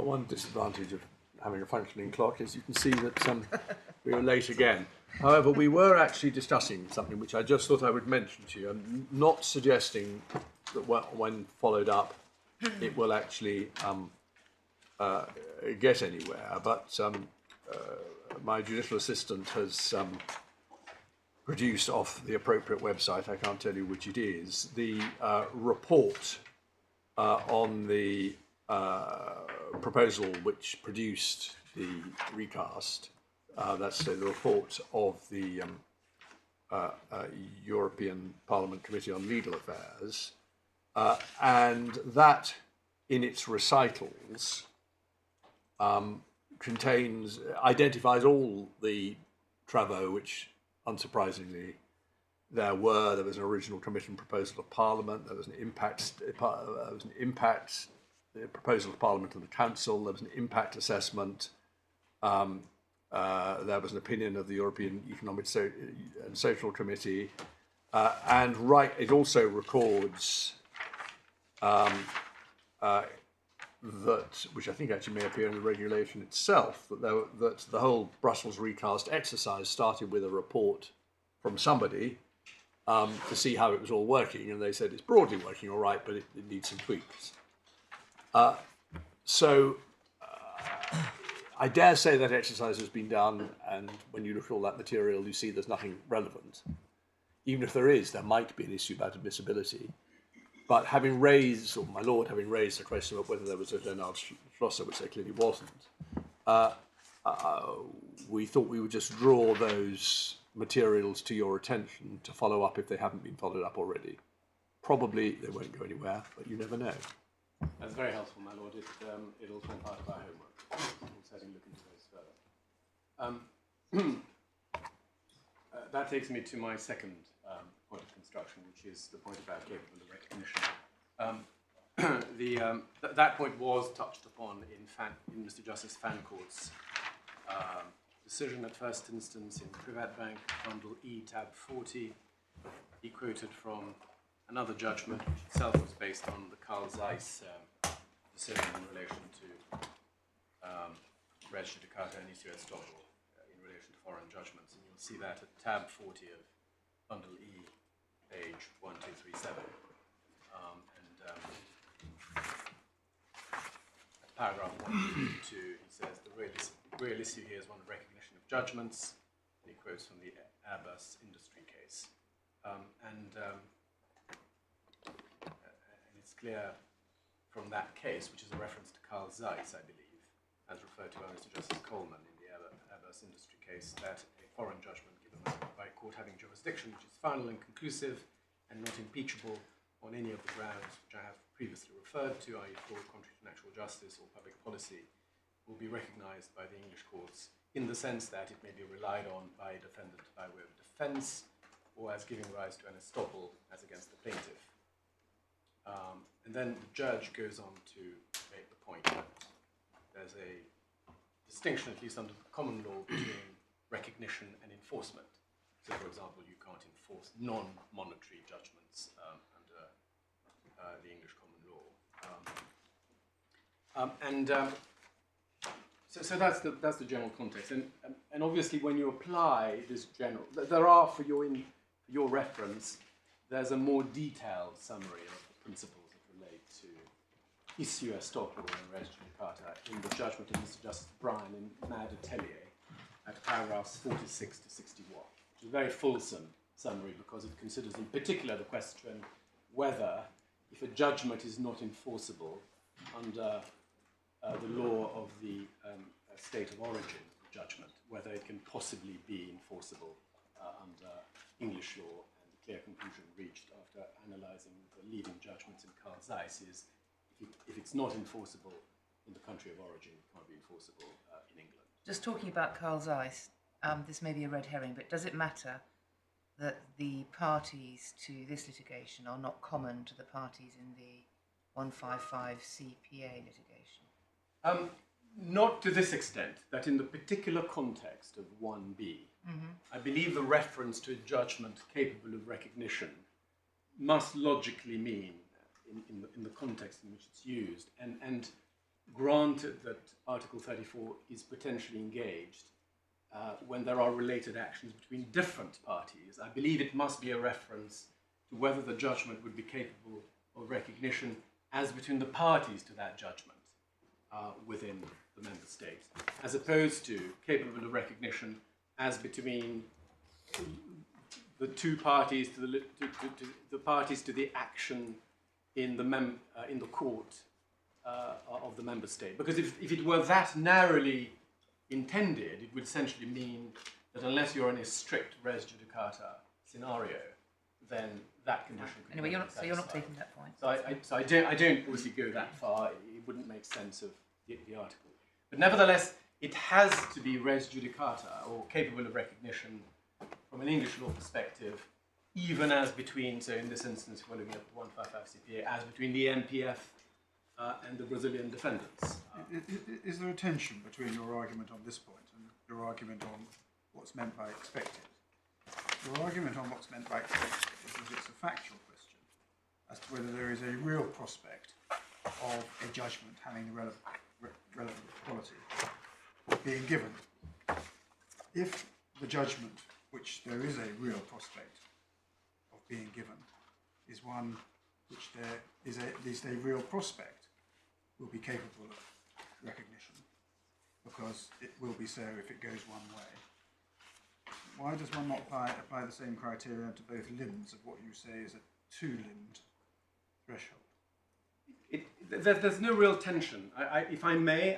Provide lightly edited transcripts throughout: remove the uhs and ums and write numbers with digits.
one disadvantage of having a functioning clock is you can see that we were late again. However, we were actually discussing something which I just thought I would mention to you. I'm not suggesting that when followed up, it will actually get anywhere, but my judicial assistant has produced off the appropriate website, I can't tell you which it is, the report on the proposal which produced the recast. That's the report of the European Parliament Committee on Legal Affairs, and that in its recitals identifies all the travaux which, unsurprisingly, there was an original Commission proposal to Parliament, there was an impact, the proposal to Parliament and the Council, there was an impact assessment, there was an opinion of the European Economic and Social Committee, and it also records that, which I think actually may appear in the regulation itself, that the whole Brussels recast exercise started with a report from somebody to see how it was all working, and they said it's broadly working all right, but it needs some tweaks. I dare say that exercise has been done, and when you look at all that material, you see there's nothing relevant. Even if there is, there might be an issue about admissibility. But having raised, or my lord having raised the question of whether there was a Donald Schlosser, which there clearly wasn't, we thought we would just draw those materials to your attention to follow up if they haven't been followed up already. Probably they won't go anywhere, but you never know. That's very helpful, my lord. It'll form part of our homework. We'll certainly look into those further. That takes me to my second point of construction, which is the point about capable of recognition. That point was touched upon in Mr. Justice Fancourt's decision at first instance in Privat Bank, Bundle E, tab 40. He quoted from another judgment, which itself was based on the Carl Zeiss decision in relation to res judicata and issue estoppel in relation to foreign judgments. And you'll see that at tab 40 of Bundle E, page 1237. At paragraph 152, he says the real issue here is one of recognition of judgments. And he quotes from the Airbus industry case. And it's clear from that case, which is a reference to Carl Zeiss, I believe, as referred to by Mr. Justice Coleman in the Airbus industry case, that a foreign judgment given by a court having jurisdiction which is final and conclusive and not impeachable on any of the grounds which I have previously referred to, i.e. fraud, contrary to natural justice or public policy, will be recognized by the English courts in the sense that it may be relied on by a defendant by way of defense or as giving rise to an estoppel as against the plaintiff. And then the judge goes on to make the point that there's a distinction, at least under the common law, between recognition and enforcement. So, for example, you can't enforce non-monetary judgments under the English common law. So that's the general context. And obviously, when you apply this general, there are, for your reference, there's a more detailed summary of the principles that relate to issue estoppel and res judicata in the judgment of Mr. Justice Bryan in Mad Atelier at paragraphs 46 to 61, which is a very fulsome summary because it considers in particular the question whether, if a judgment is not enforceable under the law of the state of origin judgment, whether it can possibly be enforceable under English law. And the clear conclusion reached after analysing the leading judgments in Carl Zeiss is if it's not enforceable in the country of origin, it can't be enforceable in England. Just talking about Carl Zeiss, this may be a red herring, but does it matter that the parties to this litigation are not common to the parties in the 155 CPA litigation? Not to this extent, that in the particular context of 1B, I believe the reference to a judgment capable of recognition must logically mean, in the context in which it's used, and granted that Article 34 is potentially engaged when there are related actions between different parties, I believe it must be a reference to whether the judgment would be capable of recognition as between the parties to that judgment within the member state, as opposed to capable of recognition as between the two parties to the parties to the action in the court of the member state. Because if it were that narrowly intended, it would essentially mean that unless you're in a strict res judicata scenario, then that condition could Anyway, not be so you're not satisfied. taking that point. So I don't obviously go that far. It wouldn't make sense of the article. But nevertheless, it has to be res judicata, or capable of recognition from an English law perspective, even as between, so in this instance, we're looking at 155 CPA, as between the MPF and the Brazilian defendants. Is there a tension between your argument on this point and your argument on what's meant by expected? Your argument on what's meant by expected is that it's a factual question as to whether there is a real prospect of a judgment having the relevant quality being given. If the judgment, which there is a real prospect of being given, is one which there is at least a real prospect will be capable of recognition, because it will be so if it goes one way. Why does one not apply the same criteria to both limbs of what you say is a two-limbed threshold? There's no real tension. If I may,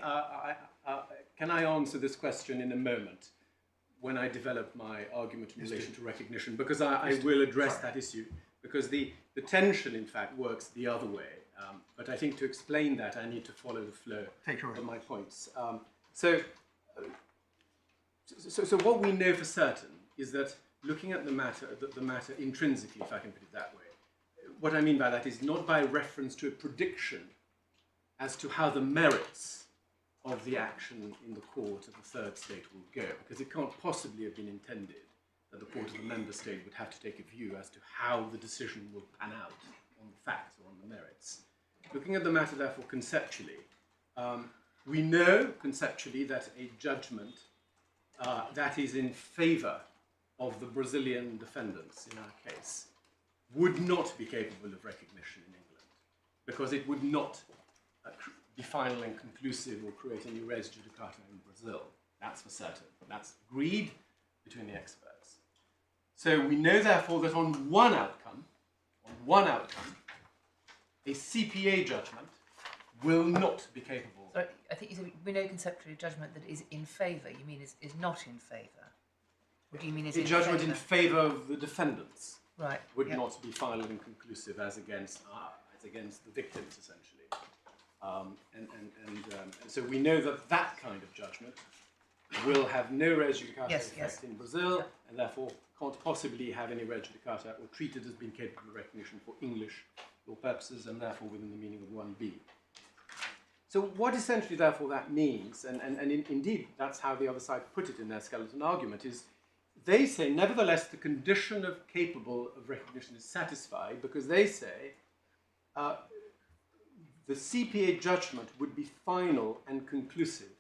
can I answer this question in a moment when I develop my argument in relation to recognition? Because I will address that issue. Because the tension, in fact, works the other way. But I think to explain that, I need to follow the flow of my points. So what we know for certain is that looking at the matter intrinsically, if I can put it that way, what I mean by that is not by reference to a prediction as to how the merits of the action in the court of the third state will go, because it can't possibly have been intended that the court of the member state would have to take a view as to how the decision will pan out on the facts or on the merits. Looking at the matter, therefore, conceptually, we know conceptually that a judgment that is in favour of the Brazilian defendants, in our case, would not be capable of recognition in England, because it would not be final and conclusive or create any res judicata in Brazil. That's for certain. That's agreed between the experts. So we know, therefore, that on one outcome, a CPA judgment will not be capable. Sorry, I think you said we know conceptually judgment that is in favour. You mean is not in favour? What do you mean is a in judgment favour? in favour of the defendants Right. would Yep. not be final and conclusive as against the victims, essentially. So we know that that kind of judgment will have no res judicata effect in Brazil, Yep. and therefore can't possibly have any res judicata or treated as being capable of recognition for English law purposes, and therefore within the meaning of 1B. So what essentially, therefore, that means, and indeed that's how the other side put it in their skeleton argument, is they say, nevertheless, the condition of capable of recognition is satisfied, because they say the CPA judgment would be final and conclusive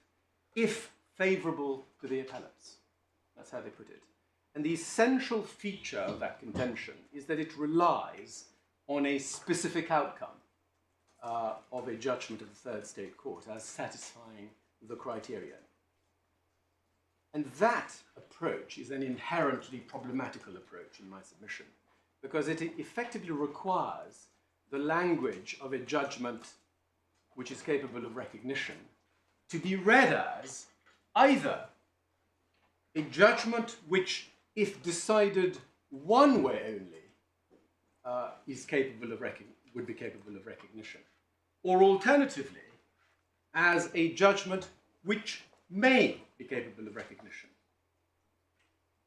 if favourable to the appellants. That's how they put it. And the essential feature of that contention is that it relies on a specific outcome of a judgment of the third state court as satisfying the criteria. And that approach is an inherently problematical approach in my submission, because it effectively requires the language of a judgment which is capable of recognition to be read as either a judgment which, if decided one way only, would be capable of recognition, or alternatively, as a judgment which may be capable of recognition.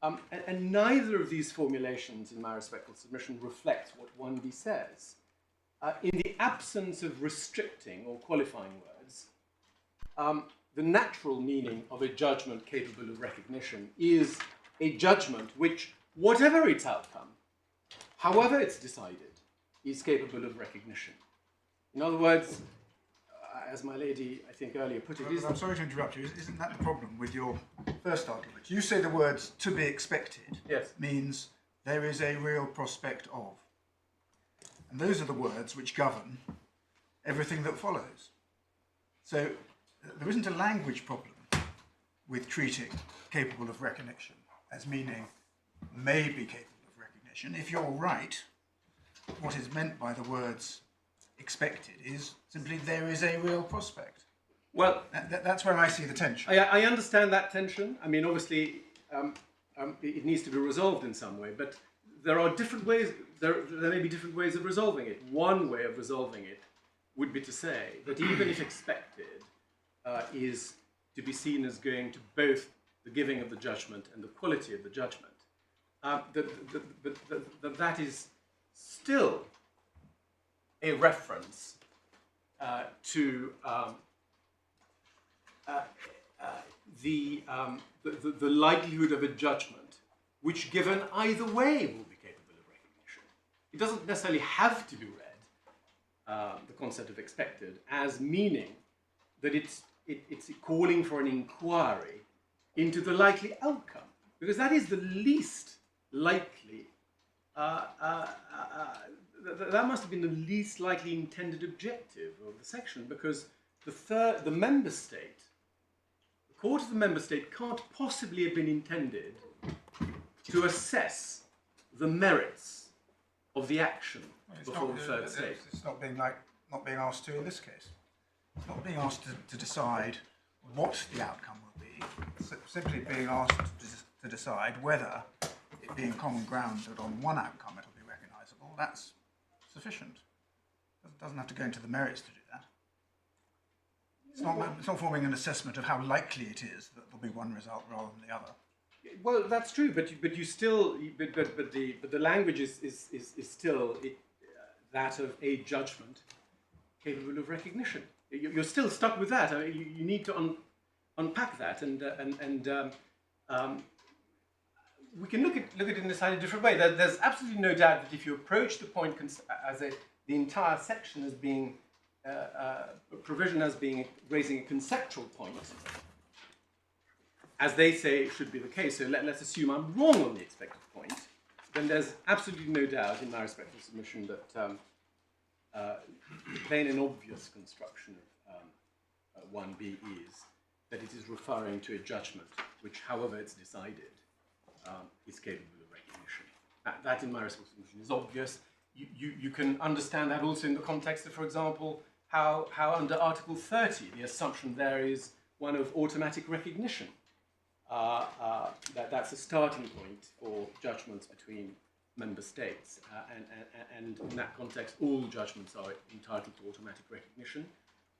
And neither of these formulations, in my respectful submission, reflects what 1B says. In the absence of restricting or qualifying words, the natural meaning of a judgment capable of recognition is a judgment which, whatever its outcome, however it's decided, is capable of recognition. In other words, as my lady, I think, earlier put it, I'm sorry to interrupt you. Isn't that the problem with your first argument? You say the words "to be expected" Yes. means there is a real prospect of. And those are the words which govern everything that follows. So there isn't a language problem with treating capable of recognition as meaning may be capable of recognition. If you're right, what is meant by the words expected is simply there is a real prospect. Well, That's where I see the tension. I understand that tension. I mean, obviously, it needs to be resolved in some way, but there are different ways, there may be different ways of resolving it. One way of resolving it would be to say that even if expected is to be seen as going to both the giving of the judgment and the quality of the judgment, that is still a reference to the likelihood of a judgment, which given either way will be capable of recognition. It doesn't necessarily have to be read, the concept of expected, as meaning that it's calling for an inquiry into the likely outcome, because that is the least likely, that must have been the least likely intended objective of the section, because the member state, the court of the member state can't possibly have been intended to assess the merits of the action before the third state. It's not being asked to in this case. It's not being asked to decide what the outcome will be. It's simply being asked to decide whether, it being common ground that on one outcome it will be recognisable, that's sufficient. It doesn't have to go into the merits to do that. It's not forming an assessment of how likely it is that there'll be one result rather than the other. Well, that's true, but you still, but the language is still that of a judgment capable of recognition. You're still stuck with that. I mean, you need to unpack that, and we can look at it in a slightly different way. There's absolutely no doubt that if you approach the point as the entire section as being provision as being raising a conceptual point, as they say it should be the case, so let's assume I'm wrong on the expected point, then there's absolutely no doubt in my respectful submission that the plain and obvious construction of 1B is that it is referring to a judgment which, however it's decided, is capable of recognition. That in my respectful submission, is obvious. You can understand that also in the context of, for example, how under Article 30, the assumption there is one of automatic recognition. That's a starting point for judgments between member states, and in that context, all judgments are entitled to automatic recognition,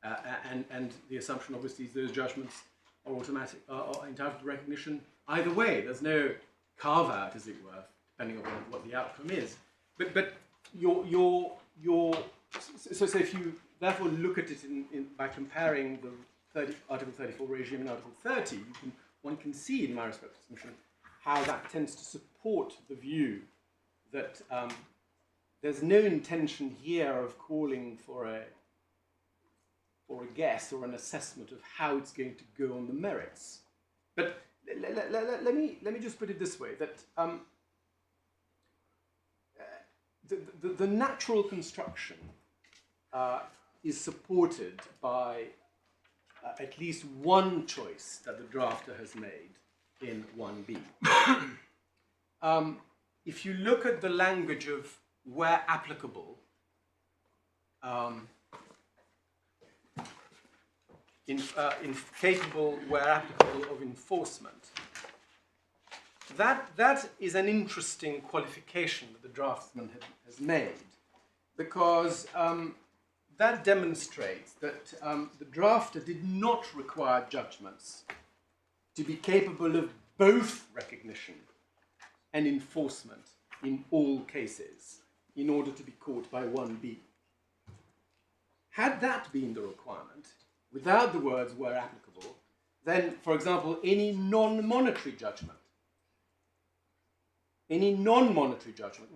and the assumption, obviously, is those judgments are entitled to recognition either way. There's no carve-out, as it were, depending on what the outcome is. But so if you therefore look at it by comparing the Article 34 regime and Article 30, one can see, in my respectful submission, how that tends to support the view that there's no intention here of calling for a guess or an assessment of how it's going to go on the merits. But let me just put it this way, that the natural construction is supported by at least one choice that the drafter has made in 1B. If you look at the language of where applicable, capable where applicable of enforcement, that is an interesting qualification that the draftsman has made, because that demonstrates that the drafter did not require judgments to be capable of both recognition and enforcement in all cases in order to be caught by 1B. Had that been the requirement, without the words where applicable, then, for example, any non-monetary judgment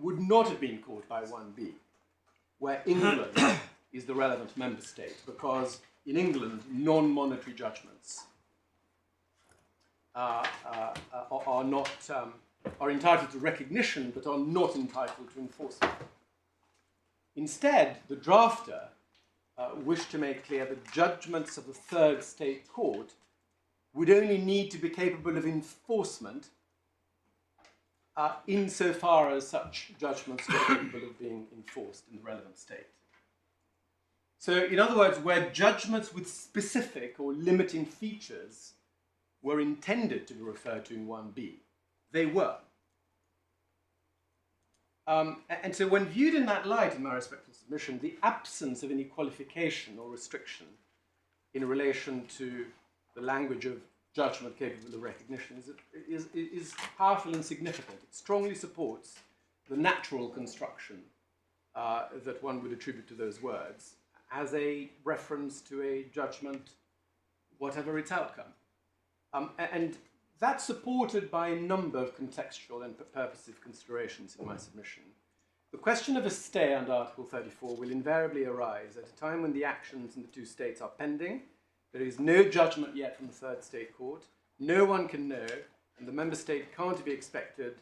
would not have been caught by 1B, where England is the relevant member state, because in England, non-monetary judgments are entitled to recognition but are not entitled to enforcement. Instead, the drafter wished to make clear that judgments of the third state court would only need to be capable of enforcement insofar as such judgments were capable of being enforced in the relevant state. So, in other words, where judgments with specific or limiting features were intended to be referred to in 1B, they were. And so when viewed in that light, in my respectful submission, the absence of any qualification or restriction in relation to the language of judgment capable of recognition is powerful and significant. It strongly supports the natural construction that one would attribute to those words as a reference to a judgment, whatever its outcome. And that's supported by a number of contextual and purposive considerations in my submission. The question of a stay under Article 34 will invariably arise at a time when the actions in the two states are pending. There is no judgment yet from the third state court. No one can know, and the member state can't be expected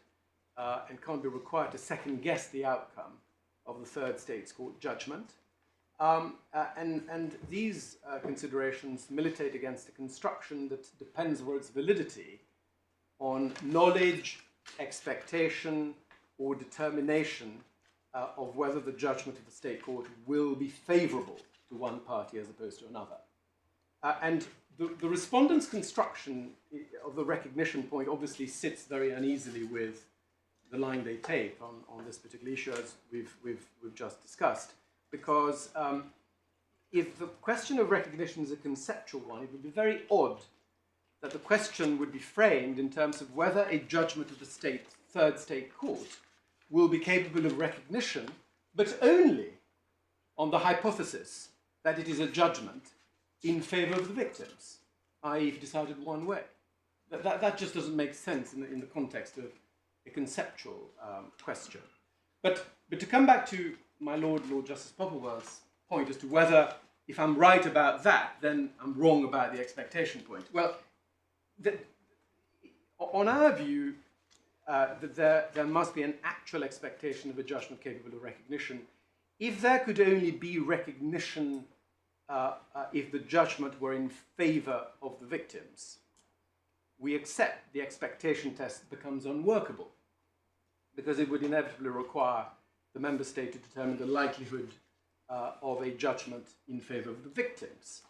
and can't be required to second guess the outcome of the third state's court judgment. And these considerations militate against a construction that depends for its validity on knowledge, expectation, or determination of whether the judgment of the state court will be favourable to one party as opposed to another. And the respondent's construction of the recognition point obviously sits very uneasily with the line they take on this particular issue, as we've just discussed, because if the question of recognition is a conceptual one, it would be very odd that the question would be framed in terms of whether a judgment of the third state court will be capable of recognition, but only on the hypothesis that it is a judgment in favour of the victims, i.e. decided one way. That just doesn't make sense in the context of a conceptual question. But to come back to my Lord Justice Popplewell's point as to whether, if I'm right about that, then I'm wrong about the expectation point. Well, on our view, there must be an actual expectation of a judgment capable of recognition. If there could only be recognition if the judgment were in favour of the victims, we accept the expectation test becomes unworkable, because it would inevitably require the member state to determine the likelihood of a judgment in favour of the victims,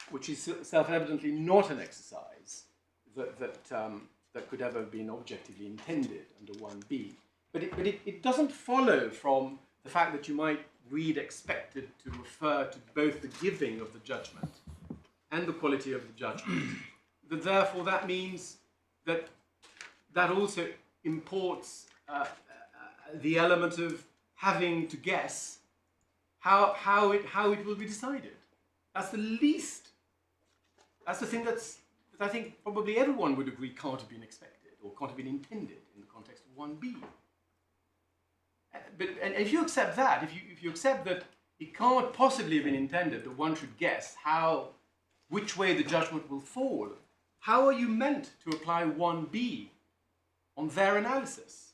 which is self-evidently not an exercise that could ever have been objectively intended under 1B. But it doesn't follow from the fact that you might read expected to refer to both the giving of the judgment and the quality of the judgment. Therefore, that means that also imports the element of having to guess how it will be decided. That's the least. That's the thing that I think probably everyone would agree can't have been expected or can't have been intended in the context of 1B. And if you accept that, if you accept that it can't possibly have been intended that one should guess which way the judgment will fall, how are you meant to apply 1B on their analysis?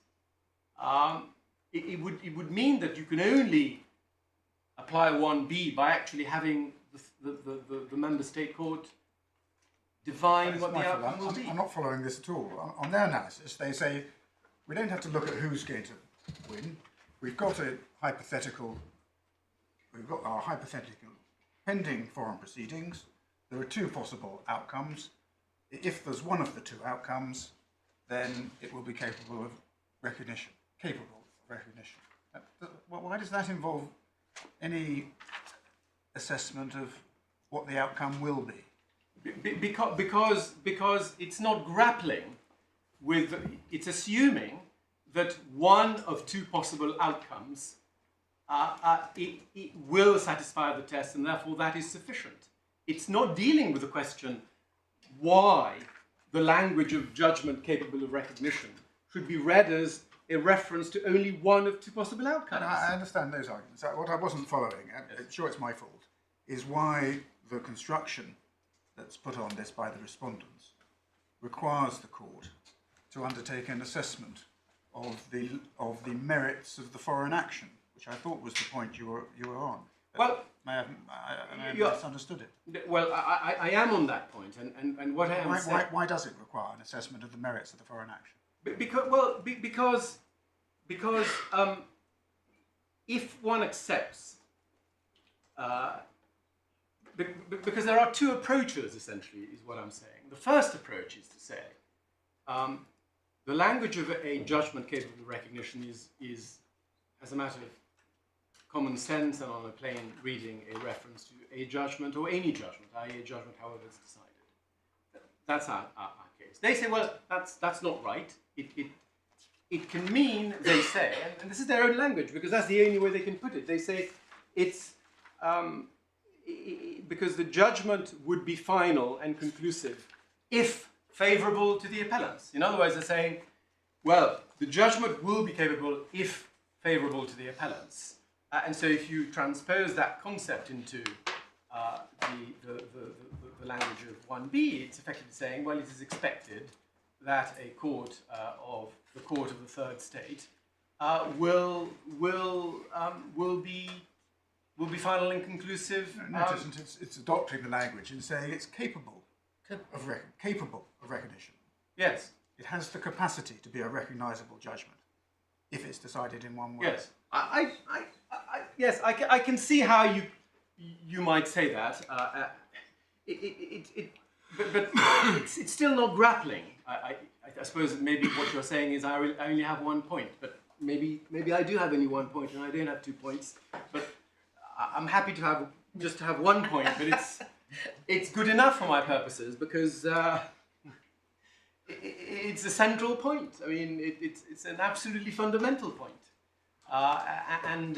It would mean that you can only apply 1B by actually having the member state court divine what the outcome will be. I'm not following this at all. On their analysis, they say we don't have to look at who's going to win. We've got our hypothetical pending foreign proceedings. There are two possible outcomes. If there's one of the two outcomes, then it will be capable of recognition. Why does that involve any assessment of what the outcome will be? Because it's not grappling with, it's assuming that one of two possible outcomes it will satisfy the test, and therefore that is sufficient. It's not dealing with the question why the language of judgment capable of recognition should be read as a reference to only one of two possible outcomes. And I understand those arguments. What I wasn't following, and I'm sure it's my fault, is why the construction that's put on this by the respondents requires the court to undertake an assessment of the merits of the foreign action, which I thought was the point you were on. Well, I have misunderstood it. Well, I am on that point, and what I am saying... Why does it require an assessment of the merits of the foreign action? Because if one accepts, because there are two approaches, essentially, is what I'm saying. The first approach is to say, the language of a judgment capable of recognition is, as a matter of common sense and on a plain reading, a reference to a judgment or any judgment, i.e. a judgment however it's decided. That's our case. They say, well, that's not right. It can mean, they say, and this is their own language because that's the only way they can put it. They say it's because the judgment would be final and conclusive if favourable to the appellants. In other words, they're saying, well, the judgment will be capable if favourable to the appellants. And so if you transpose that concept into the language of 1b, it's effectively saying, well, it is expected that a court of the court of the third state will be final and conclusive. No, it isn't. It's adopting the language and saying it's capable of recognition. Yes. It has the capacity to be a recognisable judgment if it's decided in one way. Yes. Yes, I can see how you might say that. But it's still not grappling. I suppose maybe what you're saying is I only have 1 point, but maybe I do have only 1 point and I don't have 2 points. But I'm happy to have 1 point, but it's good enough for my purposes because it's a central point. I mean, it's an absolutely fundamental point. And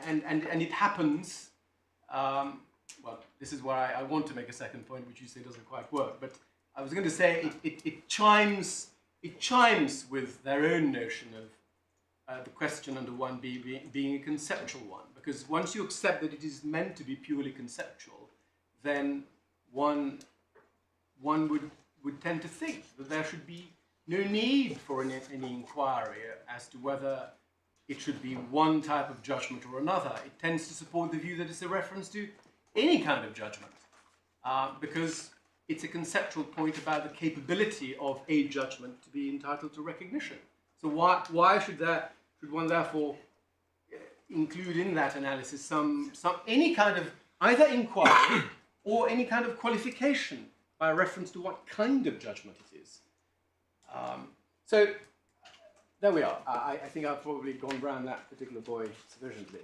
it happens. Well, this is where I want to make a second point, which you say doesn't quite work. But I was going to say it chimes with their own notion of the question under 1b being a conceptual one. Because once you accept that it is meant to be purely conceptual, then one would tend to think that there should be no need for any inquiry as to whether it should be one type of judgment or another. It tends to support the view that it's a reference to any kind of judgment, because it's a conceptual point about the capability of a judgment to be entitled to recognition. So why should one therefore include in that analysis any kind of either inquiry or any kind of qualification by reference to what kind of judgment it is? So there we are. I think I've probably gone round that particular boy sufficiently.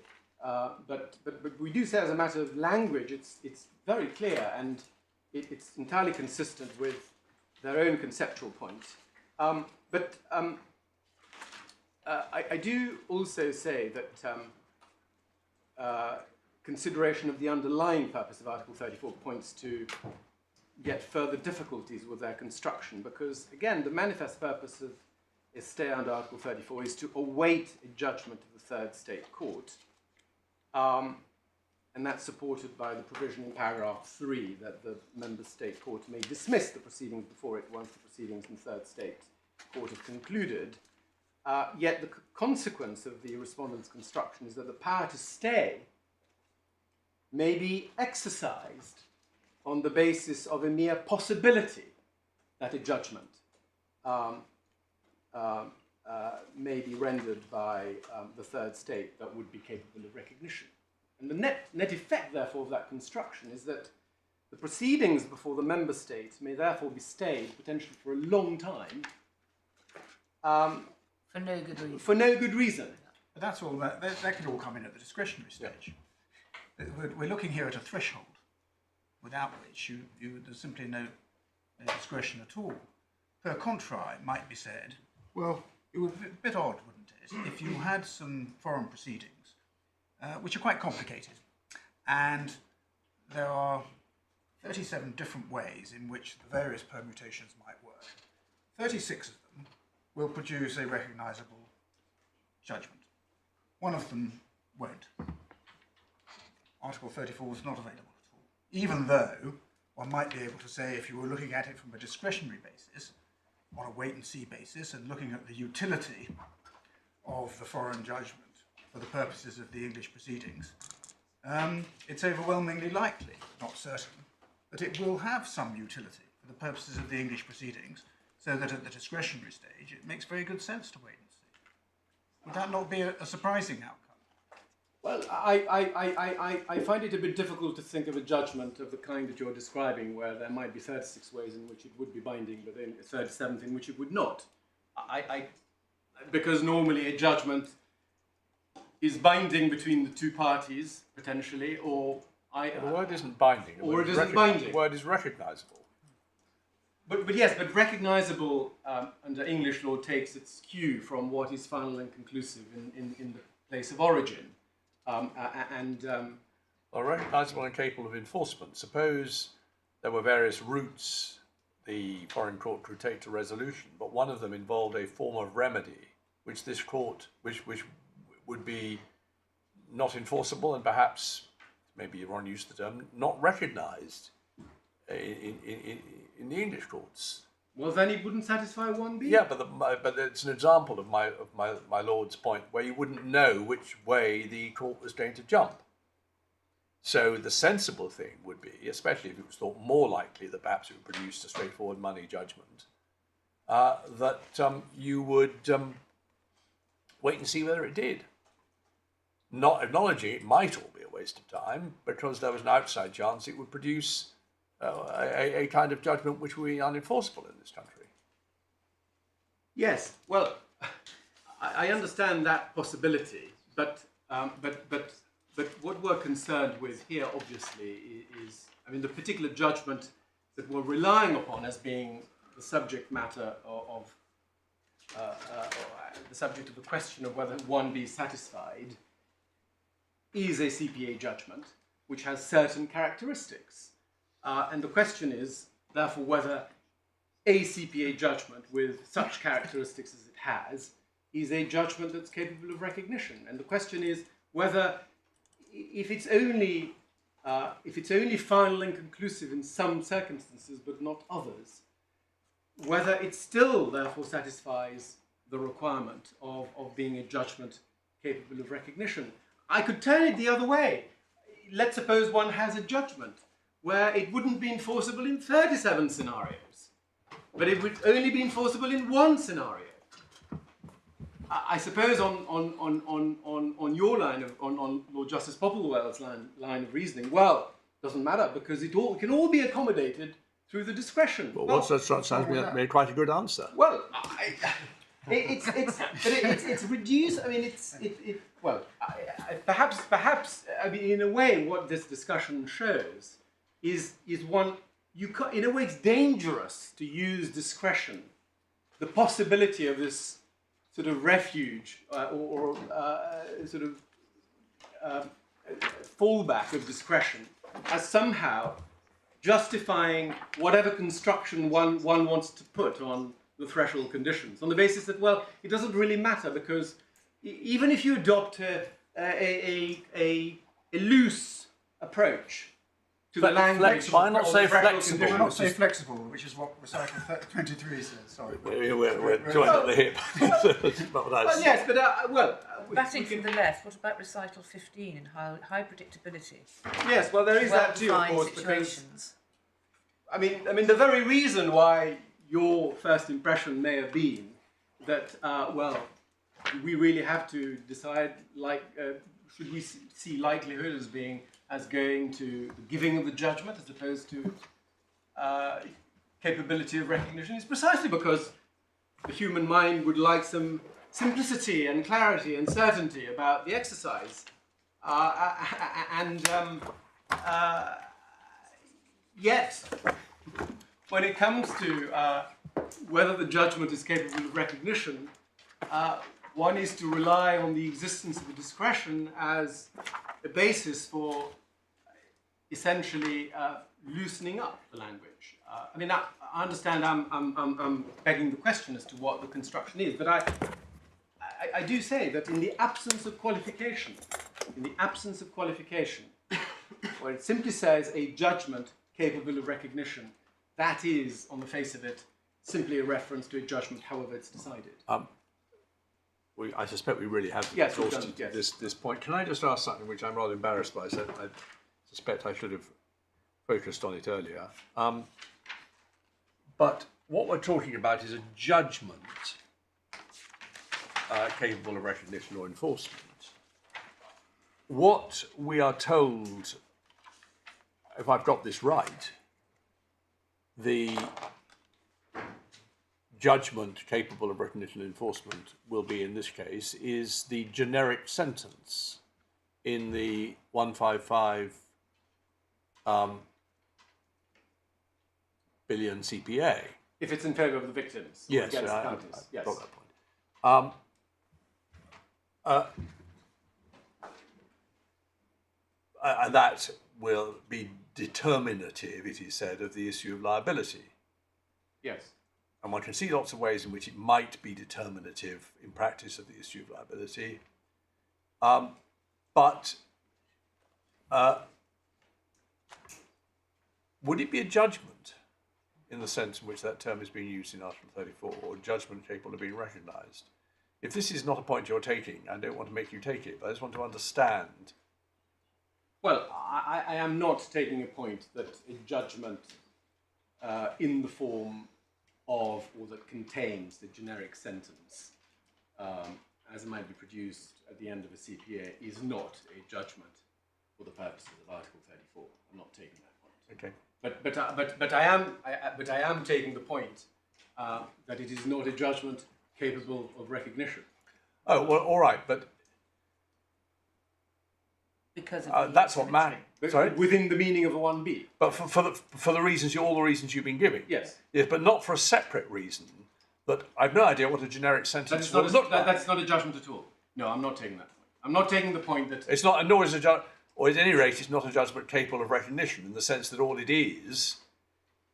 But we do say as a matter of language, it's very clear and it's entirely consistent with their own conceptual point. I do also say that consideration of the underlying purpose of Article 34 points to yet further difficulties with their construction, because again, the manifest purpose of a stay under Article 34 is to await a judgment of the third state court, and that's supported by the provision in paragraph 3 that the member state court may dismiss the proceedings before it once the proceedings in third state court have concluded. Yet the consequence of the respondent's construction is that the power to stay may be exercised on the basis of a mere possibility that a judgment may be rendered by the third state that would be capable of recognition. And the net effect, therefore, of that construction is that the proceedings before the member state may therefore be stayed, potentially for a long time, for no good reason. For no good reason. But that's all. That could all come in at the discretionary stage. Yeah. We're looking here at a threshold, without which there's simply no discretion at all. Per contra, it might be said, well, it would be a bit odd, wouldn't it, if you had some foreign proceedings, which are quite complicated, and there are 37 different ways in which the various permutations might work. 36 of them will produce a recognisable judgment. One of them won't. Article 34 was not available at all. Even though one might be able to say, if you were looking at it from a discretionary basis, on a wait-and-see basis, and looking at the utility of the foreign judgment for the purposes of the English proceedings, it's overwhelmingly likely, not certain, that it will have some utility for the purposes of the English proceedings, so that at the discretionary stage it makes very good sense to wait and see. Would that not be a surprising outcome? Well, I find it a bit difficult to think of a judgment of the kind that you're describing, where there might be 36 ways in which it would be binding, but then 37th in which it would not. Because normally a judgment is binding between the two parties, potentially, or The word isn't binding. Or it isn't binding. The word is recognisable. But yes, but recognisable under English law takes its cue from what is final and conclusive in the place of origin. Well, recognisable and capable of enforcement. Suppose there were various routes the foreign court could take to resolution, but one of them involved a form of remedy which this court, which would be not enforceable and perhaps, maybe Ron used the term, not recognised in the English courts. Well, then it wouldn't satisfy 1B. Yeah, but it's an example of my lord's point where you wouldn't know which way the court was going to jump. So the sensible thing would be, especially if it was thought more likely that perhaps it would produce a straightforward money judgment, that you would wait and see whether it did. Not acknowledging it might all be a waste of time because there was an outside chance it would produce a kind of judgment which would be unenforceable in this country. Yes, well, I understand that possibility, but what we're concerned with here, obviously, is, I mean, the particular judgment that we're relying upon as being the subject matter of the subject of the question of whether one be satisfied is a CPA judgment which has certain characteristics. And the question is, therefore, whether a CPA judgment with such characteristics as it has is a judgment that's capable of recognition. And the question is whether, if it's only final and conclusive in some circumstances but not others, whether it still, therefore, satisfies the requirement of being a judgment capable of recognition. I could turn it the other way. Let's suppose one has a judgment where it wouldn't be enforceable in 37 scenarios, but it would only be enforceable in one scenario. I suppose on your line of, on Lord Justice Popplewell's line of reasoning, well, doesn't matter because it can all be accommodated through the discretion. Well, sounds made quite a good answer. Well, it's reduced. I mean, perhaps. I mean, in a way, what this discussion shows is one. In a way, it's dangerous to use discretion. The possibility of this sort of refuge or fallback of discretion as somehow justifying whatever construction one wants to put on the threshold conditions, on the basis that, well, it doesn't really matter because even if you adopt a loose approach to the language, why not say flexible? Why not say flexible, which is what recital 23 says. Sorry, we're joined at the hip. Well, yes, but Batting from the left, what about recital 15 and high predictability? Yes, well, there is that too, of course, situations. because I mean, the very reason why your first impression may have been that, well, we really have to decide, should we see likelihood as going to the giving of the judgment as opposed to capability of recognition, is precisely because the human mind would like some simplicity and clarity and certainty about the exercise. Yet, when it comes to whether the judgment is capable of recognition, one is to rely on the existence of a discretion as a basis for essentially loosening up the language. I mean, I understand I'm begging the question as to what the construction is, but I do say that in the absence of qualification, where it simply says a judgment capable of recognition, that is, on the face of it, simply a reference to a judgment, however it's decided. I suspect we really have Yes, we've exhausted done, yes. this point. Can I just ask something which I'm rather embarrassed by? So I suspect I should have focused on it earlier. But what we're talking about is a judgment capable of recognition or enforcement. What we are told, if I've got this right, the judgment capable of recognition and enforcement will be, in this case, is the generic sentence in the 155 billion CPA. If it's in favour of the victims, or Yes, against the I counties. Yes. got that point. And that will be determinative, it is said, of the issue of liability. Yes. And one can see lots of ways in which it might be determinative in practice of the issue of liability. But would it be a judgment in the sense in which that term is being used in Article 34, or judgment capable of being recognised? If this is not a point you're taking, I don't want to make you take it, but I just want to understand. Well, I am not taking a point that a judgment in the form of, or that contains the generic sentence, as it might be produced at the end of a CPA, is not a judgment for the purposes of Article 34. I'm not taking that point. Okay. But I am taking the point that it is not a judgment capable of recognition. Oh, well, all right, but Because of that's what matters. Sorry? Within the meaning of a 1B. But for the reasons, all the reasons you've been giving. Yes. Yes, but not for a separate reason that I've no idea what a generic sentence would look like. That's not a judgment at all. No, I'm not taking that point. I'm not taking the point that... It's not, nor is a judgment, or at any rate, it's not a judgment capable of recognition in the sense that all it is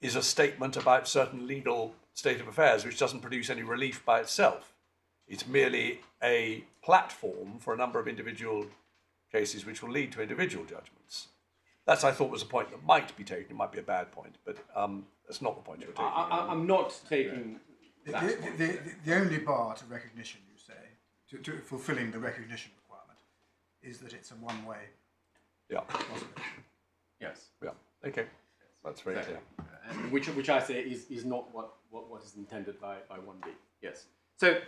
a statement about certain legal state of affairs which doesn't produce any relief by itself. It's merely a platform for a number of individual cases which will lead to individual judgments. That's, I thought, was a point that might be taken. It might be a bad point, but that's not the point you're taking. I'm not taking that point. The only bar to recognition, you say, to fulfilling the recognition requirement, is that it's a one-way Yeah. possibility. Yes. Yeah. Okay. That's very Exactly. clear. And which I say is not what is intended by 1B. Yes. So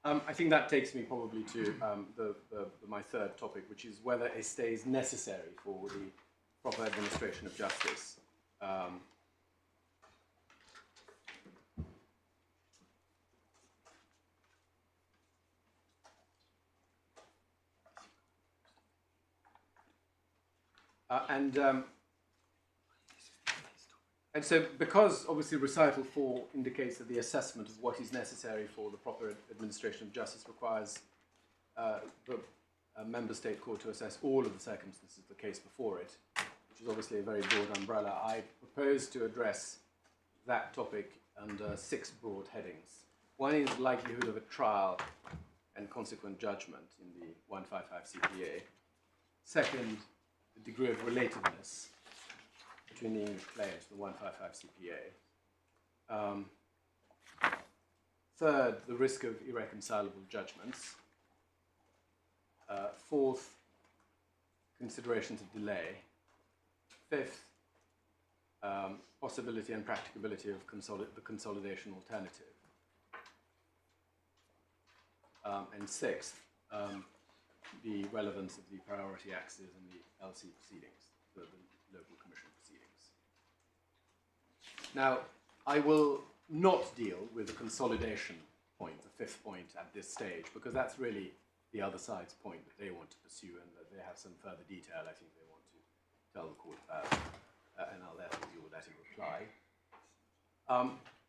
I think that takes me probably to my third topic, which is whether a stay is necessary for the proper administration of justice. And so, because obviously recital 4 indicates that the assessment of what is necessary for the proper administration of justice requires the member state court to assess all of the circumstances of the case before it, which is obviously a very broad umbrella, I propose to address that topic under 6 broad headings. One is likelihood of a trial and consequent judgment in the 155 CPA. Second, the degree of relatedness between the English claims and the 155 CPA. Third, the risk of irreconcilable judgments. Fourth, considerations of delay. Fifth, possibility and practicability of the consolidation alternative. And sixth, the relevance of the priority axes and the LC proceedings, the local commission proceedings. Now, I will not deal with the consolidation point, the 5th point at this stage, because that's really the other side's point that they want to pursue, and that they have some further detail I think they want to tell the court about, and I'll therefore deal with that in reply.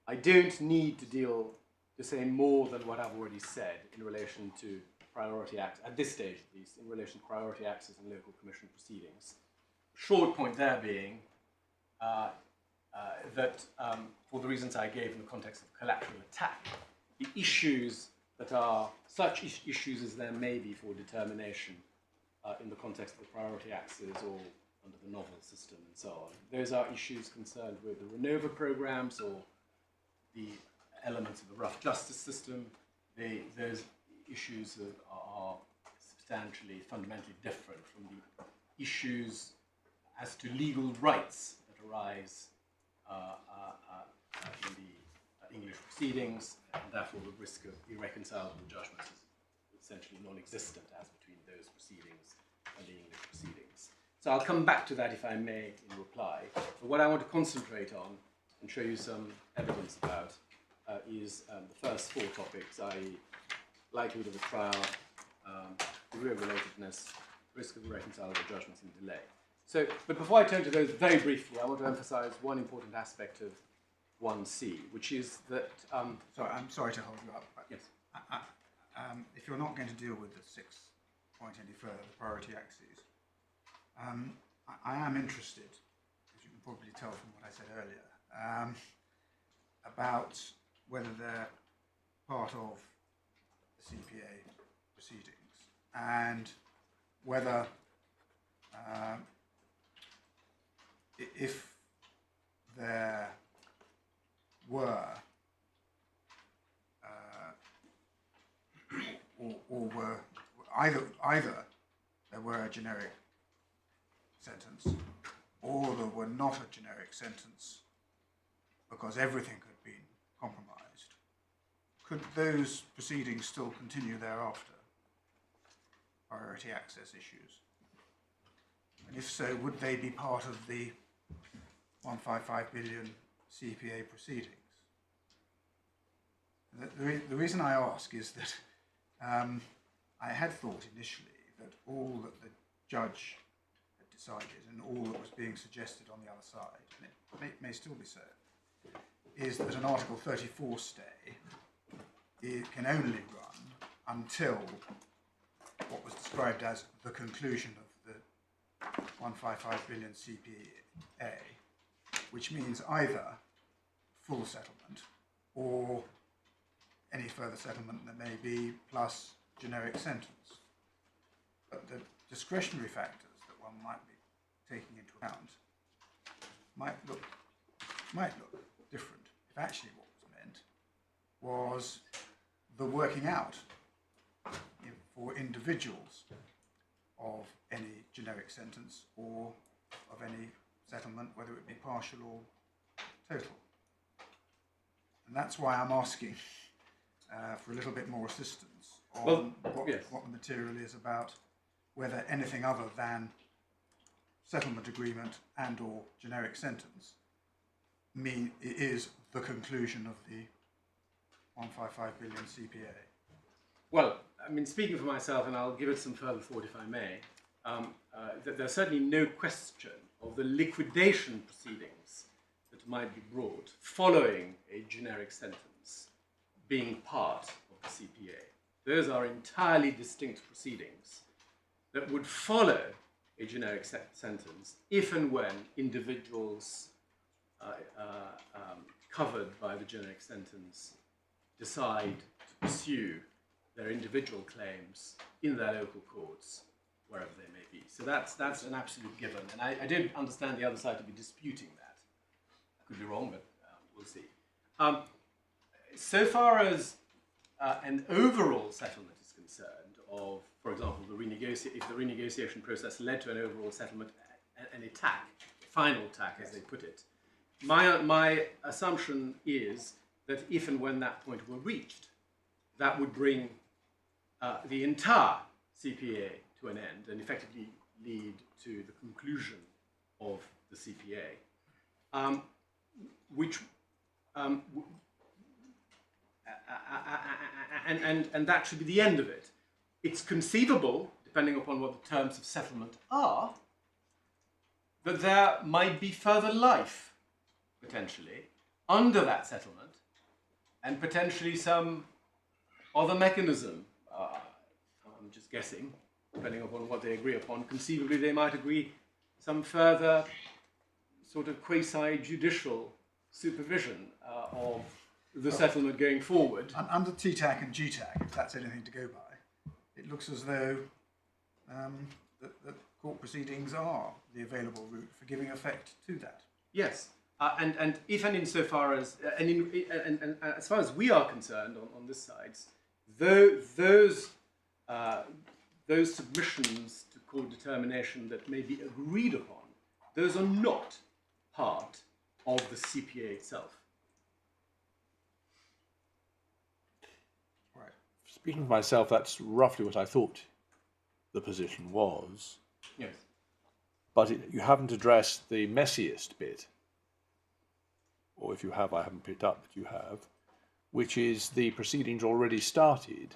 I don't need to say more than what I've already said in relation to priority acts, at this stage at least, in relation to priority access and local commission proceedings. Short point there being that for the reasons I gave in the context of collateral attack, the issues that are such issues as there may be for determination in the context of the priority access or under the novel system and so on. Those are issues concerned with the Renova programs or the elements of the rough justice system. Those issues are substantially, fundamentally different from the issues as to legal rights that arise in the English proceedings, and therefore the risk of irreconcilable judgments is essentially non-existent as between those proceedings and the English proceedings. So I'll come back to that, if I may, in reply. But what I want to concentrate on and show you some evidence about is the first four topics, i.e. likelihood of a trial, degree of relatedness, risk of irreconcilable judgments and delay. So, but before I turn to those very briefly, I want to emphasize one important aspect of 1C, which is that... Sorry, I'm sorry to hold you up, but yes. If you're not going to deal with the sixth point any further, the priority axes, I am interested, as you can probably tell from what I said earlier, about whether they're part of the CPA proceedings and whether if there were or were either there were a generic sentence or there were not a generic sentence because everything had been compromised, could those proceedings still continue thereafter? Priority access issues. And if so, would they be part of the 155 billion CPA proceedings? The reason I ask is that I had thought initially that all that the judge had decided and all that was being suggested on the other side, and it may still be so, is that an Article 34 stay can only run until what was described as the conclusion of the 155 billion CPA, which means either full settlement or any further settlement that may be plus generic sentence. But the discretionary factors that one might be taking into account might look different if actually what was meant was the working out for individuals of any generic sentence or of any settlement, whether it be partial or total. And that's why I'm asking for a little bit more assistance on what the material is about, whether anything other than settlement agreement and or generic sentence is the conclusion of the 155 billion CPA. Well, I mean, speaking for myself, and I'll give it some further thought if I may, there's certainly no question of the liquidation proceedings that might be brought following a generic sentence being part of the CPA. Those are entirely distinct proceedings that would follow a generic sentence if and when individuals covered by the generic sentence decide to pursue their individual claims in their local courts, wherever they may be. So that's an absolute given. And I don't understand the other side to be disputing that. I could be wrong, but we'll see. So far as an overall settlement is concerned, of, for example, if the renegotiation process led to an overall settlement, an attack, a final attack, as they put it, my assumption is that if and when that point were reached, that would bring the entire CPA to an end and effectively lead to the conclusion of the CPA, and that should be the end of it. It's conceivable, depending upon what the terms of settlement are, that there might be further life, potentially, under that settlement, and potentially some other mechanism. I'm just guessing, depending upon what they agree upon. Conceivably, they might agree some further sort of quasi-judicial supervision of the settlement going forward. Under TTAC and GTAC, if that's anything to go by, it looks as though that court proceedings are the available route for giving effect to that. Yes, and if and insofar as and as far as we are concerned on this side, those submissions to court determination that may be agreed upon, those are not part of the CPA itself. Right. Speaking for myself, that's roughly what I thought the position was. Yes. But you haven't addressed the messiest bit, or if you have, I haven't picked up that you have, which is the proceedings already started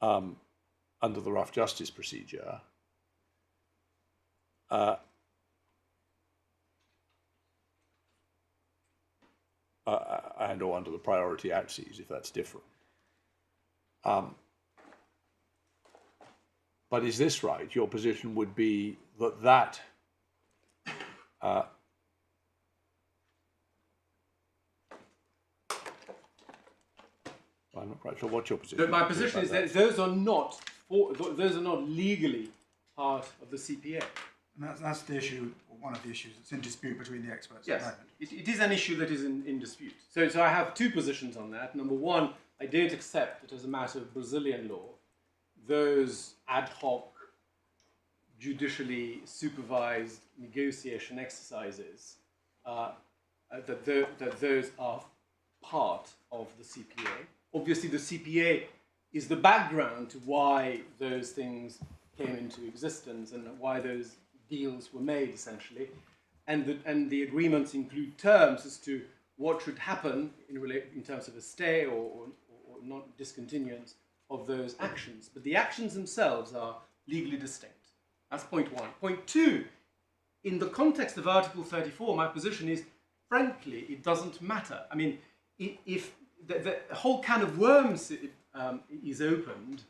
under the rough justice procedure, and or under the priority axes, if that's different. But is this right? Your position would be that I'm not quite sure what your position is. My position is that those are not legally part of the CPA. And that's the issue, or one of the issues that's in dispute between the experts. Yes, at the moment. it is an issue that is in dispute. So I have two positions on that. Number one, I don't accept that as a matter of Brazilian law, those ad hoc, judicially supervised negotiation exercises, that those are part of the CPA. Obviously, the CPA is the background to why those things came into existence and why those deals were made, essentially. And the agreements include terms as to what should happen in terms of a stay or not discontinuance of those actions. But the actions themselves are legally distinct. That's point one. Point two, in the context of Article 34, my position is, frankly, it doesn't matter. I mean, if the whole can of worms is opened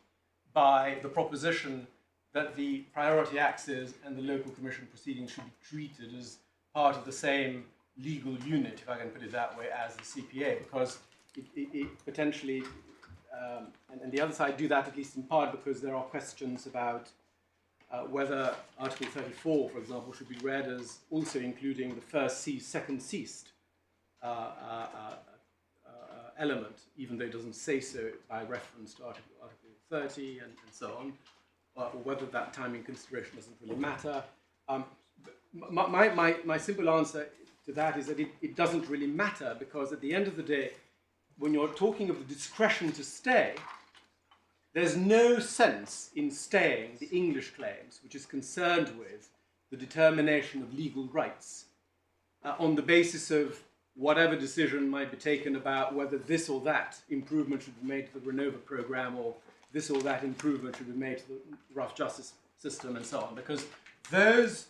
by the proposition that the priority axes and the local commission proceedings should be treated as part of the same legal unit, if I can put it that way, as the CPA, because it potentially, and the other side do that at least in part because there are questions about whether Article 34, for example, should be read as also including the first ceased, second ceased element, even though it doesn't say so by reference to Article 30 and so on, or whether that timing consideration doesn't really matter. My simple answer to that is that it doesn't really matter, because at the end of the day, when you're talking of the discretion to stay, there's no sense in staying the English claims, which is concerned with the determination of legal rights, on the basis of whatever decision might be taken about whether this or that improvement should be made to the Renova program, or this or that improvement should be made to the rough justice system, and so on. Because those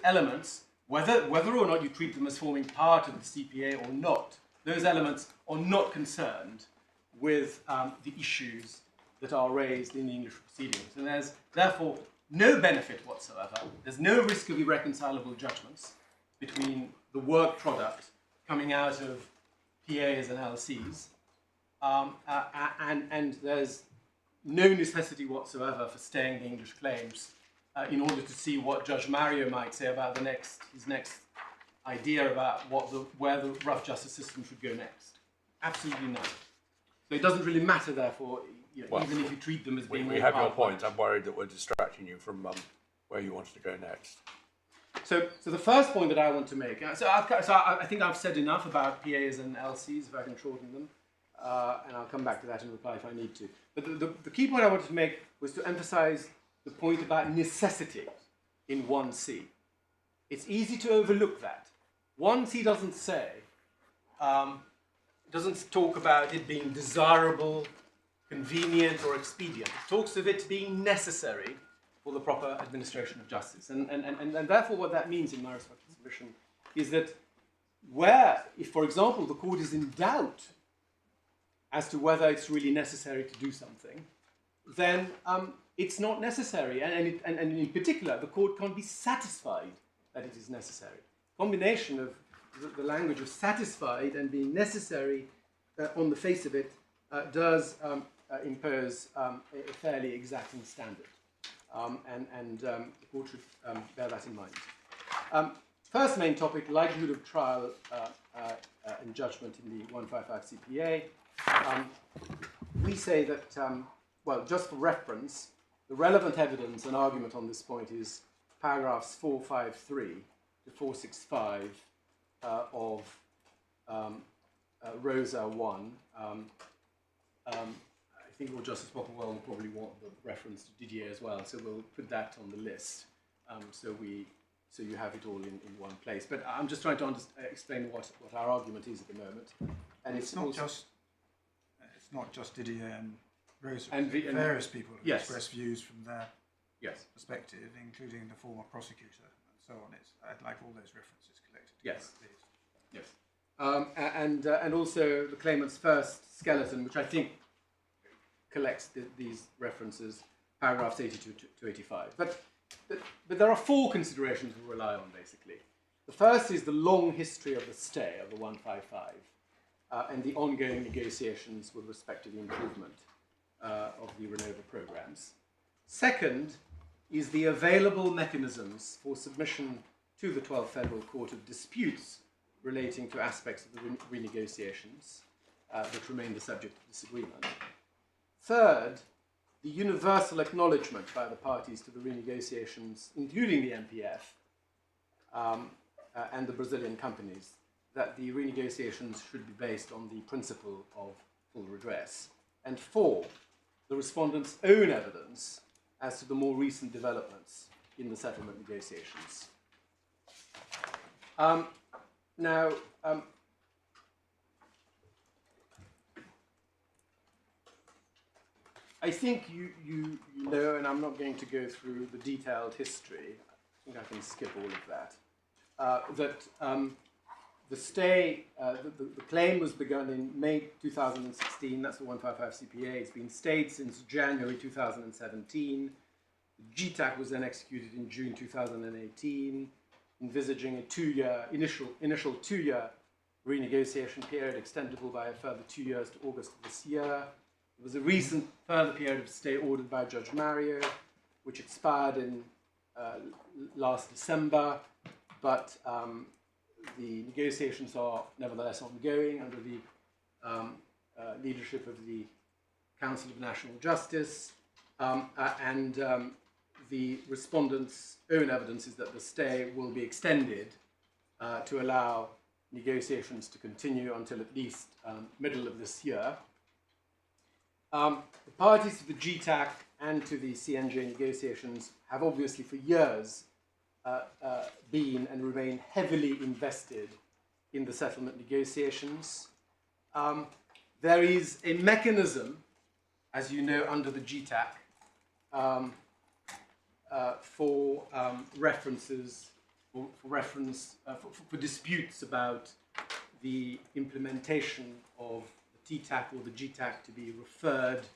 elements, whether or not you treat them as forming part of the CPA or not, those elements are not concerned with the issues that are raised in the English proceedings. And there's therefore no benefit whatsoever. There's no risk of irreconcilable judgments between the work product coming out of PAs and LCs, and there's no necessity whatsoever for staying the English claims in order to see what Judge Mario might say about his next idea about where the rough justice system should go next. Absolutely none. So it doesn't really matter, therefore, even if you treat them as being... We have your point. I'm worried that we're distracting you from where you wanted to go next. So the first point that I want to make, so I think I've said enough about PAs and LCs, if I can shorten them, and I'll come back to that in reply if I need to. But the key point I wanted to make was to emphasize the point about necessity in 1C. It's easy to overlook that. 1C doesn't say, doesn't talk about it being desirable, convenient, or expedient. It talks of it being necessary for the proper administration of justice. And therefore what that means in my respectful submission is that if, for example, the court is in doubt as to whether it's really necessary to do something, then it's not necessary. And in particular, the court can't be satisfied that it is necessary. Combination of the language of satisfied and being necessary on the face of it does impose a fairly exacting standard. The court should bear that in mind. First main topic, likelihood of trial and judgment in the 155 CPA. We say that, well, just for reference, the relevant evidence and argument on this point is paragraphs 453 to 465 of Rosa 1. I think Lord Justice Popplewell will probably want the reference to Didier as well, so we'll put that on the list so you have it all in one place. But I'm just trying to explain what our argument is at the moment. And it's not just Didier and Rosa. And various people have yes. expressed views from their yes. perspective, including the former prosecutor and so on. I'd like all those references collected. Yes. Please. Yes. And also the claimant's first skeleton, which I think collects these references, paragraphs 82 to 85. But there are four considerations we rely on, basically. The first is the long history of the stay of the 155 and the ongoing negotiations with respect to the improvement of the Renova programs. Second is the available mechanisms for submission to the 12th Federal Court of disputes relating to aspects of the renegotiations that remain the subject of disagreement. Third, the universal acknowledgement by the parties to the renegotiations, including the MPF and the Brazilian companies, that the renegotiations should be based on the principle of full redress. And four, the respondent's own evidence as to the more recent developments in the settlement negotiations. I think you know, and I'm not going to go through the detailed history, I think I can skip all of that, the stay, the claim was begun in May 2016, that's the 155 CPA, it's been stayed since January 2017, the GTAC was then executed in June 2018, envisaging a initial two-year renegotiation period extendable by a further 2 years to August of this year. There was a recent further period of stay ordered by Judge Mario, which expired in last December, but the negotiations are nevertheless ongoing under the leadership of the Council of National Justice, and the respondent's own evidence is that the stay will be extended to allow negotiations to continue until at least middle of this year. The parties to the GTAC and to the CNJ negotiations have obviously for years been and remain heavily invested in the settlement negotiations. There is a mechanism, as you know, under the GTAC for references, for disputes about the implementation of the TTAC or the GTAC to be referred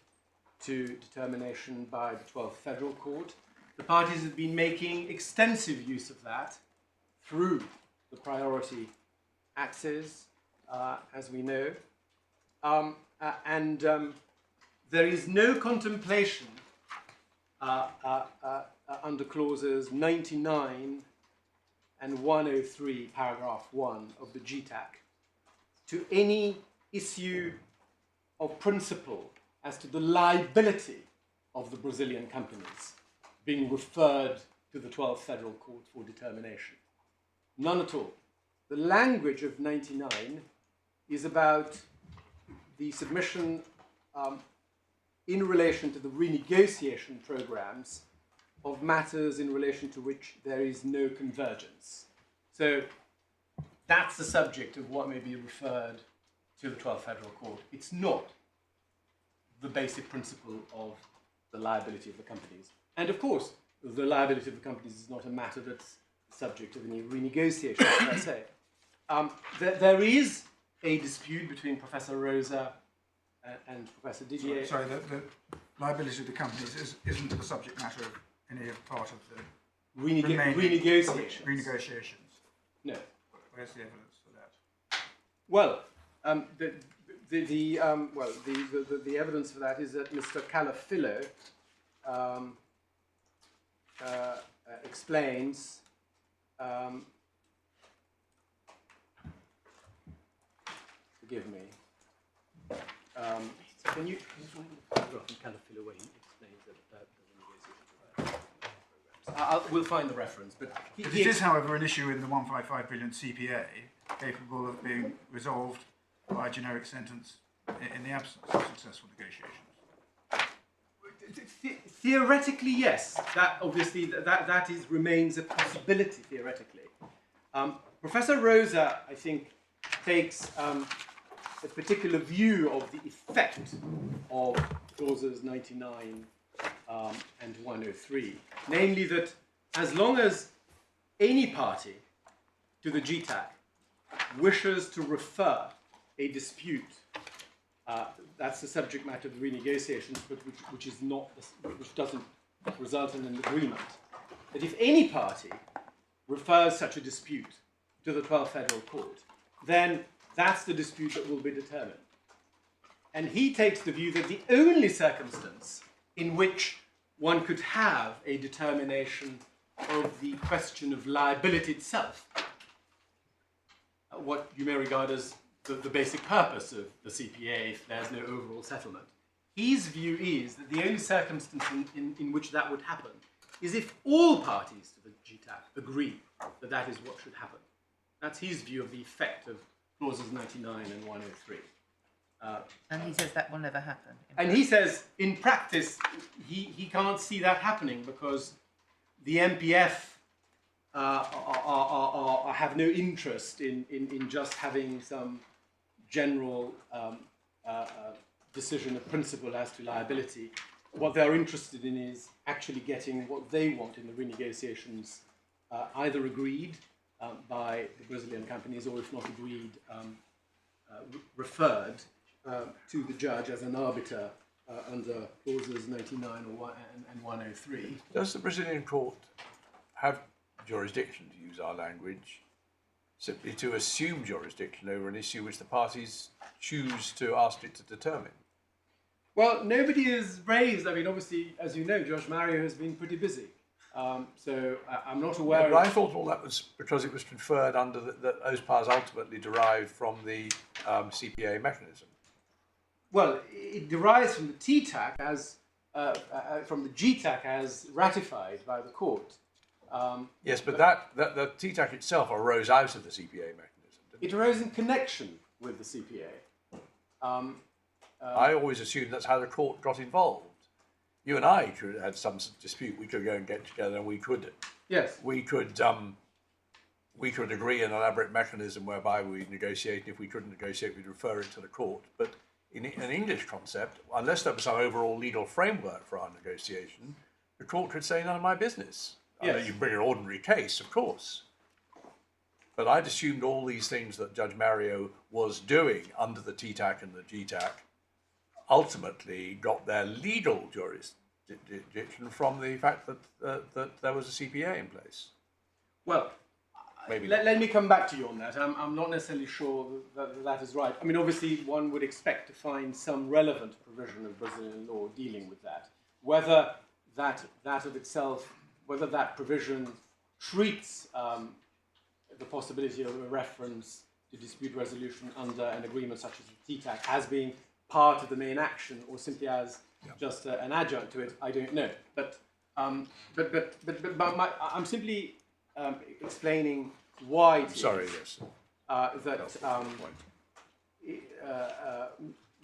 to determination by the 12th Federal Court. The parties have been making extensive use of that through the priority axes, as we know. There is no contemplation under clauses 99 and 103, paragraph 1 of the GTAC, to any issue of principle as to the liability of the Brazilian companies being referred to the 12th Federal Court for determination. None at all. The language of 99 is about the submission in relation to the renegotiation programs of matters in relation to which there is no convergence. So that's the subject of what may be referred to the 12th Federal Court. It's not the basic principle of the liability of the companies. And of course, the liability of the companies is not a matter that's subject of any renegotiation, per se. There is a dispute between Professor Rosa and Professor Didier. Sorry, the liability of the companies isn't the subject matter of any part of the renegotiations. Renegotiations. No. Where's the evidence for that? Well, the evidence for that is that Mr. Calafillo explains forgive me. Can you find the paragraph in Caliphil away? He explains that the negotiations. We'll find the reference, but It is, however, an issue in the 155 billion CPA capable of being resolved by a generic sentence in the absence of successful negotiations. Theoretically, yes. That obviously that remains a possibility theoretically. Professor Rosa, I think, takes a particular view of the effect of clauses 99 and 103, namely that as long as any party to the GTAC wishes to refer a dispute, that's the subject matter of the renegotiations, but which doesn't result in an agreement. That if any party refers such a dispute to the 12th Federal Court, then that's the dispute that will be determined. And he takes the view that the only circumstance in which one could have a determination of the question of liability itself, what you may regard as the basic purpose of the CPA if there's no overall settlement. His view is that the only circumstance in which that would happen is if all parties to the GTAC agree that that is what should happen. That's his view of the effect of clauses 99 and 103. And he says that will never happen. And he says, in practice, he can't see that happening because the MPF have no interest in just having some general decision of principle as to liability. What they're interested in is actually getting what they want in the renegotiations either agreed by the Brazilian companies or, if not agreed, referred to the judge as an arbiter under clauses 99 and 103. Does the Brazilian court have jurisdiction, to use our language, simply to assume jurisdiction over an issue which the parties choose to ask it to determine? Well, nobody has raised, I mean, obviously, as you know, Josh Mario has been pretty busy. So I'm not aware Yeah, of... but I thought all that was because it was conferred under those powers ultimately derived from the CPA mechanism. Well, it derives from the TTAC as, from the GTAC as ratified by the court. Yes, but the TTAC itself arose out of the CPA mechanism, didn't it? It arose in connection with the CPA. I always assumed that's how the court got involved. You and I could have had some dispute. We could go and get together, and we could. Yes. We could agree an elaborate mechanism whereby we negotiate. And if we couldn't negotiate, we'd refer it to the court. But in an English concept, unless there was some overall legal framework for our negotiation, the court could say none of my business. Yes. I know you bring an ordinary case, of course. But I'd assumed all these things that Judge Mario was doing under the TTAC and the GTAC ultimately got their legal jurisdiction from the fact that there was a CPA in place. Well, Maybe let me come back to you on that. I'm not necessarily sure that is right. I mean, obviously, one would expect to find some relevant provision of Brazilian law dealing with that. Whether that of itself, whether that provision treats the possibility of a reference to dispute resolution under an agreement such as the TTAC as being part of the main action or simply as just an adjunct to it, I don't know. But I'm simply explaining why it is that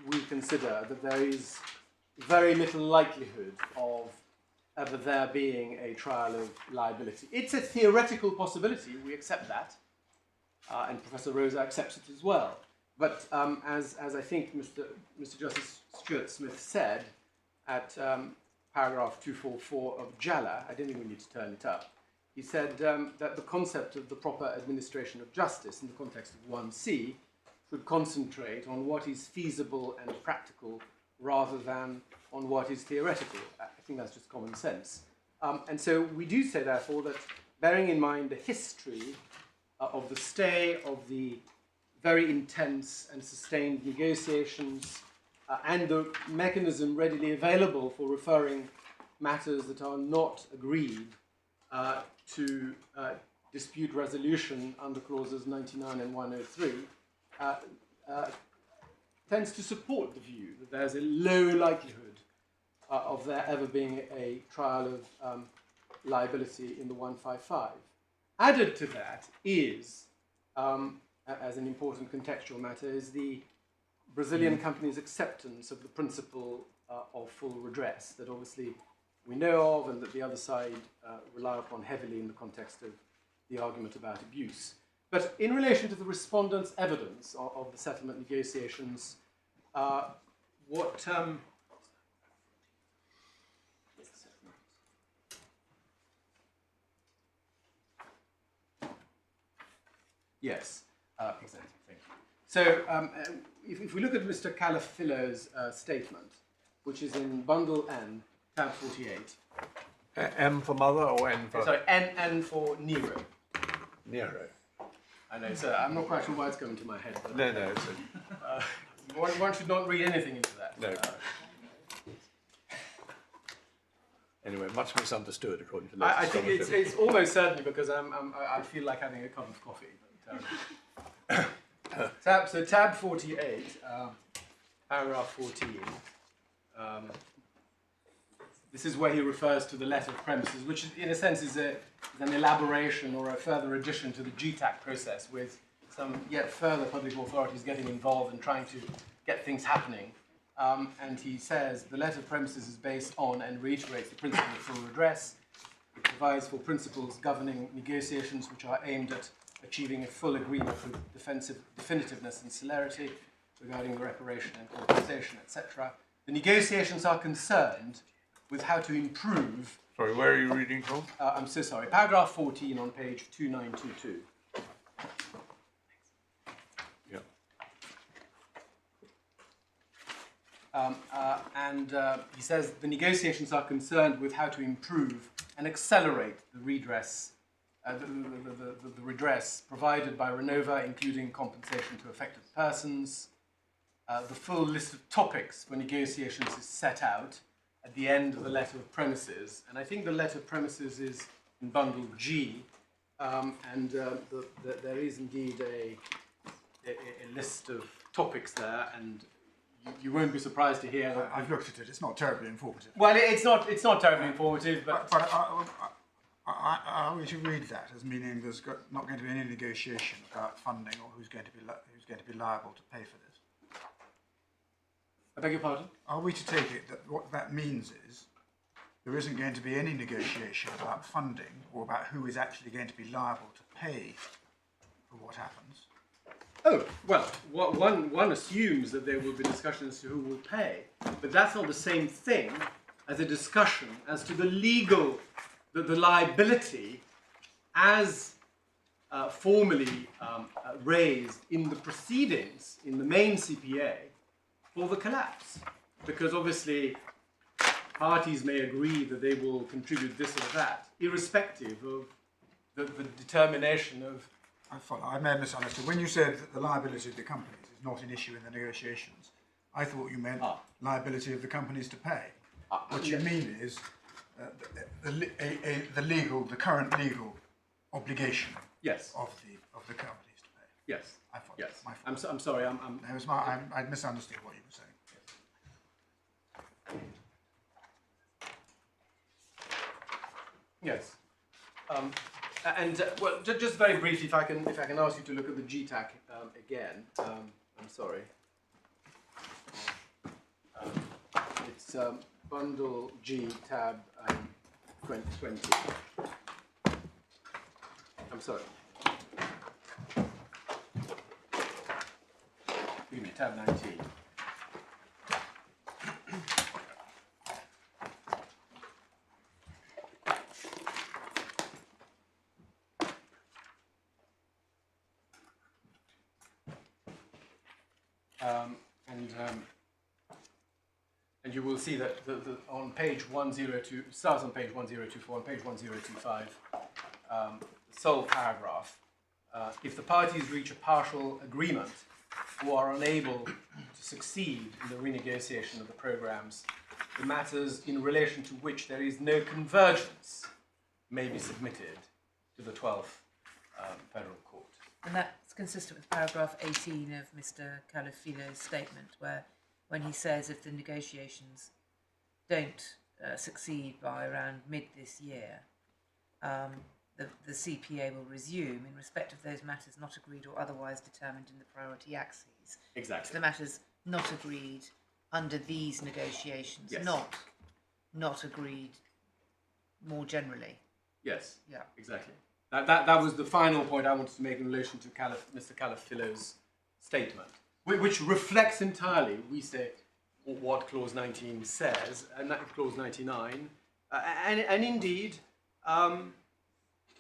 we consider that there is very little likelihood of ever there being a trial of liability. It's a theoretical possibility, we accept that, and Professor Rosa accepts it as well. But as I think Mr. Justice Stuart Smith said at paragraph 244 of JALA, I don't think we need to turn it up, he said that the concept of the proper administration of justice in the context of 1C should concentrate on what is feasible and practical rather than on what is theoretical. I think that's just common sense. And so we do say, therefore, that bearing in mind the history of the stay of the very intense and sustained negotiations and the mechanism readily available for referring matters that are not agreed to dispute resolution under clauses 99 and 103 tends to support the view that there's a low likelihood of there ever being a trial of liability in the 155. Added to that is, as an important contextual matter, is the Brazilian company's acceptance of the principle of full redress that obviously we know of and that the other side rely upon heavily in the context of the argument about abuse. But in relation to the respondent's evidence of the settlement negotiations, Yes, exactly, thank you. So if we look at Mr. Calafillo's statement, which is in bundle N, tab 48. M for mother or N for... Sorry, N for Nero. Nero. I know, sir, I'm not quite sure why it's coming to my head. But, No, no, it's one should not read anything into that. No. Anyway, much misunderstood according to I think it's almost certainly because I feel like having a cup of coffee. But, so tab 48, paragraph 14. This is where he refers to the letter of premises, which in a sense is an elaboration or a further addition to the GTAC process, with some yet further public authorities getting involved and trying to get things happening. And he says the letter of premises is based on and reiterates the principle of full redress. It provides for principles governing negotiations which are aimed at achieving a full agreement with definitiveness and celerity regarding the reparation and compensation, etc. The negotiations are concerned with how to improve... Sorry, where are you reading from? I'm so sorry. Paragraph 14 on page 2922. Yeah. He says the negotiations are concerned with how to improve and accelerate the redress, the redress provided by Renova, including compensation to affected persons. The full list of topics for negotiations is set out at the end of the letter of premises, and I think the letter of premises is in bundle G, there is indeed a list of topics there, and you won't be surprised to hear that. I've looked at it. It's not terribly informative. Well, it's not terribly informative, but are we to read that as meaning there's not going to be any negotiation about funding or who's going to be liable to pay for this? I beg your pardon? Are we to take it that what that means is there isn't going to be any negotiation about funding or about who is actually going to be liable to pay for what happens? Oh, well, one assumes that there will be discussions as to who will pay, but that's not the same thing as a discussion as to the legal, the liability as formally raised in the proceedings in the main CPA for the collapse. Because obviously parties may agree that they will contribute this or that, irrespective of the determination of... I follow. I may have misunderstood. When you said that the liability of the companies is not an issue in the negotiations, I thought you meant liability of the companies to pay. What you mean is the current legal obligation Yes. of the companies to pay. Yes. I follow. Yes. My fault. I'm sorry. I misunderstood what you were saying. Yes. Well, just very briefly, if I can ask you to look at the GTAC again. I'm sorry. It's bundle G tab 2020. I'm sorry. Forgive me, tab 19. And you will see that on page 102, starts on page 1024, on page 1025, the sole paragraph, if the parties reach a partial agreement or are unable to succeed in the renegotiation of the programs, the matters in relation to which there is no convergence may be submitted to the 12th Federal Court. And that's consistent with paragraph 18 of Mr. Calafilo's statement, where when he says if the negotiations don't succeed by around mid this year, the CPA will resume in respect of those matters not agreed or otherwise determined in the priority axes. Exactly. So the matters not agreed under these negotiations, Yes. not agreed more generally. Yes. Yeah. Exactly. That was the final point I wanted to make in relation to Mr. Calafilo's statement, which reflects entirely, we say, what Clause 19 says, and that Clause 99, and indeed,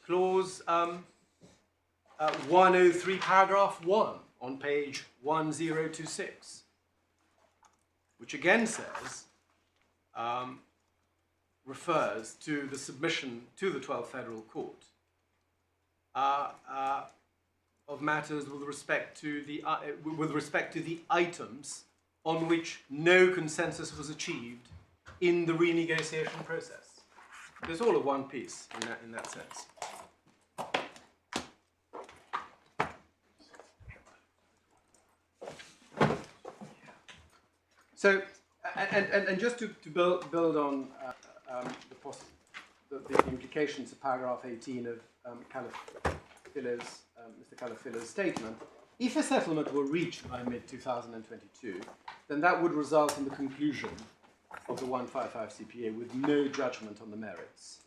Clause 103, paragraph 1 on page 1026, which again says, refers to the submission to the 12th Federal Court of matters with respect to the items on which no consensus was achieved in the renegotiation process. It's all of one piece in that sense. So, and just to build on the implications of paragraph 18 of Mr. Calafilo's statement, if a settlement were reached by mid-2022, then that would result in the conclusion of the 155 CPA with no judgment on the merits,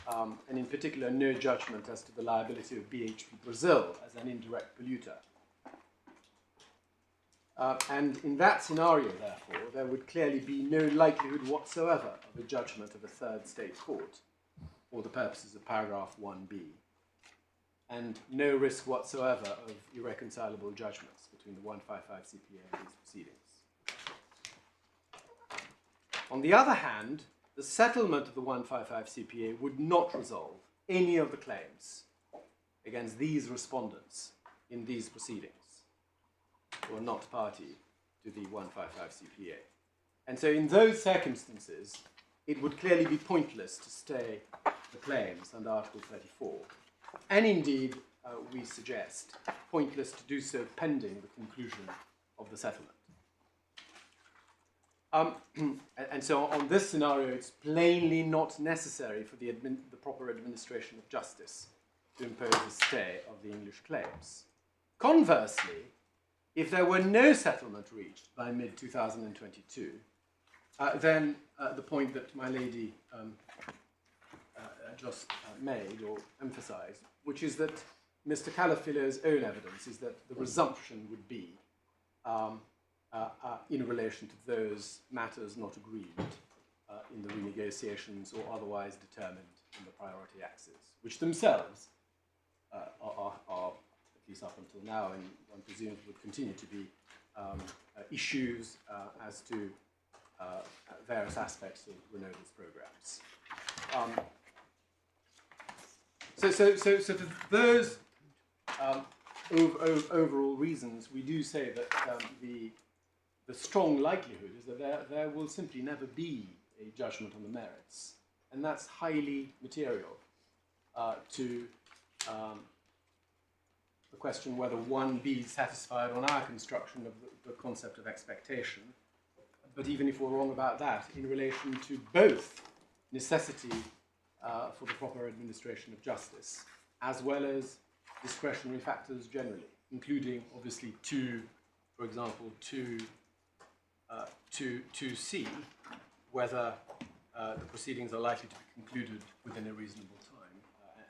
and in particular no judgment as to the liability of BHP Brazil as an indirect polluter. And in that scenario, therefore, there would clearly be no likelihood whatsoever of a judgment of a third state court for the purposes of paragraph 1b, and no risk whatsoever of irreconcilable judgments between the 155 CPA and these proceedings. On the other hand, the settlement of the 155 CPA would not resolve any of the claims against these respondents in these proceedings, who are not party to the 155 CPA. And so in those circumstances, it would clearly be pointless to stay the claims under Article 34. And indeed, we suggest, pointless to do so pending the conclusion of the settlement. And so on this scenario, it's plainly not necessary for the proper administration of justice to impose a stay of the English claims. Conversely, if there were no settlement reached by mid-2022, then the point that my lady just made or emphasized, which is that Mr. Calafilo's own evidence is that the resumption would be in relation to those matters not agreed in the renegotiations or otherwise determined in the priority axes, which themselves are, at least up until now, and one presumes would continue to be issues as to various aspects of Relatedness programs. So for those overall reasons, we do say that the strong likelihood is that there will simply never be a judgment on the merits, and that's highly material to the question whether one be satisfied on our construction of the concept of expectation, but even if we're wrong about that, in relation to both necessity for the proper administration of justice, as well as discretionary factors generally, including obviously for example, to see whether the proceedings are likely to be concluded within a reasonable time,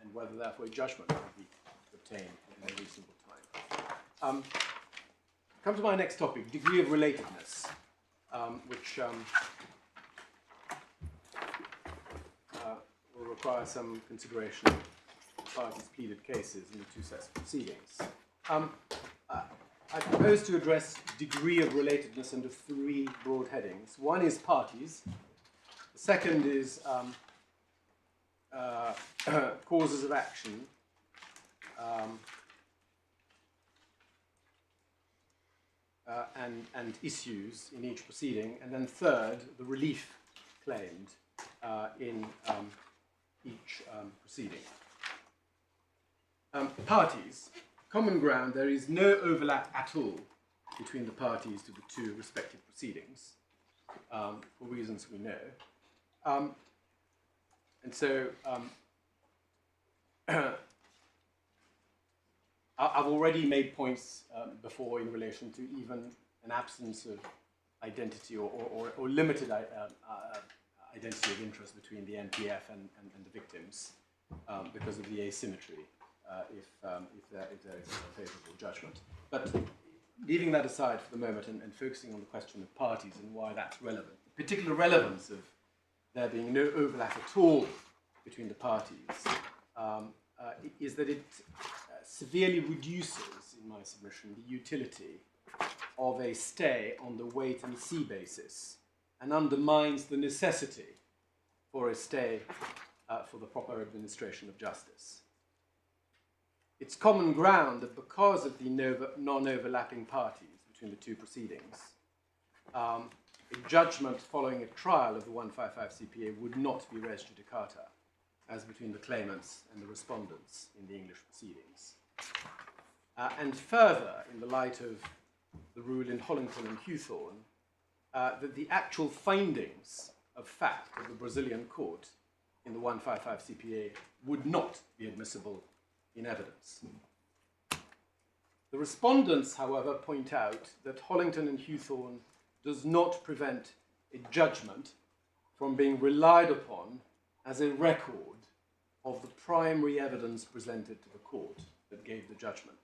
and whether therefore a judgment will be obtained in a reasonable time. Come to my next topic, degree of relatedness, which will require some consideration of parties' pleaded cases in the two sets of proceedings. I propose to address degree of relatedness under three broad headings. One is parties, the second is causes of action, and issues in each proceeding, and then third, the relief claimed in each proceeding. Parties, common ground, there is no overlap at all between the parties to the two respective proceedings, for reasons we know. And so I've already made points before in relation to even an absence of identity or limited identity of interest between the NPF and the victims because of the asymmetry if there is a favourable judgment. But leaving that aside for the moment and focusing on the question of parties and why that's relevant, the particular relevance of there being no overlap at all between the parties is that it severely reduces, in my submission, the utility of a stay on the wait and see basis and undermines the necessity for a stay for the proper administration of justice. It's common ground that because of the non-overlapping parties between the two proceedings, a judgment following a trial of the 155 CPA would not be res judicata, as between the claimants and the respondents in the English proceedings. And further, in the light of the rule in Hollington and Hewthorne, that the actual findings of fact of the Brazilian court in the 155 CPA would not be admissible in evidence. The respondents, however, point out that Hollington and Hewthorne does not prevent a judgment from being relied upon as a record of the primary evidence presented to the court that gave the judgment.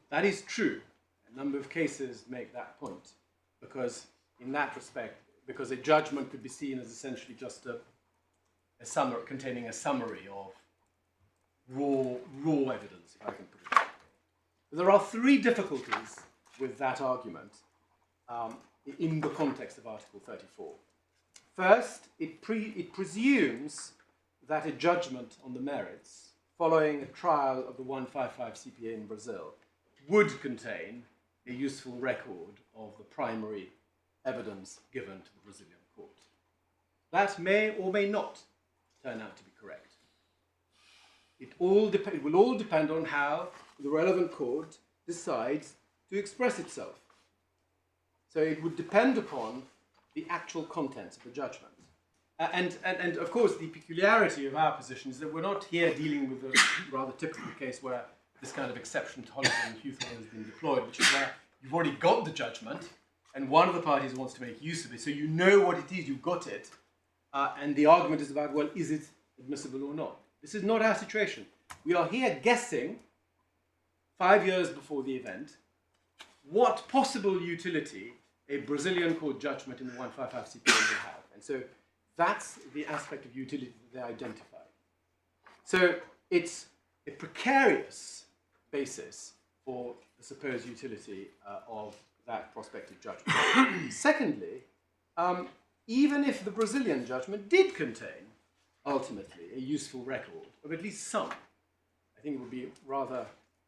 That is true. A number of cases make that point, because in that respect, because a judgment could be seen as essentially just a summary, containing a summary of raw evidence, if I can put it that way. There are three difficulties with that argument in the context of Article 34. First, it presumes that a judgment on the merits following a trial of the 155 CPA in Brazil would contain a useful record of the primary evidence given to the Brazilian court. That may or may not turn out to be correct. It will all depend on how the relevant court decides to express itself. So it would depend upon the actual contents of the judgment. And of course, the peculiarity of our position is that we're not here dealing with a rather typical case where this kind of exception to Hollington and Hewthorne has been deployed, which is where you've already got the judgment and one of the parties wants to make use of it, so you know what it is, you've got it, and the argument is about, well, is it admissible or not? This is not our situation. We are here guessing, 5 years before the event, what possible utility a Brazilian court judgment in the 155 CPA will have. And so that's the aspect of utility that they identify. So it's a precarious basis for the supposed utility of that prospective judgment. Secondly, even if the Brazilian judgment did contain, ultimately, a useful record of at least some, I think it would be rather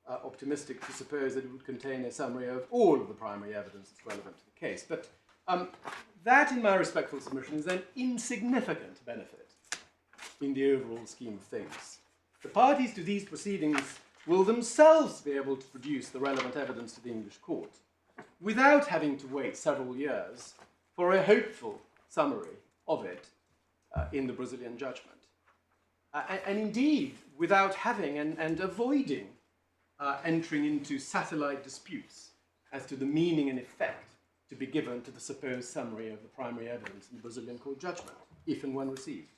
optimistic to suppose that it would contain a summary of all of the primary evidence that's relevant to the case. But that, in my respectful submission, is an insignificant benefit in the overall scheme of things. The parties to these proceedings will themselves be able to produce the relevant evidence to the English court without having to wait several years for a hopeful summary of it in the Brazilian judgment. And indeed, without having and avoiding entering into satellite disputes as to the meaning and effect to be given to the supposed summary of the primary evidence in the Brazilian court judgment, if and when received.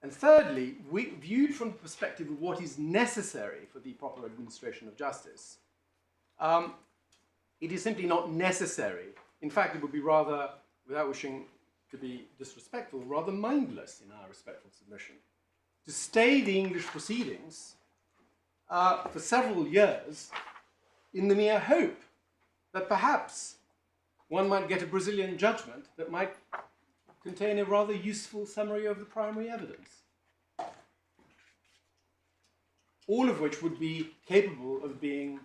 And thirdly, viewed from the perspective of what is necessary for the proper administration of justice, it is simply not necessary. In fact, it would be rather, without wishing to be disrespectful, rather mindless in our respectful submission, to stay the English proceedings for several years in the mere hope that perhaps one might get a Brazilian judgment that might contain a rather useful summary of the primary evidence. All of which would be capable of being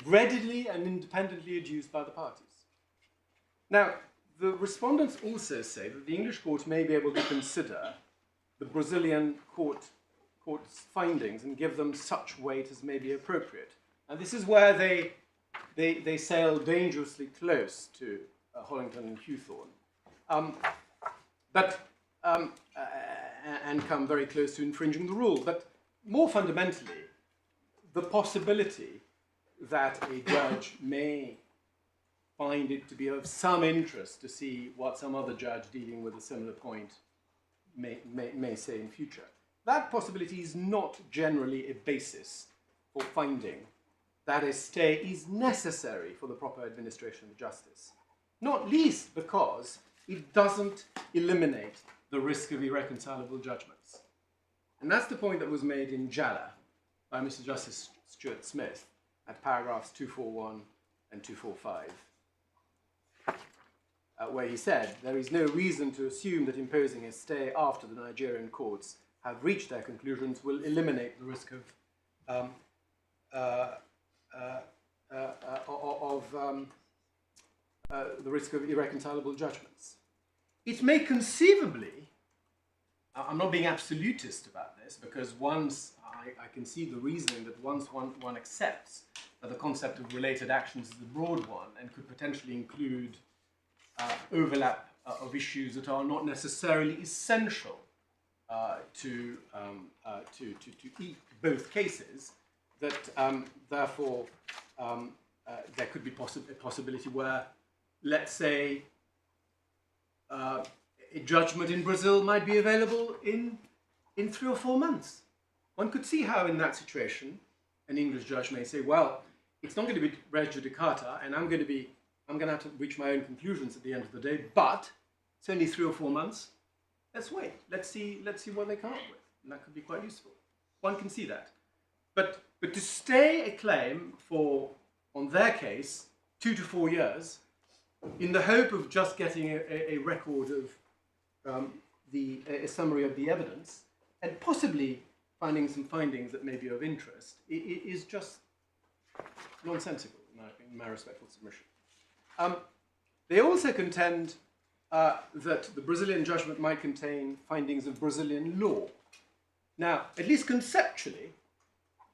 readily and independently adduced by the parties. Now, the respondents also say that the English court may be able to consider the Brazilian court's findings and give them such weight as may be appropriate. And this is where they sail dangerously close to Hollington and Hewthorne, and come very close to infringing the rule. But more fundamentally, the possibility that a judge may find it to be of some interest to see what some other judge dealing with a similar point may say in future. That possibility is not generally a basis for finding that a stay is necessary for the proper administration of justice, not least because it doesn't eliminate the risk of irreconcilable judgments. And that's the point that was made in Jalla by Mr. Justice Stuart Smith at paragraphs 241 and 245. Where he said, there is no reason to assume that imposing a stay after the Nigerian courts have reached their conclusions will eliminate the risk of irreconcilable judgments. It may conceivably, I'm not being absolutist about this, because once I can see the reasoning that once one accepts that the concept of related actions is a broad one and could potentially include overlap of issues that are not necessarily essential to both cases, that therefore there could be a possibility where, let's say, a judgment in Brazil might be available in 3 or 4 months. One could see how in that situation an English judge may say, well, it's not going to be res judicata, and I'm going to have to reach my own conclusions at the end of the day, but it's only 3 or 4 months. Let's wait. Let's see what they come up with. And that could be quite useful. One can see that. But to stay a claim for, on their case, 2 to 4 years, in the hope of just getting a record of a summary of the evidence, and possibly finding some findings that may be of interest, is just nonsensical, in my respectful submission. They also contend that the Brazilian judgment might contain findings of Brazilian law. Now, at least conceptually,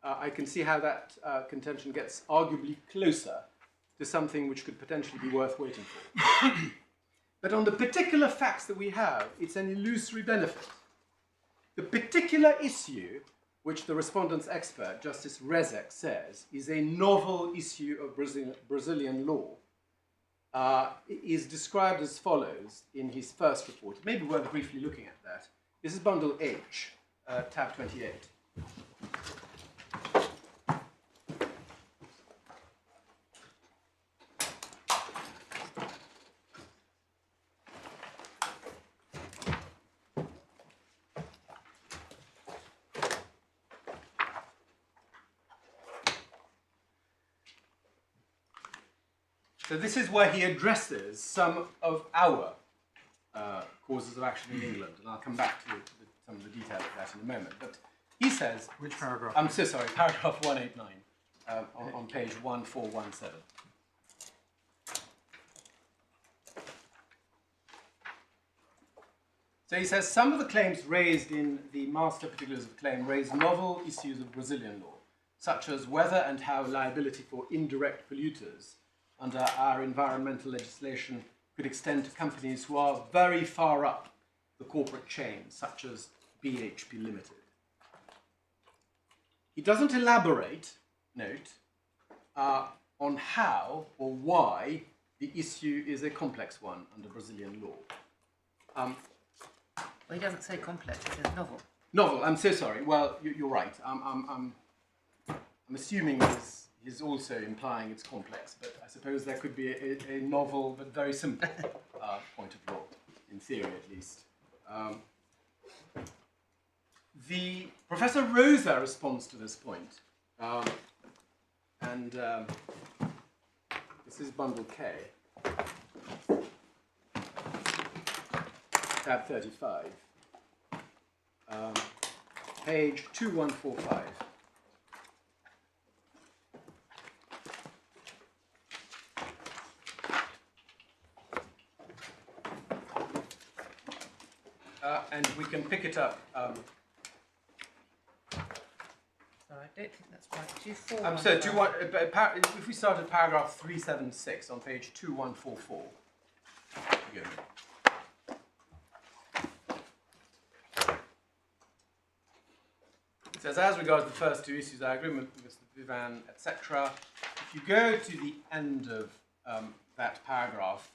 I can see how that contention gets arguably closer to something which could potentially be worth waiting for. But on the particular facts that we have, it's an illusory benefit. The particular issue which the respondent's expert, Justice Rezek, says is a novel issue of Brazilian law, is described as follows in his first report. It may be worth briefly looking at that. This is bundle H, tab 28. So this is where he addresses some of our causes of action in England, and I'll come back to some of the detail of that in a moment. But he says... Which paragraph? I'm so sorry, paragraph 189 on page 1417. So he says, some of the claims raised in the master particulars of claim raise novel issues of Brazilian law, such as whether and how liability for indirect polluters under our environmental legislation could extend to companies who are very far up the corporate chain, such as BHP Ltd. He doesn't elaborate, note, on how or why the issue is a complex one under Brazilian law. Well, he doesn't say complex, he says novel. Novel, I'm so sorry. Well, you're right. I'm assuming he's also implying it's complex, but I suppose there could be a novel but very simple point of law, in theory at least. The Professor Rosa responds to this point, and this is bundle K, tab 35, page 2145. and we can pick it up. Sorry, I don't think that's right. 2415. If we start at paragraph 376 on page 2144. Again. It says, as regards the first two issues, I agree with Mr. Vivan, etc. If you go to the end of that paragraph,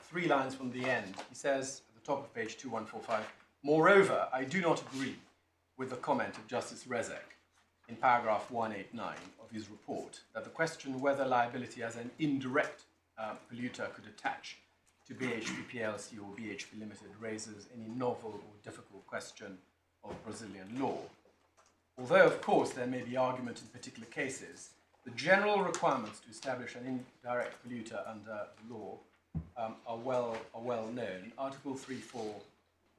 3 lines from the end, he says at the top of page 2145, moreover, I do not agree with the comment of Justice Rezek in paragraph 189 of his report that the question whether liability as an indirect polluter could attach to BHP Plc or BHP Ltd raises any novel or difficult question of Brazilian law. Although, of course, there may be argument in particular cases, the general requirements to establish an indirect polluter under the law are well known. Article 3.4,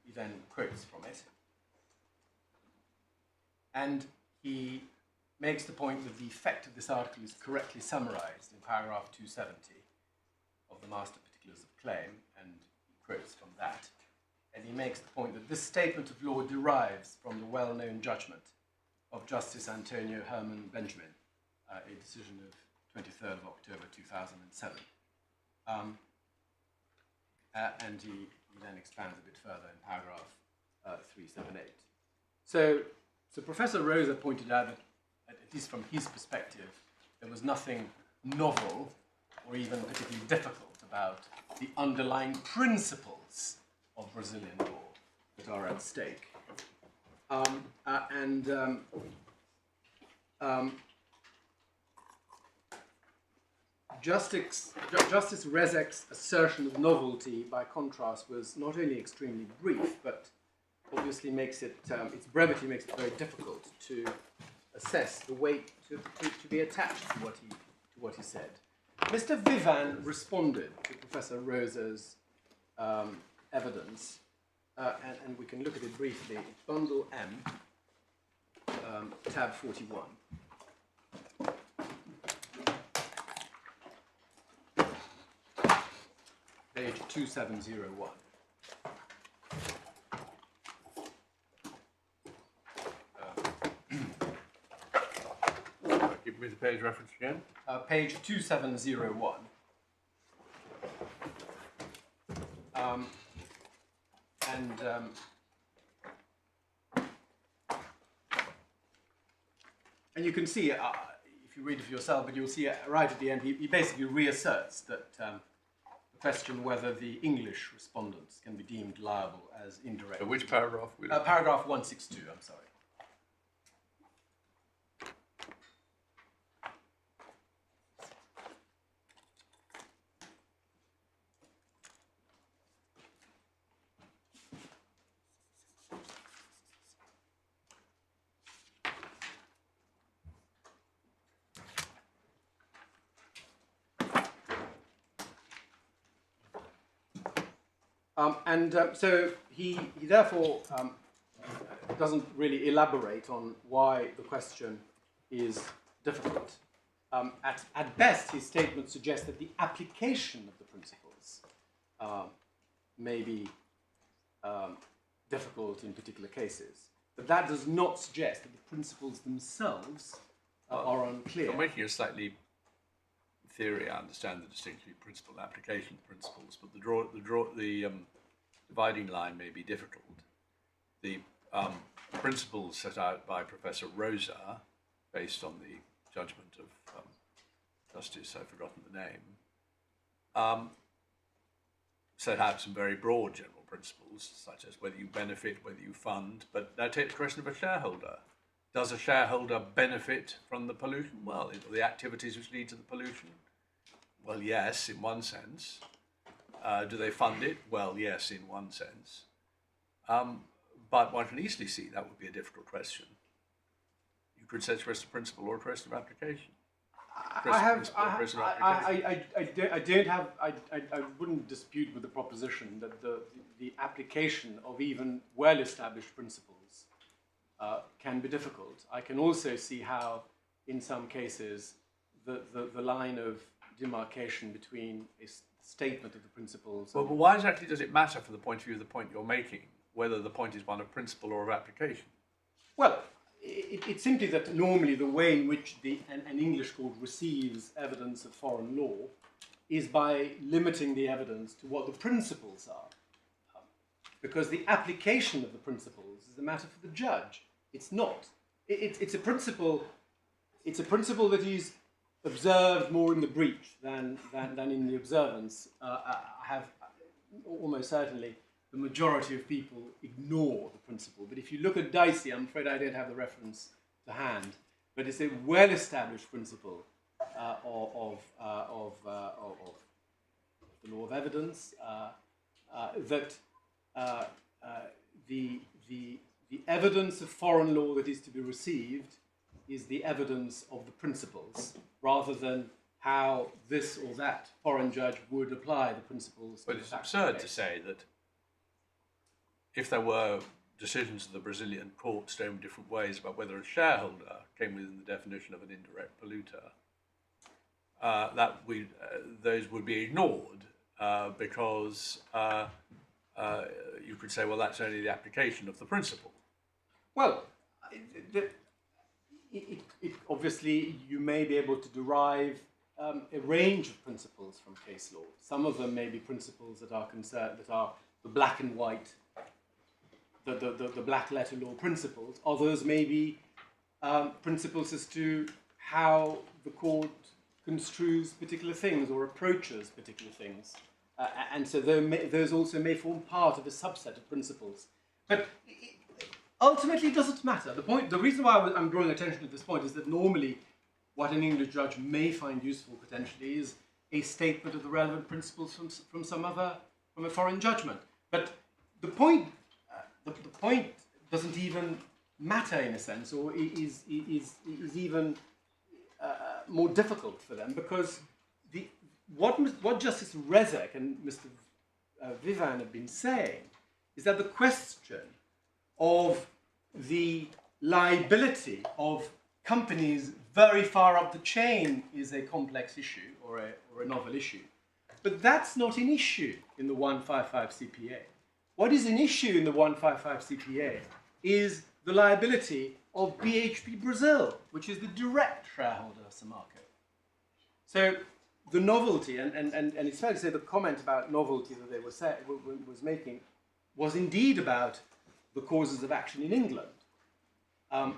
he then quotes from it. And he makes the point that the effect of this article is correctly summarized in paragraph 270 of the Master Particulars of Claim, and he quotes from that. And he makes the point that this statement of law derives from the well-known judgment of Justice Antonio Herman Benjamin, a decision of 23rd of October 2007. And he then expands a bit further in paragraph 378. So Professor Rosa pointed out that, at least from his perspective, there was nothing novel or even particularly difficult about the underlying principles of Brazilian law that are at stake. Justice Rezek's assertion of novelty, by contrast, was not only extremely brief, but obviously makes it, its brevity makes it very difficult to assess the weight to be attached to what he said. Mr. Vivan responded to Professor Rosa's evidence, and we can look at it briefly. Bundle M, tab 41. Page 2701. Give me the page reference again. Page 2701. And you can see, if you read it for yourself, but you'll see right at the end, he basically reasserts that the question whether the English respondents can be deemed liable as indirect. So which paragraph? Paragraph 162, I'm sorry. So he therefore doesn't really elaborate on why the question is difficult. At best, his statement suggests that the application of the principles may be difficult in particular cases. But that does not suggest that the principles themselves are unclear. You're making a slightly theory. I understand the distinction between principle and application principles, but the dividing line may be difficult. The principles set out by Professor Rosa, based on the judgment of Justice, I've forgotten the name, set out some very broad general principles, such as whether you benefit, whether you fund. But now take the question of a shareholder. Does a shareholder benefit from the pollution? Well, the activities which lead to the pollution? Well, yes, in one sense. Do they fund it? Well, yes, in one sense. But one can easily see that would be a difficult question. You could say it's a question of principle or a question of application. I wouldn't dispute with the proposition that the application of even well-established principles can be difficult. I can also see how, in some cases, the line of demarcation between a statement of the principles. Well, but why exactly does it matter from the point of view of the point you're making? whether the point is one of principle or of application. Well, it's simply that normally the way in which an English court receives evidence of foreign law is by limiting the evidence to what the principles are. Because the application of the principles is a matter for the judge. It's not. It's a principle. It's a principle that is observed more in the breach than in the observance. I have almost certainly the majority of people ignore the principle. But if you look at Dicey, I'm afraid I don't have the reference to hand, but it's a well-established principle of the law of evidence that the evidence of foreign law that is to be received is the evidence of the principles, rather than how this or that foreign judge would apply the principles. But it's absurd to say that if there were decisions of the Brazilian courts going different ways about whether a shareholder came within the definition of an indirect polluter, those would be ignored because you could say, well, that's only the application of the principle. Well, obviously you may be able to derive a range of principles from case law. Some of them may be principles that are the black and white, the black letter law principles. Others may be principles as to how the court construes particular things or approaches particular things. And so those also may form part of a subset of principles. But ultimately it doesn't matter. The reason why I'm drawing attention to this point is that normally what an English judge may find useful potentially is a statement of the relevant principles from a foreign judgment. But the point doesn't even matter in a sense, or is even more difficult for them, because what Justice Rezek and Mr. Vivan have been saying is that the question of the liability of companies very far up the chain is a complex issue or a novel issue. But that's not an issue in the 155 CPA. What is an issue in the 155 CPA is the liability of BHP Brazil, which is the direct shareholder of Samarco. So the novelty, and it's fair to say the comment about novelty that they was making was indeed about the causes of action in England.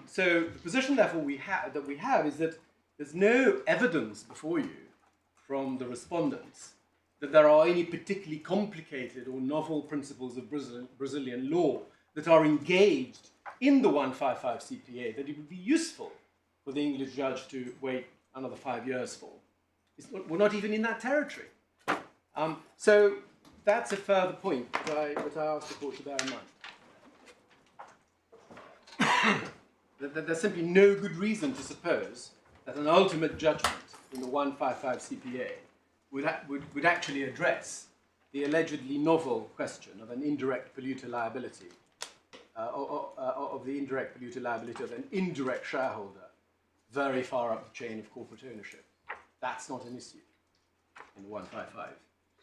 So the position, therefore, we have is that there's no evidence before you from the respondents that there are any particularly complicated or novel principles of Brazilian law that are engaged in the 155 CPA that it would be useful for the English judge to wait another 5 years for. We're not even in that territory. So that's a further point that I ask the court to bear in mind. That there's simply no good reason to suppose that an ultimate judgment in the 155 CPA would actually address the allegedly novel question of an indirect polluter liability, of the indirect polluter liability of an indirect shareholder very far up the chain of corporate ownership. That's not an issue in the 155.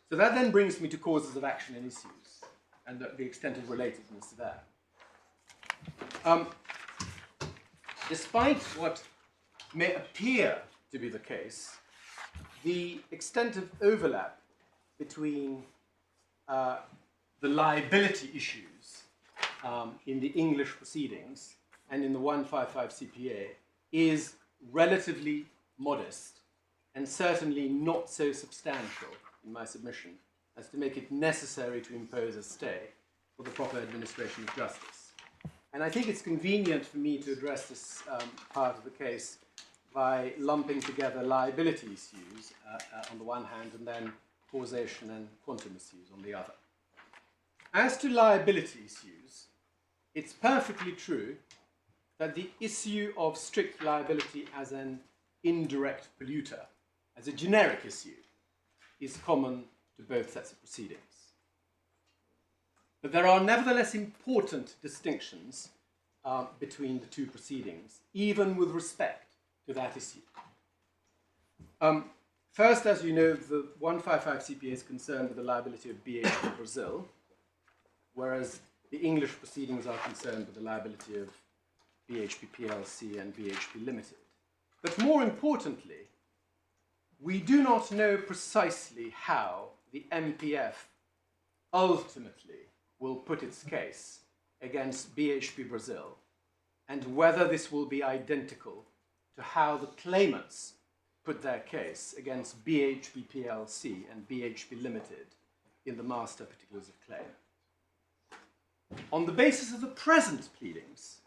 So that then brings me to causes of action and issues and the extent of relatedness there. Despite what may appear to be the case, the extent of overlap between the liability issues in the English proceedings and in the 155 CPA is relatively modest and certainly not so substantial in my submission as to make it necessary to impose a stay for the proper administration of justice. And I think it's convenient for me to address this part of the case by lumping together liability issues on the one hand and then causation and quantum issues on the other. As to liability issues, it's perfectly true that the issue of strict liability as an indirect polluter, as a generic issue, is common to both sets of proceedings. But there are nevertheless important distinctions between the two proceedings, even with respect to that issue. First, as you know, the 155 CPA is concerned with the liability of BHP Brazil, whereas the English proceedings are concerned with the liability of BHP PLC and BHP Ltd. But more importantly, we do not know precisely how the MPF ultimately will put its case against BHP Brazil, and whether this will be identical to how the claimants put their case against BHP PLC and BHP Ltd in the Master Particulars of Claim. On the basis of the present pleadings,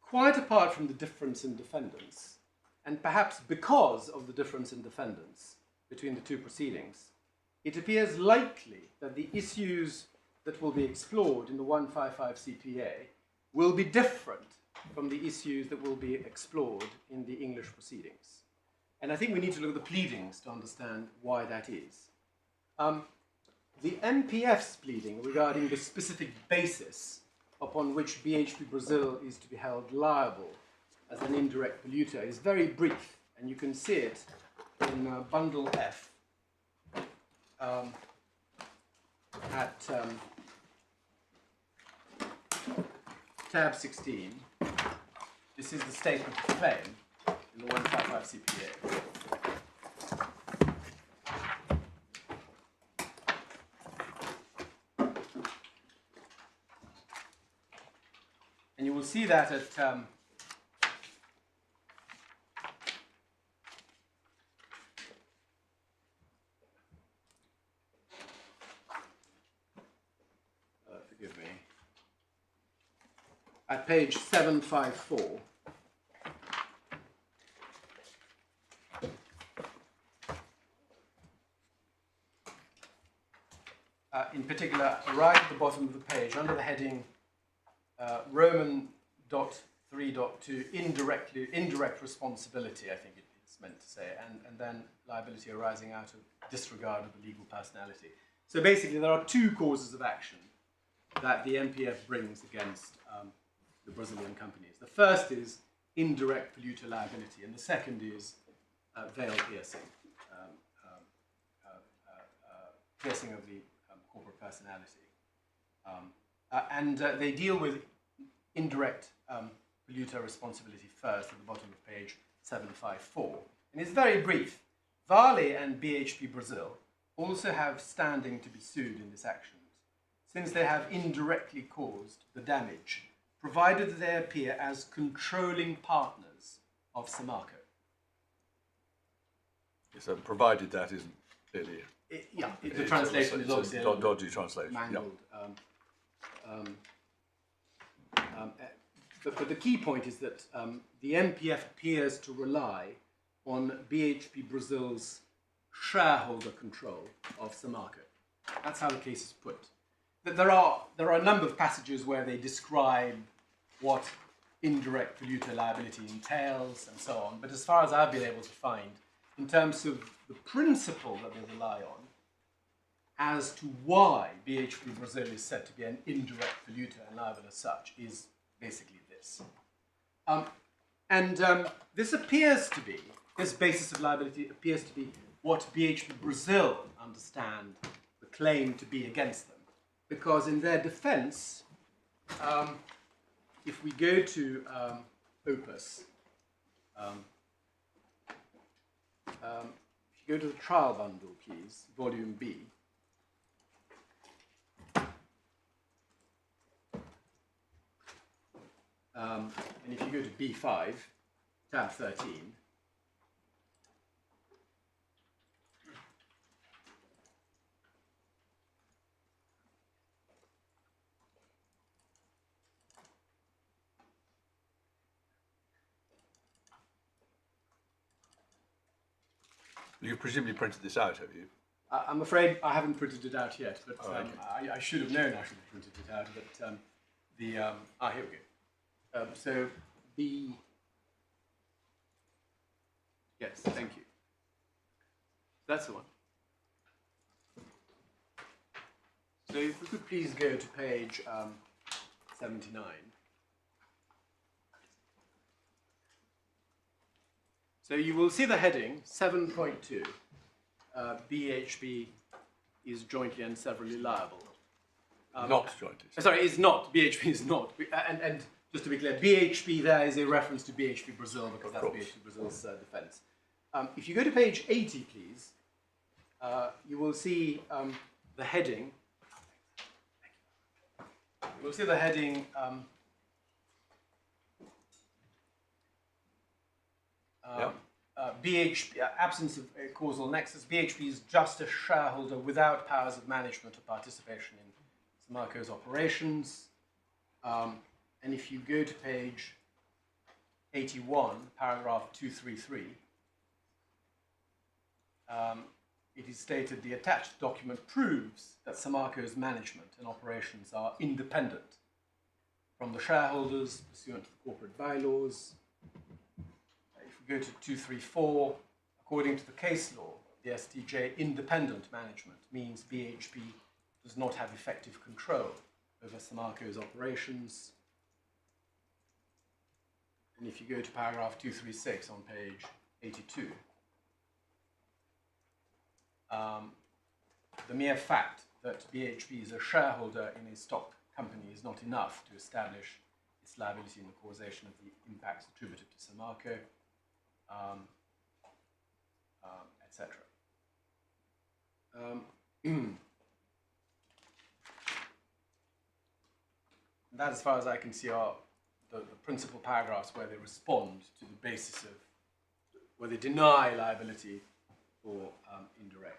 quite apart from the difference in defendants, and perhaps because of the difference in defendants between the two proceedings, it appears likely that the issues that will be explored in the 155 CPA will be different from the issues that will be explored in the English proceedings. And I think we need to look at the pleadings to understand why that is. The MPF's pleading regarding the specific basis upon which BHP Brazil is to be held liable as an indirect polluter is very brief, and you can see it in Bundle F at tab 16. This is the statement of claim in the 155 CPA. And you will see that at forgive me, at page 754. In particular, right at the bottom of the page, under the heading Roman.3.2, indirect responsibility, I think it's meant to say, and then liability arising out of disregard of the legal personality. So basically, there are two causes of action that the MPF brings against the Brazilian companies. The first is indirect polluter liability, and the second is veil piercing, piercing of the corporate personality. And they deal with indirect polluter responsibility first at the bottom of page 754. And it's very brief. Vale and BHP Brazil also have standing to be sued in this action, since they have indirectly caused the damage, provided that they appear as controlling partners of Samarco. So provided that isn't clearly... The translation is obviously a dodgy translation. mangled. But the key point is that the MPF appears to rely on BHP Brazil's shareholder control of Samarco. That's how the case is put. There are a number of passages where they describe what indirect polluter liability entails and so on, but as far as I've been able to find, in terms of the principle that they rely on, as to why BHP Brazil is said to be an indirect polluter and liable as such, is basically this. This appears to be, this basis of liability appears to be what BHP Brazil understand the claim to be against them. Because in their defense, if we go to Opus, if you go to the trial bundle, please, volume B, and if you go to B5, tab 13, You've presumably printed this out, have you? I'm afraid I haven't printed it out yet, but okay. I should have known I should have printed it out. But here we go. So the yes, thank you. That's the one. So if we could please go to page 79. So you will see the heading 7.2. BHP is jointly and severally liable. Not jointly. Sorry, it's not. BHP is not. And just to be clear, BHP there is a reference to BHP Brazil because that's BHP Brazil's defence. If you go to page 80, please, you will see the heading. You will see the heading. BHP, absence of a causal nexus. BHP is just a shareholder without powers of management or participation in Samarco's operations. And if you go to page 81, paragraph 233, it is stated the attached document proves that Samarco's management and operations are independent from the shareholders pursuant to the corporate bylaws. If we go to 234, according to the case law, the STJ independent management means BHP does not have effective control over Samarco's operations. And if you go to paragraph 236 on page 82, the mere fact that BHP is a shareholder in a stock company is not enough to establish its liability in the causation of the impacts attributed to Samarco, etc. That, as far as I can see, are the principal paragraphs where they respond to the basis of, where they deny liability for indirect,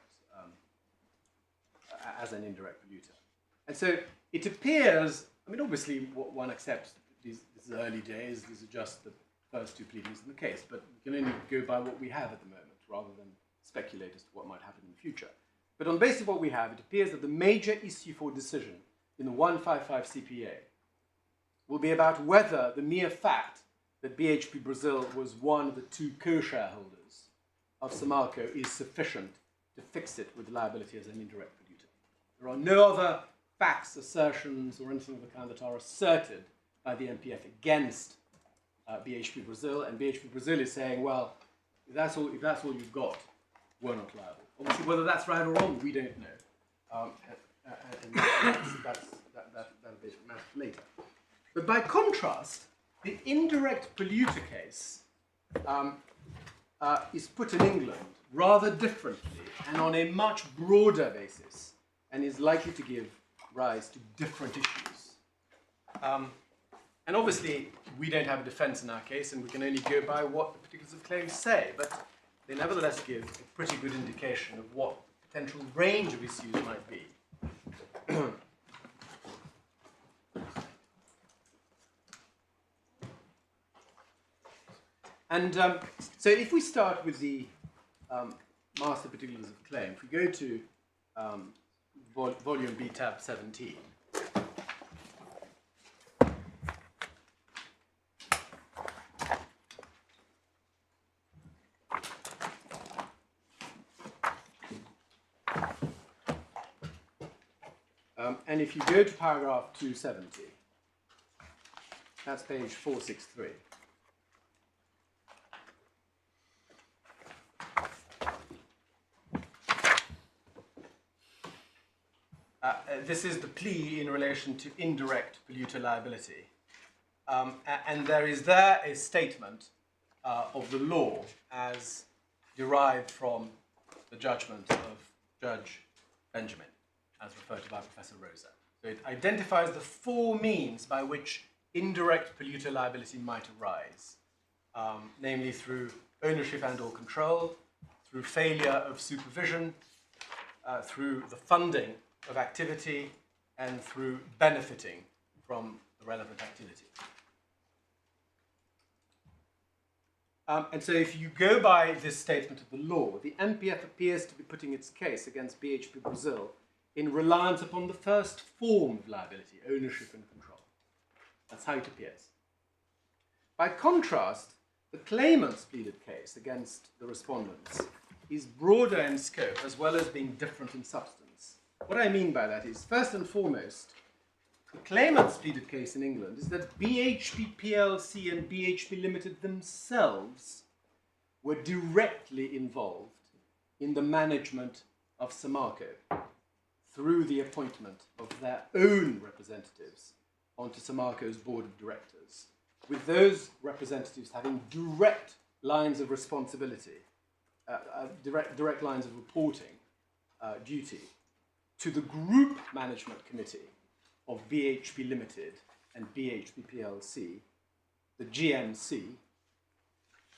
as an indirect polluter. And so it appears, I mean, obviously one accepts this is early days, these are just the first two pleadings in the case, but we can only go by what we have at the moment rather than speculate as to what might happen in the future. But on the basis of what we have, it appears that the major issue for decision in the 155 CPA will be about whether the mere fact that BHP Brazil was one of the two co-shareholders of Samarco is sufficient to fix it with liability as an indirect polluter. There are no other facts, assertions, or anything of the kind that are asserted by the MPF against BHP Brazil, and BHP Brazil is saying, well, if that's all you've got, we're not liable. Obviously, whether that's right or wrong, we don't know. And that'll be a matter for later. But by contrast, the indirect polluter case is put in England rather differently and on a much broader basis, and is likely to give rise to different issues. And obviously, we don't have a defence in our case, and we can only go by what the particulars of claims say, but they nevertheless give a pretty good indication of what the potential range of issues might be. And so if we start with the master particulars of claim, if we go to volume B, tab 17, and if you go to paragraph 270, that's page 463. This is the plea in relation to indirect polluter liability. And there is there a statement of the law as derived from the judgment of Judge Benjamin, as referred to by Professor Rosa. So it identifies the four means by which indirect polluter liability might arise, namely through ownership and or control, through failure of supervision, through the funding of activity, and through benefiting from the relevant activity. And so if you go by this statement of the law, the MPF appears to be putting its case against BHP Brazil in reliance upon the first form of liability, ownership and control. That's how it appears. By contrast, the claimant's pleaded case against the respondents is broader in scope as well as being different in substance. What I mean by that is, first and foremost, the claimant's pleaded case in England is that BHP PLC and BHP Ltd themselves were directly involved in the management of Samarco through the appointment of their own representatives onto Samarco's board of directors, with those representatives having direct lines of responsibility, direct lines of reporting duty to the Group Management Committee of BHP Ltd and BHP PLC, the GMC,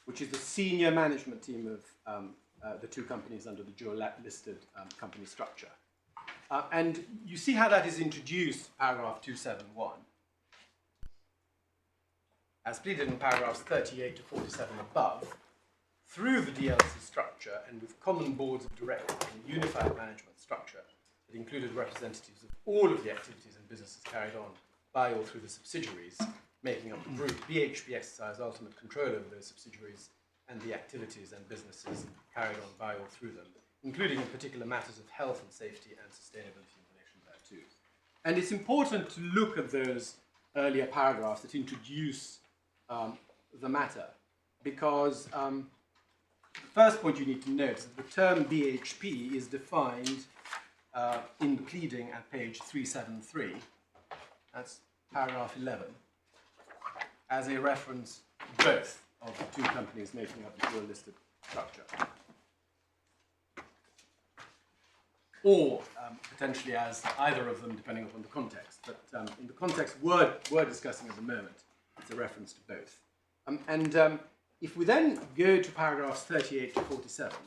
which is the senior management team of the two companies under the dual-listed company structure. And you see how that is introduced, paragraph 271, as pleaded in paragraphs 38 to 47 above, through the DLC structure and with common boards of directors and unified management structure that included representatives of all of the activities and businesses carried on by or through the subsidiaries making up the group. BHP exercised ultimate control over those subsidiaries and the activities and businesses carried on by or through them, including in particular matters of health and safety and sustainability in relation thereto. And it's important to look at those earlier paragraphs that introduce the matter, because the first point you need to note is that the term BHP is defined in the pleading at page 373, that's paragraph 11, as a reference to both of the two companies making up the dual-listed structure. Or potentially as either of them, depending upon the context. But in the context we're discussing at the moment, it's a reference to both. If we then go to paragraphs 38 to 47,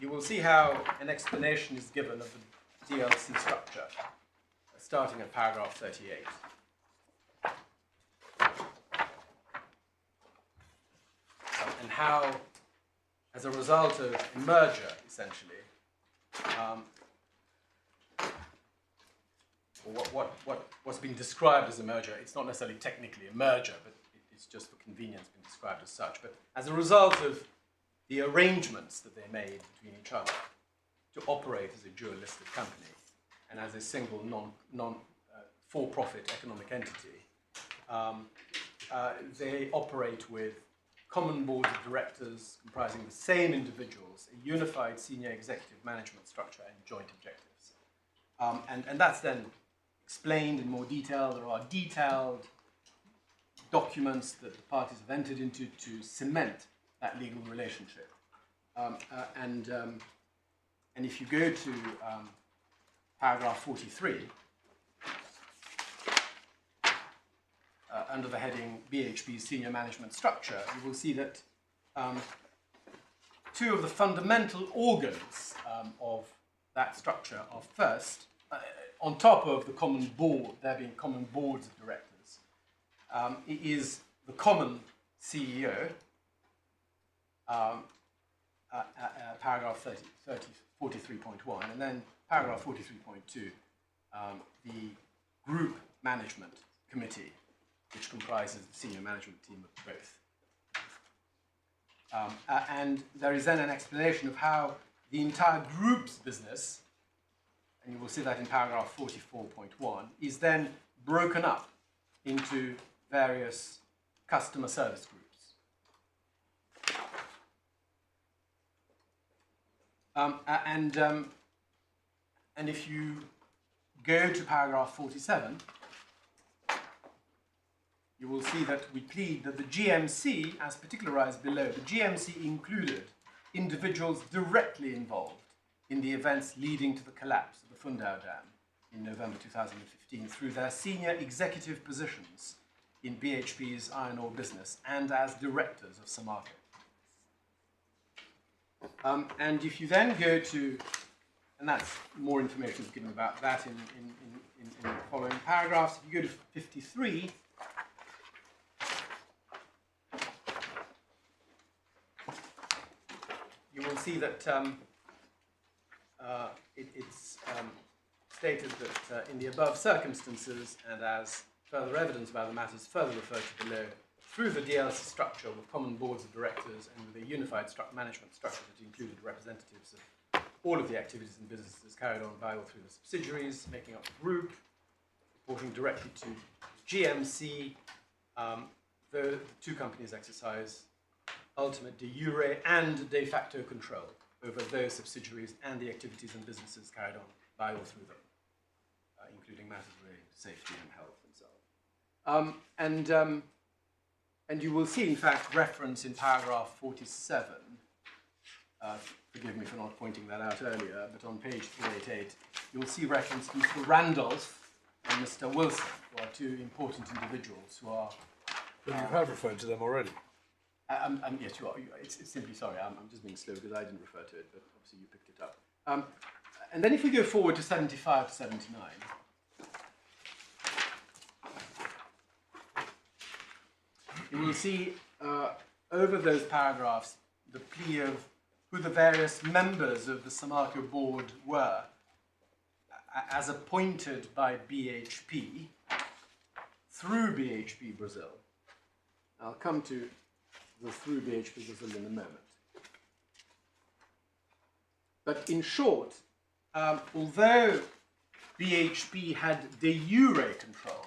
you will see how an explanation is given of the DLC structure, starting at paragraph 38. And how, as a result of a merger, essentially, what's been described as a merger, it's not necessarily technically a merger, but it's just for convenience been described as such. But as a result of the arrangements that they made between each other to operate as a dual-listed company and as a single for-profit economic entity, they operate with common boards of directors comprising the same individuals, a unified senior executive management structure, and joint objectives. And that's then explained in more detail. There are detailed documents that the parties have entered into to cement that legal relationship. And if you go to paragraph 43, under the heading BHP Senior Management Structure, you will see that two of the fundamental organs of that structure are first, on top of the common board, there being common boards of directors, it is the common CEO, paragraph 43.1, and then paragraph 43.2, the Group Management Committee, which comprises the senior management team of both. And there is then an explanation of how the entire group's business, and you will see that in paragraph 44.1, is then broken up into various customer service groups. And if you go to paragraph 47, you will see that we plead that the GMC, as particularized below, the GMC included individuals directly involved in the events leading to the collapse of the Fundau Dam in November 2015 through their senior executive positions in BHP's iron ore business and as directors of Samarco. And if you then go to, and that's more information is given about that in the following paragraphs, if you go to 53, you will see that it's stated that in the above circumstances and as further evidence about the matters further referred to below, through the DLC structure with common boards of directors and with a unified management structure that included representatives of all of the activities and businesses carried on by or through the subsidiaries, making up the group, reporting directly to GMC, the two companies exercise ultimate de jure and de facto control over those subsidiaries and the activities and businesses carried on by or through them, including matters relating to safety and health and so on. And you will see, in fact, reference in paragraph 47, forgive me for not pointing that out earlier, but on page 388, you will see reference to Mr. Randolph and Mr. Wilson, who are two important individuals who are... But you have referred to them already. Yes, you are. It's simply, sorry, I'm just being slow because I didn't refer to it, but obviously you picked it up. And then if we go forward to 75 to 79, you will see over those paragraphs the plea of who the various members of the Samarco board were as appointed by BHP through BHP Brazil. I'll come to the through BHP Brazil in a moment. But in short, although BHP had de jure control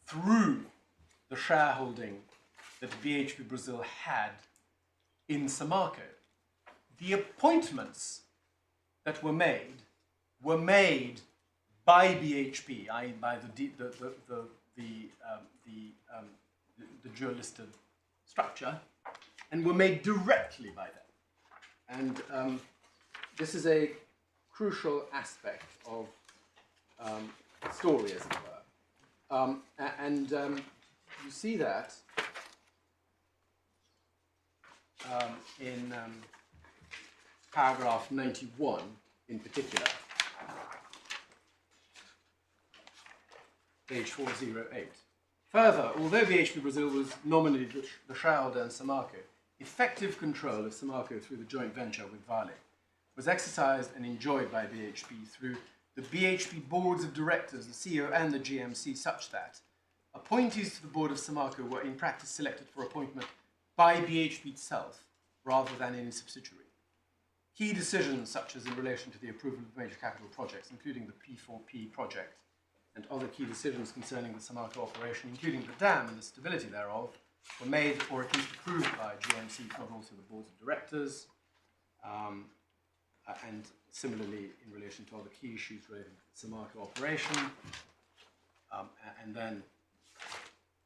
through the shareholding that BHP Brazil had in Samarco, the appointments that were made by BHP, i.e. by the dual-listed structure, and were made directly by them. And this is a crucial aspect of the story, as it were. You see that in paragraph 91 in particular, page 408. Further, although BHP Brazil was nominally the shareholder in Samarco, effective control of Samarco through the joint venture with Vale was exercised and enjoyed by BHP through the BHP boards of directors, the CEO and the GMC, such that appointees to the board of Samarco were in practice selected for appointment by BHP itself rather than any subsidiary. Key decisions, such as in relation to the approval of major capital projects, including the P4P project, and other key decisions concerning the Samarco operation, including the dam and the stability thereof, were made or at least approved by GMC, not also the boards of directors, and similarly in relation to other key issues related to the Samarco operation. And then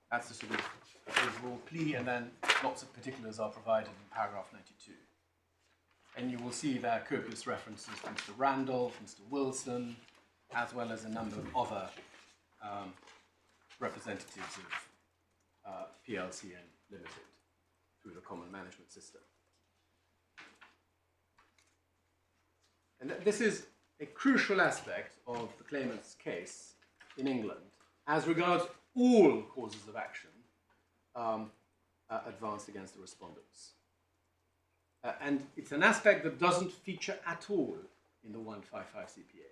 that's the sort of overall plea, and then lots of particulars are provided in paragraph 92. And you will see there copious references to Mr. Randolph, Mr. Wilson, as well as a number of other representatives of PLC and Limited through the common management system. And this is a crucial aspect of the claimant's case in England as regards all causes of action advanced against the respondents. And it's an aspect that doesn't feature at all in the 155 CPA.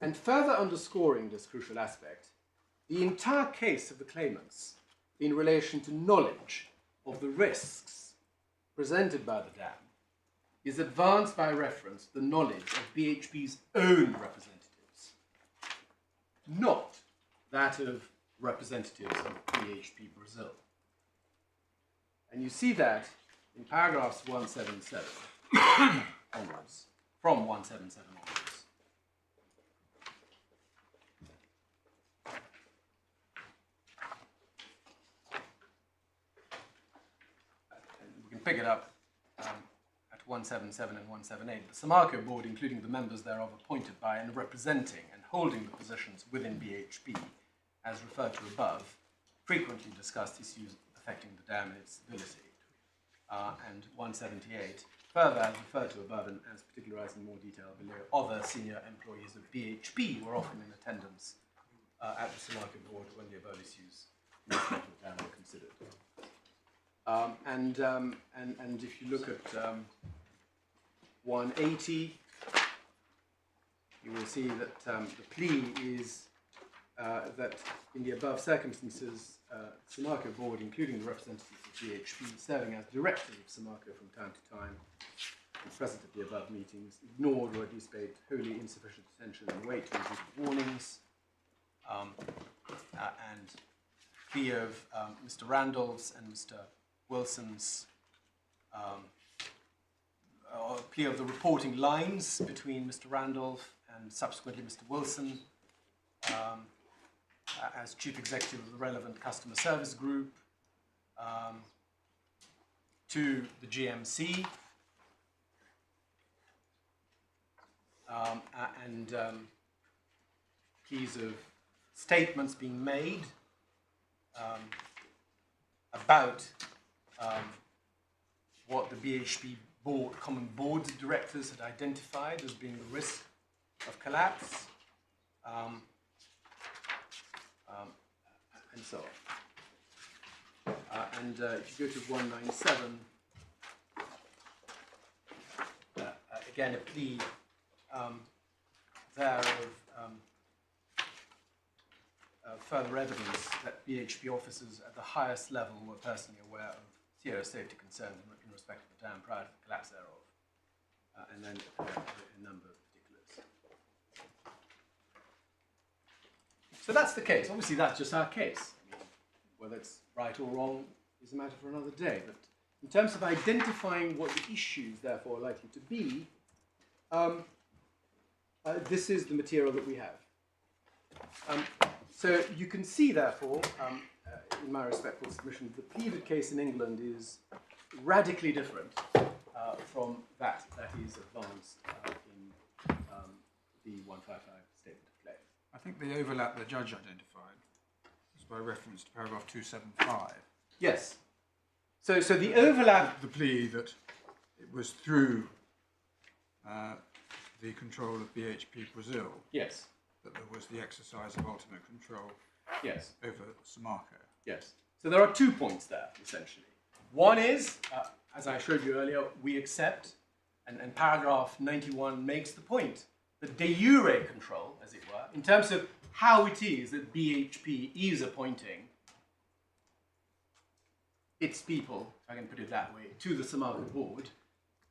And further underscoring this crucial aspect, the entire case of the claimants in relation to knowledge of the risks presented by the dam is advanced by reference to the knowledge of BHP's own representatives, not that of representatives of BHP Brazil. And you see that in paragraphs 177 onwards, from 177 onwards. And we can pick it up at 177 and 178. The Samarco board, including the members thereof appointed by and representing and holding the positions within BHP, as referred to above, frequently discussed issues affecting the dam and its stability. And 178, further as referred to above and as particularized in more detail below, other senior employees of BHP were often in attendance at the Samarco board when the above issues in respect of the dam were considered. And if you look at 180, you will see that the plea is that in the above circumstances, Samarco board, including the representatives of BHP, serving as directors of Samarco from time to time, and present at the above meetings, ignored or at least paid wholly insufficient attention and weight to repeated warnings, and plea of Mr. Randolph's and Mr. Wilson's or a plea of the reporting lines between Mr. Randolph and subsequently Mr. Wilson as chief executive of the relevant customer service group, to the GMC, and pleas of statements being made about what the BHP board, common board of directors had identified as being the risk of collapse, and so on. And if you go to 197, again, a plea there of further evidence that BHP officers at the highest level were personally aware of serious safety concerns in respect of the dam prior to the collapse thereof, and then a number of particulars. So that's the case. Obviously, that's just our case. I mean, whether it's right or wrong is a matter for another day. But in terms of identifying what the issues, therefore, are likely to be, this is the material that we have. So you can see, therefore, in my respectful submission, the pleaded case in England is radically different from that is advanced in the 155 statement of claim. I think the overlap the judge identified was by reference to paragraph 275. Yes. So the overlap... The plea that it was through the control of BHP Brazil Yes. that there was the exercise of ultimate control Yes. over Samarco. Yes. So there are 2 points there, essentially. One is, as I showed you earlier, we accept, and paragraph 91 makes the point, the de jure control, as it were, in terms of how it is that BHP is appointing its people, if I can put it that way, to the Samarco board.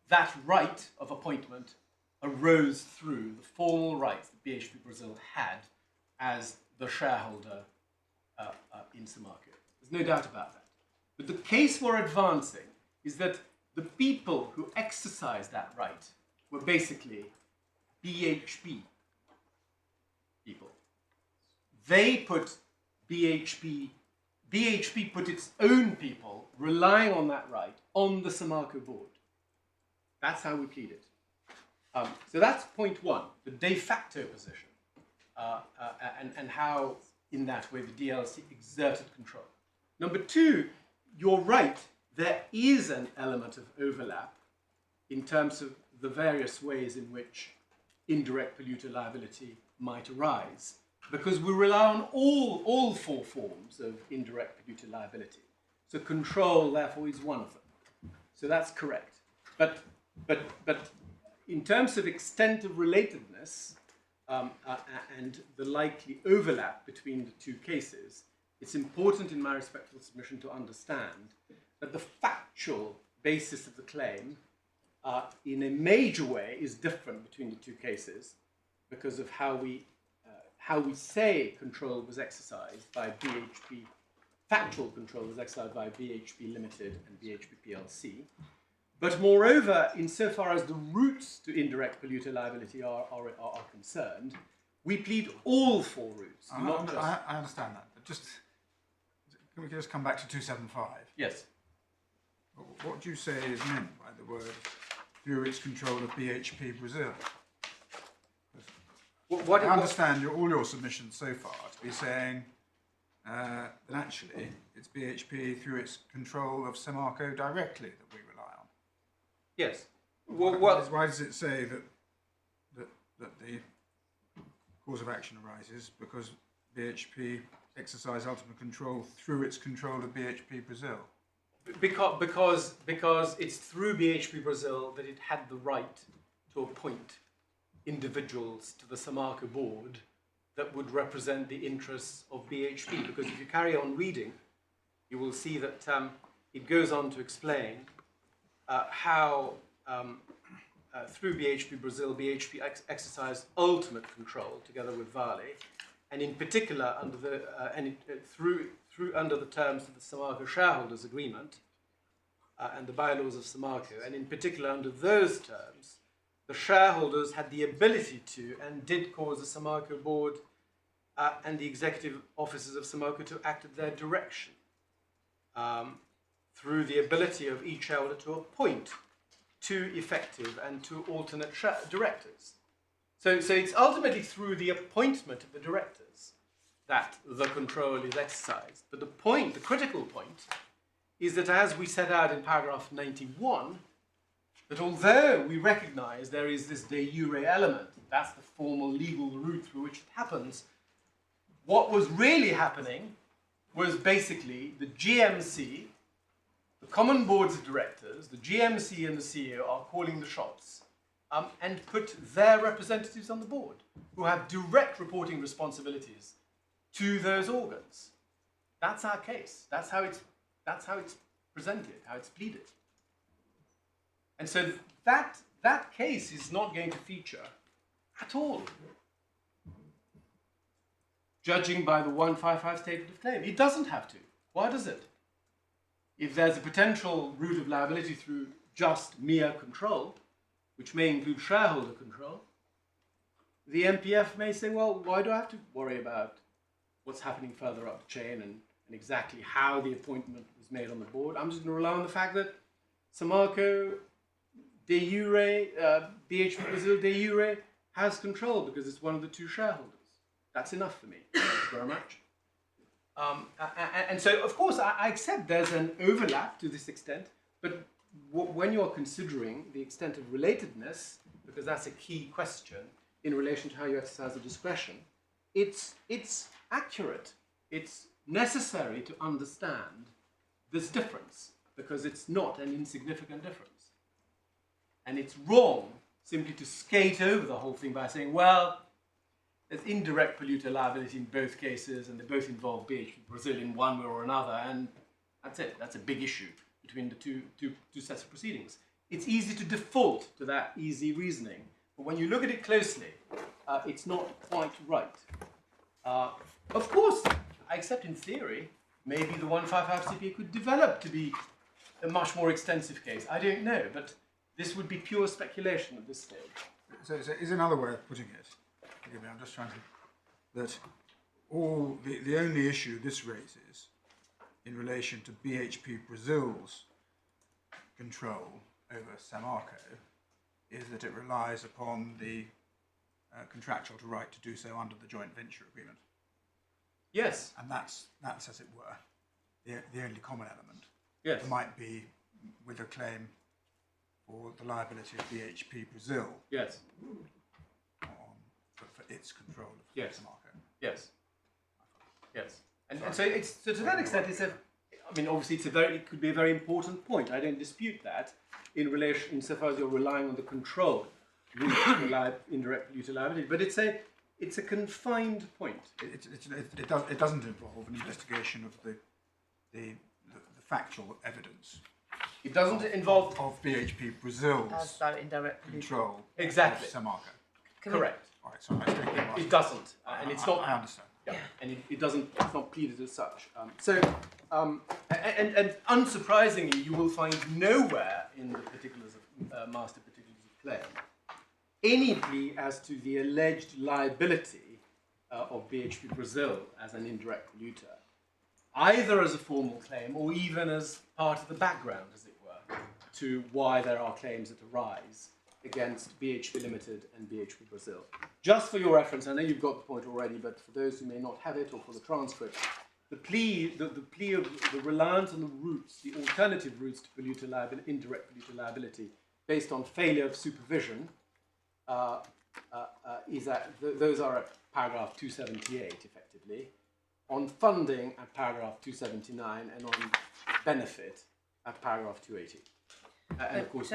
That right of appointment arose through the formal rights that BHP Brazil had as the shareholder in Samarco. There's no doubt about that. But the case we're advancing is that the people who exercised that right were basically BHP people. They put BHP put its own people, relying on that right, on the Samarco board. That's how we plead it. So that's point one, the de facto position, and how, in that way, the DLC exerted control. Number two, you're right, there is an element of overlap in terms of the various ways in which indirect polluter liability might arise, because we rely on all 4 forms of indirect polluter liability. So control, therefore, is one of them. So that's correct. But in terms of extent of relatedness and the likely overlap between the 2 cases, it's important in my respectful submission to understand that the factual basis of the claim in a major way is different between the 2 cases because of how we say control was exercised by BHP, factual control was exercised by BHP Ltd and BHP PLC. But moreover, insofar as the routes to indirect polluter liability are concerned, we plead all 4 routes. I understand that, but can we just come back to 275? Yes. What do you say is meant by the word through its control of BHP Brazil? I understand all your submissions so far to be saying that actually it's BHP through its control of Samarco directly that we rely on. Yes. Why does it say that the cause of action arises because BHP exercise ultimate control through its control of BHP Brazil? Because it's through BHP Brazil that it had the right to appoint individuals to the Samarco board that would represent the interests of BHP. Because if you carry on reading, you will see that it goes on to explain how through BHP Brazil, BHP exercised ultimate control together with Vale, and in particular under the under the terms of the Samarco shareholders agreement, and the bylaws of Samarco, and in particular under those terms, the shareholders had the ability to and did cause the Samarco board and the executive officers of Samarco to act at their direction through the ability of each shareholder to appoint two effective and two alternate directors. So it's ultimately through the appointment of the directors that the control is exercised. But the critical point, is that as we set out in paragraph 91, that although we recognize there is this de jure element, that's the formal legal route through which it happens, what was really happening was basically the GMC, the common boards of directors, the GMC and the CEO are calling the shots and put their representatives on the board who have direct reporting responsibilities to those organs. That's our case. That's how it's presented, how it's pleaded. And so that case is not going to feature at all, judging by the 155 statement of claim. It doesn't have to. Why does it? If there's a potential route of liability through just mere control, which may include shareholder control, the MPF may say, well, why do I have to worry about what's happening further up the chain and exactly how the appointment was made on the board? I'm just going to rely on the fact that Samarco de jure, BHP Brazil de jure has control because it's one of the two shareholders. That's enough for me. Thank you very much. And so, of course, I accept there's an overlap to this extent, but when you're considering the extent of relatedness, because that's a key question in relation to how you exercise the discretion, it's accurate. It's necessary to understand this difference because it's not an insignificant difference. And it's wrong simply to skate over the whole thing by saying, well, there's indirect polluter liability in both cases and they both involve BHP Brazil in one way or another, and that's it. That's a big issue between the two sets of proceedings. It's easy to default to that easy reasoning, but when you look at it closely, it's not quite right. Of course, I accept in theory, maybe the 155 CPA could develop to be a much more extensive case. I don't know, but this would be pure speculation at this stage. So is another way of putting it, forgive me, I'm just trying to, that all the only issue this raises in relation to BHP Brazil's control over Samarco is that it relies upon the contractual right to do so under the joint venture agreement. Yes. And that's as it were, the only common element. Yes. There might be with a claim for the liability of BHP Brazil. Yes. For its control of yes. Samarco. Yes. Yes. And so to that extent, obviously it could be a very important point. I don't dispute that in relation, insofar as you're relying on the control route indirect polluter liability, but it's a confined point. It doesn't involve an investigation of the factual evidence. It doesn't involve of BHP Brazil's as though indirect control exactly of Samarco. Correct. All right, so I'm mistaken. It doesn't, and it's not. I understand. Yeah, and it doesn't. It's not pleaded as such. And unsurprisingly, you will find nowhere in the particulars of master particulars of claim any plea as to the alleged liability of BHP Brazil as an indirect polluter, either as a formal claim or even as part of the background, as it were, to why there are claims that arise against BHP Ltd and BHP Brazil. Just for your reference, I know you've got the point already, but for those who may not have it or for the transcript, the plea of the reliance on the routes, the alternative routes to polluter liability, indirect polluter liability, based on failure of supervision, is that those are at paragraph 278, effectively, on funding at paragraph 279, and on benefit at paragraph 280. And of course,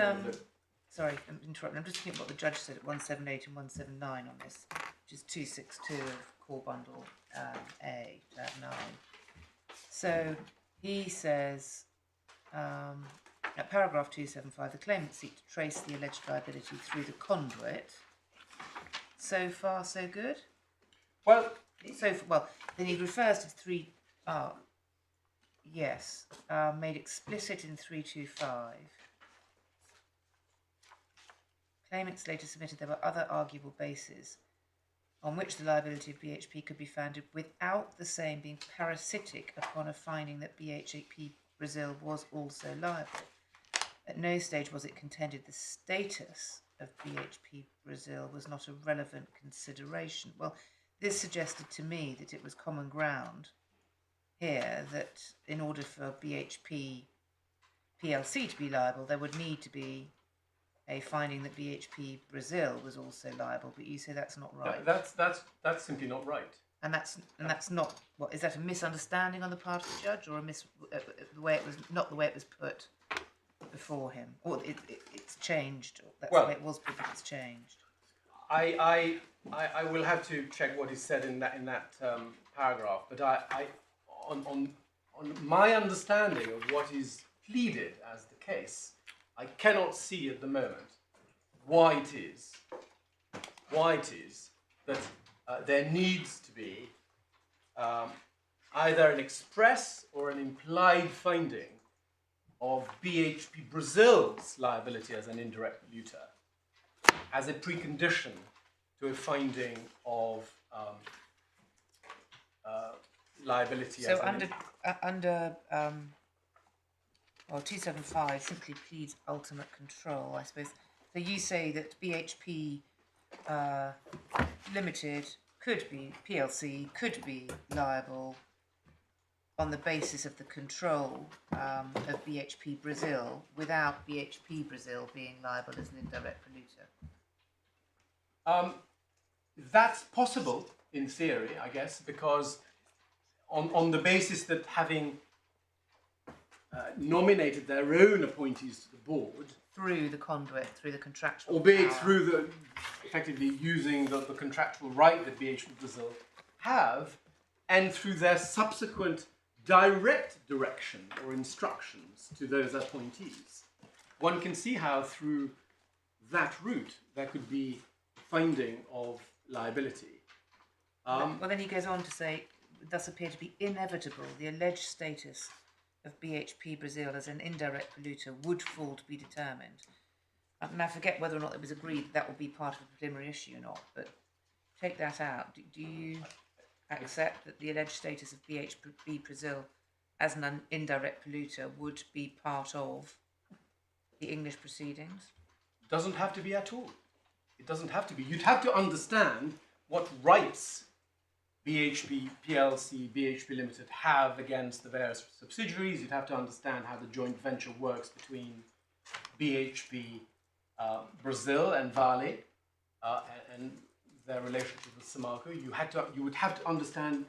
sorry, I'm interrupting. I'm just thinking what the judge said at 178 and 179 on this, which is 262 of Core Bundle A, tab 9. So he says, at paragraph 275, the claimants seek to trace the alleged liability through the conduit. So far, so good? Well, then he refers to 3. yes, made explicit in 325. Claimants later submitted there were other arguable bases on which the liability of BHP could be founded without the same being parasitic upon a finding that BHP Brazil was also liable. At no stage was it contended the status of BHP Brazil was not a relevant consideration. Well, this suggested to me that it was common ground here that in order for BHP PLC to be liable, there would need to be a finding that BHP Brazil was also liable, but you say that's not right. That's simply not right. And that's not what is that a misunderstanding on the part of the judge, or the way it was not the way it was put before him, or it's changed. That's the way it was put, but it's changed. I will have to check what is said in that paragraph, but on my understanding of what is pleaded as the case, I cannot see at the moment why it is that there needs to be either an express or an implied finding of BHP Brazil's liability as an indirect polluter as a precondition to a finding of liability. So under 275 simply pleads ultimate control, I suppose. So you say that BHP Limited PLC could be liable on the basis of the control of BHP Brazil without BHP Brazil being liable as an indirect polluter. That's possible in theory, I guess, because on the basis that having nominated their own appointees to the board Through the conduit, through the contractual albeit power. through effectively using the contractual right that BHP Brazil have, and through their subsequent direct direction or instructions to those appointees, one can see how through that route there could be finding of liability. Well, then he goes on to say, it does appear to be inevitable the alleged status of BHP Brazil as an indirect polluter would fall to be determined. And I forget whether or not it was agreed that would be part of the preliminary issue or not, but take that out. Do you accept that the alleged status of BHP Brazil as an indirect polluter would be part of the English proceedings? Doesn't have to be at all. It doesn't have to be. You'd have to understand what rights BHP PLC, BHP Ltd have against the various subsidiaries. You'd have to understand how the joint venture works between BHP Brazil and Vale and their relationship with Samarco. You would have to understand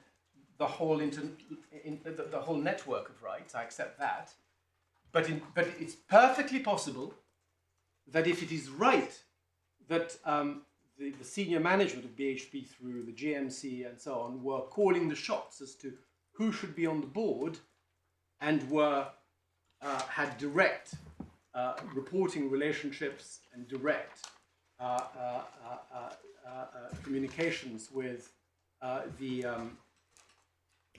the whole the whole network of rights. I accept that, but it's perfectly possible that if it is right that the senior management of BHP through the GMC and so on were calling the shots as to who should be on the board and had direct reporting relationships and direct communications with the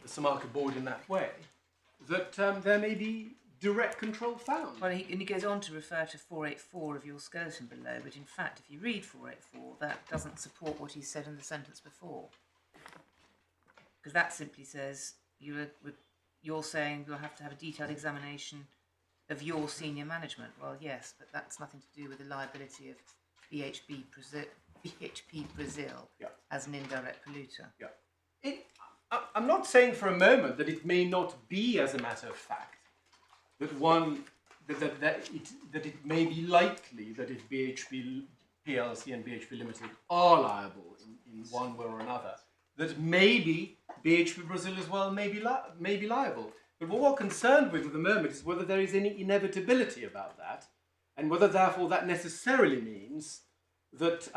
Samarco board in that way, that there may be direct control found. Well, he goes on to refer to 484 of your skeleton below, but in fact, if you read 484, that doesn't support what he said in the sentence before. Because that simply says you're saying you'll have to have a detailed examination of your senior management. Well, yes, but that's nothing to do with the liability of BHP Brazil as an indirect polluter. Yeah. I'm not saying for a moment that it may not be, as a matter of fact, that it may be likely that if BHP PLC and BHP Ltd are liable in one way or another, that maybe BHP Brazil as well may be liable. But what we're concerned with at the moment is whether there is any inevitability about that, and whether therefore that necessarily means that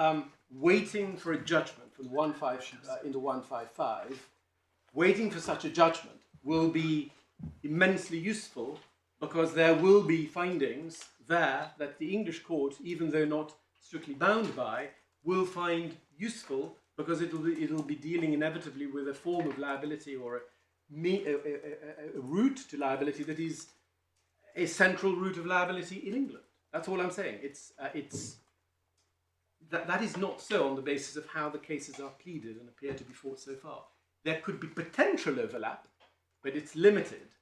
waiting for a judgment from into 155, waiting for such a judgment will be immensely useful, because there will be findings there that the English court, even though not strictly bound by, will find useful, because it'll be dealing inevitably with a form of liability or a route to liability that is a central route of liability in England. That's all I'm saying. That is not so on the basis of how the cases are pleaded and appear to be fought so far. There could be potential overlap, but it's limited.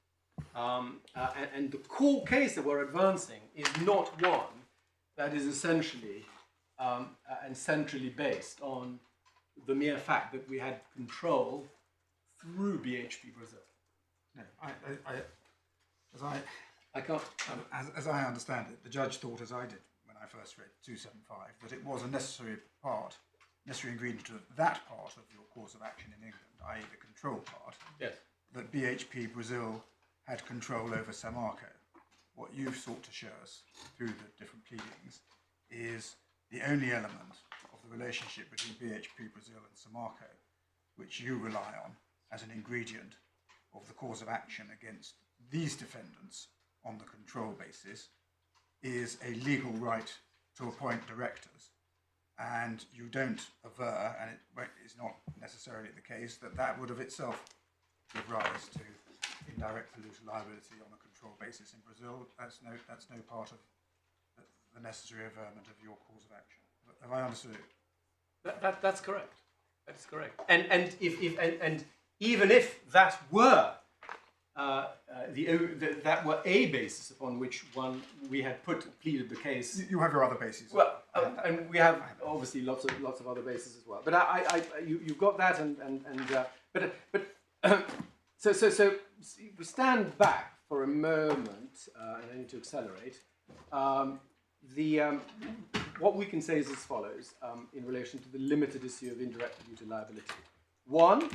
And the core case that we're advancing is not one that is essentially and centrally based on the mere fact that we had control through BHP Brazil. No, I can't. as I understand it, the judge thought, as I did when I first read 275, that it was a necessary ingredient of that part of your cause of action in England, i.e. the control part, Yes. that BHP Brazil had control over Samarco. What you've sought to show us through the different pleadings is the only element of the relationship between BHP Brazil and Samarco which you rely on as an ingredient of the cause of action against these defendants on the control basis is a legal right to appoint directors. And you don't aver, and it is not necessarily the case, that that would of itself give rise to indirect polluter liability on a control basis in Brazil. That's no part of the necessary averment of your cause of action. Have I understood it? That's correct. That is correct. And even if that were that were a basis upon which we had pleaded the case. You have your other bases. Well, and we have obviously lots of other bases as well. But you've got that, so we stand back for a moment, and I need to accelerate. What we can say is as follows in relation to the limited issue of indirect polluter liability. One,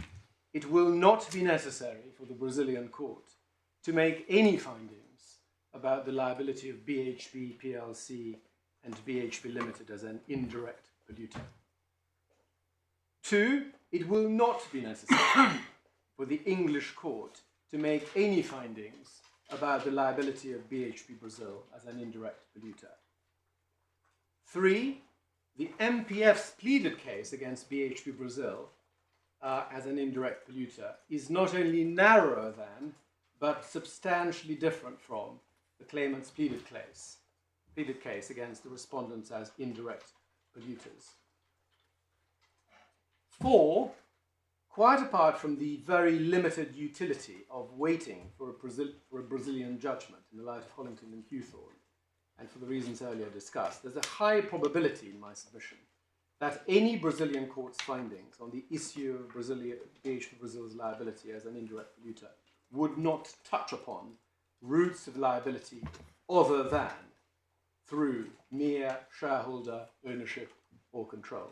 it will not be necessary for the Brazilian court to make any findings about the liability of BHP PLC and BHP Ltd as an indirect polluter. Two, it will not be necessary for the English court to make any findings about the liability of BHP Brazil as an indirect polluter. Three, the MPF's pleaded case against BHP Brazil as an indirect polluter is not only narrower than, but substantially different from the claimant's pleaded case against the respondents as indirect polluters. Four, quite apart from the very limited utility of waiting for a Brazilian judgment in the light of Hollington and Hewthorne, and for the reasons earlier discussed, there's a high probability in my submission that any Brazilian court's findings on the issue of BHP Brazil's liability as an indirect polluter would not touch upon routes of liability other than through mere shareholder ownership or control,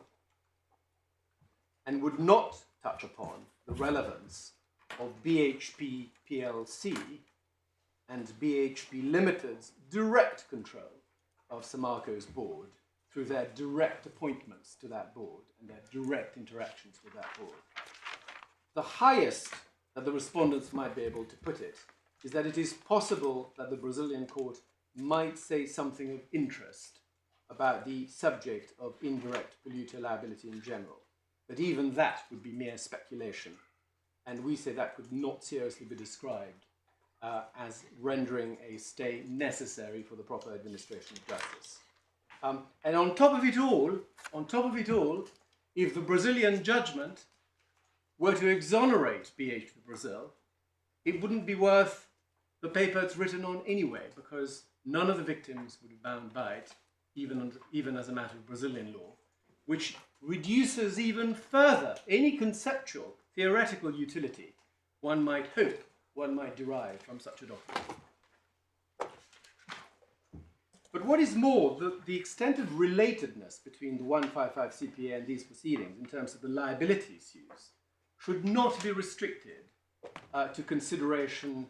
and would not touch upon the relevance of BHP PLC and BHP Ltd's direct control of Samarco's board through their direct appointments to that board and their direct interactions with that board. The highest that the respondents might be able to put it is that it is possible that the Brazilian court might say something of interest about the subject of indirect polluter liability in general. But even that would be mere speculation, and we say that could not seriously be described as rendering a stay necessary for the proper administration of justice. And on top of it all, if the Brazilian judgment were to exonerate BHP Brazil, it wouldn't be worth the paper it's written on anyway, because none of the victims would be bound by it, even as a matter of Brazilian law, which reduces even further any conceptual, theoretical utility one might hope one might derive from such a document. But what is more, the extent of relatedness between the 155 CPA and these proceedings in terms of the liability issues should not be restricted to consideration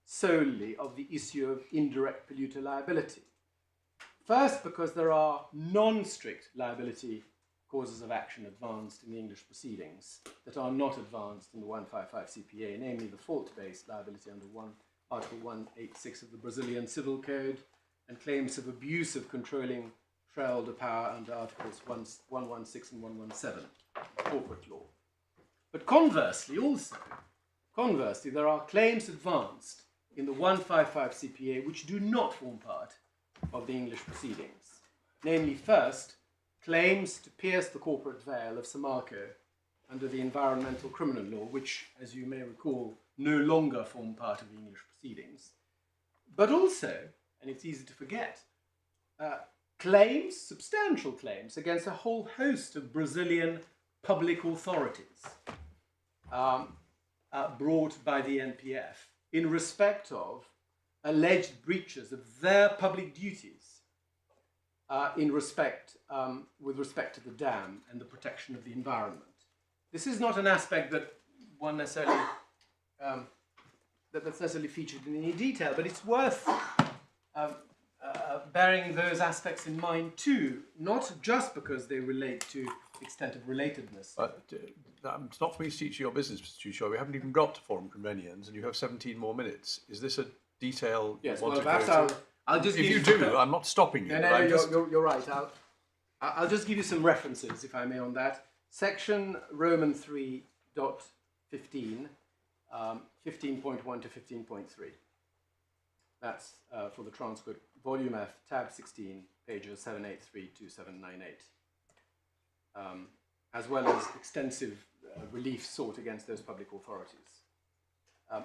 solely of the issue of indirect polluter liability. First, because there are non-strict liability causes of action advanced in the English proceedings that are not advanced in the 155 CPA, namely the fault-based liability under Article 186 of the Brazilian Civil Code, and claims of abuse of controlling shareholder power under Articles 116 and 117 of corporate law. But conversely, Conversely, there are claims advanced in the 155 CPA which do not form part of the English proceedings. Namely, first, claims to pierce the corporate veil of Samarco under the environmental criminal law, which, as you may recall, no longer form part of the English proceedings. But also, and it's easy to forget, claims, substantial claims, against a whole host of Brazilian public authorities brought by the NPF in respect of alleged breaches of their public duties with respect to the dam and the protection of the environment. This is not an aspect that one necessarily that's necessarily featured in any detail, but it's worth bearing those aspects in mind too, not just because they relate to the extent of relatedness. But it's not for me to teach you your business, Mr. Tuchel. We haven't even got to forum conveniens, and you have 17 more minutes. Is this a detail? Yes, you want well, to perhaps go to? I'll just If give you do, I'm not stopping you. No, you're right. I'll just give you some references, if I may, on that. Section Roman 3.15, 15.1 to 15.3. That's for the transcript, volume F, tab 16, pages 783 to 798, as well as extensive relief sought against those public authorities.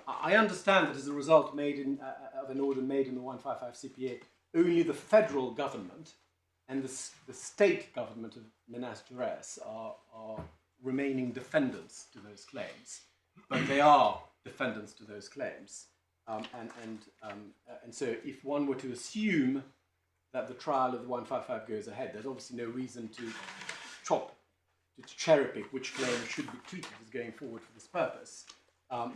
I understand that as a result of an order made in the 155 CPA, only the federal government and the state government of Minas Gerais are remaining defendants to those claims, but they are defendants to those claims. And so if one were to assume that the trial of the 155 goes ahead, there's obviously no reason to cherry pick which claims should be treated as going forward for this purpose.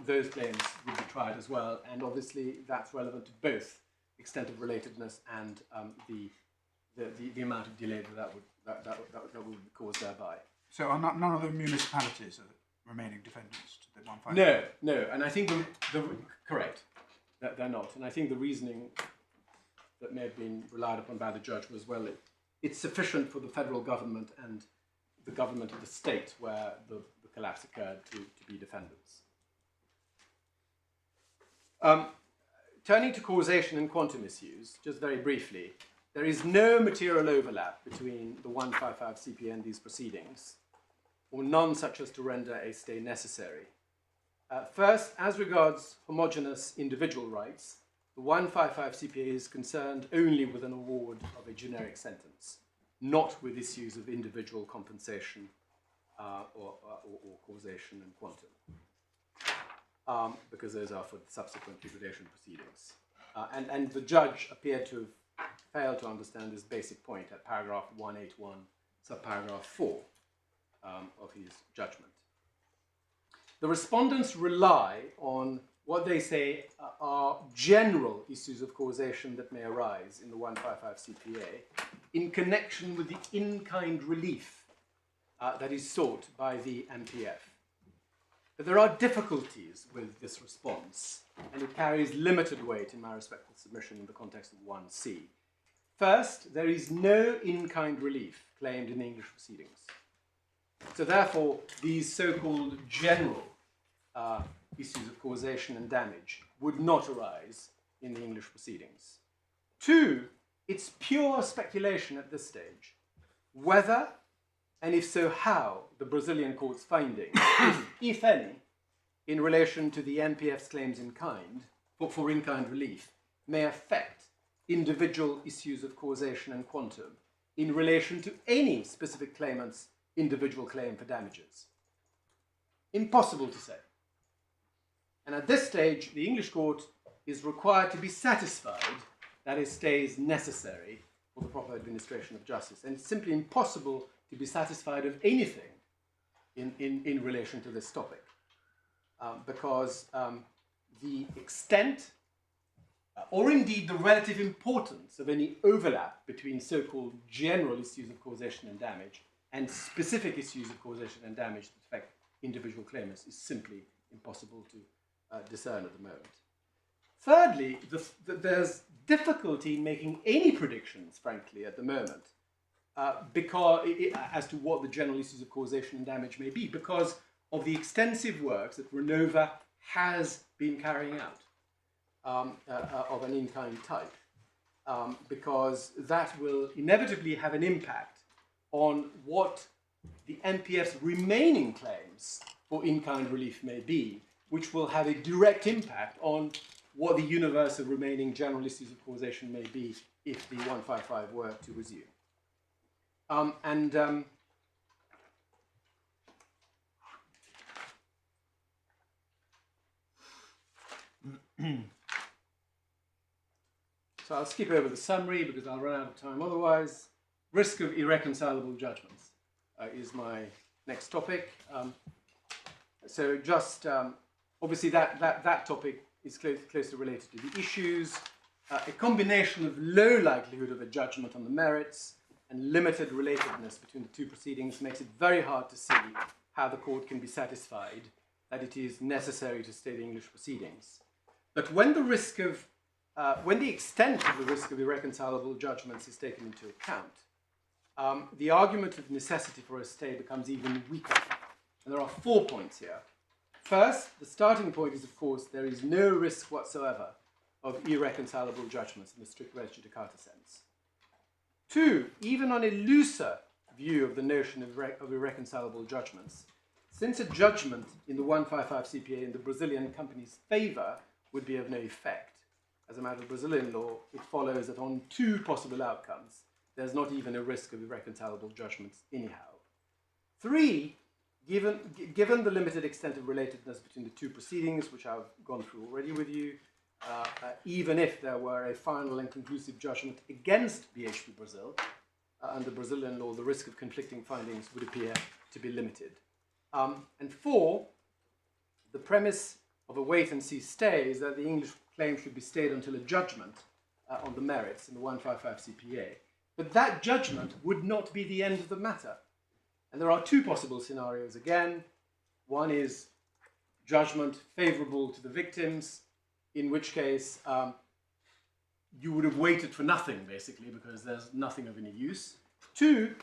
Those claims would be tried as well, and obviously that's relevant to both extent of relatedness and the amount of delay that would be caused thereby. So are none of the municipalities are remaining defendants to the 155? No, and I think correct, that they're not. And I think the reasoning that may have been relied upon by the judge was, well, it's sufficient for the federal government and the government of the state where the collapse occurred to be defendants. Turning to causation and quantum issues, just very briefly, there is no material overlap between the 155 CPA and these proceedings, or none such as to render a stay necessary. First, as regards homogeneous individual rights, the 155 CPA is concerned only with an award of a generic sentence, not with issues of individual compensation or causation and quantum, because those are for the subsequent liquidation proceedings. And the judge appeared to have failed to understand this basic point at paragraph 181, subparagraph 4 of his judgment. The respondents rely on what they say are general issues of causation that may arise in the 155 CPA in connection with the in-kind relief that is sought by the NPF. But there are difficulties with this response, and it carries limited weight in my respectful submission in the context of 1C. First, there is no in-kind relief claimed in the English proceedings. So therefore, these so-called general issues of causation and damage would not arise in the English proceedings. Two, it's pure speculation at this stage whether, and if so how, the Brazilian court's findings, if any, in relation to the NPF's claims in kind, for in-kind relief, may affect individual issues of causation and quantum in relation to any specific claimant's individual claim for damages. Impossible to say. And at this stage, the English court is required to be satisfied that a stay is necessary for the proper administration of justice. And it's simply impossible to be satisfied of anything in relation to this topic. Because the extent, or indeed the relative importance of any overlap between so-called general issues of causation and damage and specific issues of causation and damage that affect individual claimants is simply impossible to discern at the moment. Thirdly, there's difficulty in making any predictions, frankly, at the moment, as to what the general issues of causation and damage may be, because of the extensive works that Renova has been carrying out of an in-kind type, because that will inevitably have an impact on what the MPF's remaining claims for in-kind relief may be, which will have a direct impact on what the universe of remaining general issues of causation may be if the 155 were to resume. So I'll skip over the summary because I'll run out of time otherwise. Risk of irreconcilable judgments is my next topic. So just obviously that topic is closely related to the issues. A combination of low likelihood of a judgment on the merits and limited relatedness between the two proceedings makes it very hard to see how the court can be satisfied that it is necessary to stay the English proceedings. But when the extent of the risk of irreconcilable judgments is taken into account, the argument of necessity for a stay becomes even weaker. And there are 4 points here. First, the starting point is, of course, there is no risk whatsoever of irreconcilable judgments in the strict res judicata sense. 2, even on a looser view of the notion of irreconcilable judgments, since a judgment in the 155 CPA in the Brazilian company's favour would be of no effect, as a matter of Brazilian law, it follows that on 2 possible outcomes, there's not even a risk of irreconcilable judgments anyhow. 3, given the limited extent of relatedness between the 2 proceedings, which I've gone through already with you, even if there were a final and conclusive judgment against BHP Brazil, under Brazilian law, the risk of conflicting findings would appear to be limited. And 4, the premise of a wait-and-see stay is that the English claim should be stayed until a judgment on the merits in the 155 CPA. But that judgment would not be the end of the matter. And there are 2 possible scenarios again. One is judgment favourable to the victims, in which case you would have waited for nothing, basically, because there's nothing of any use. 2,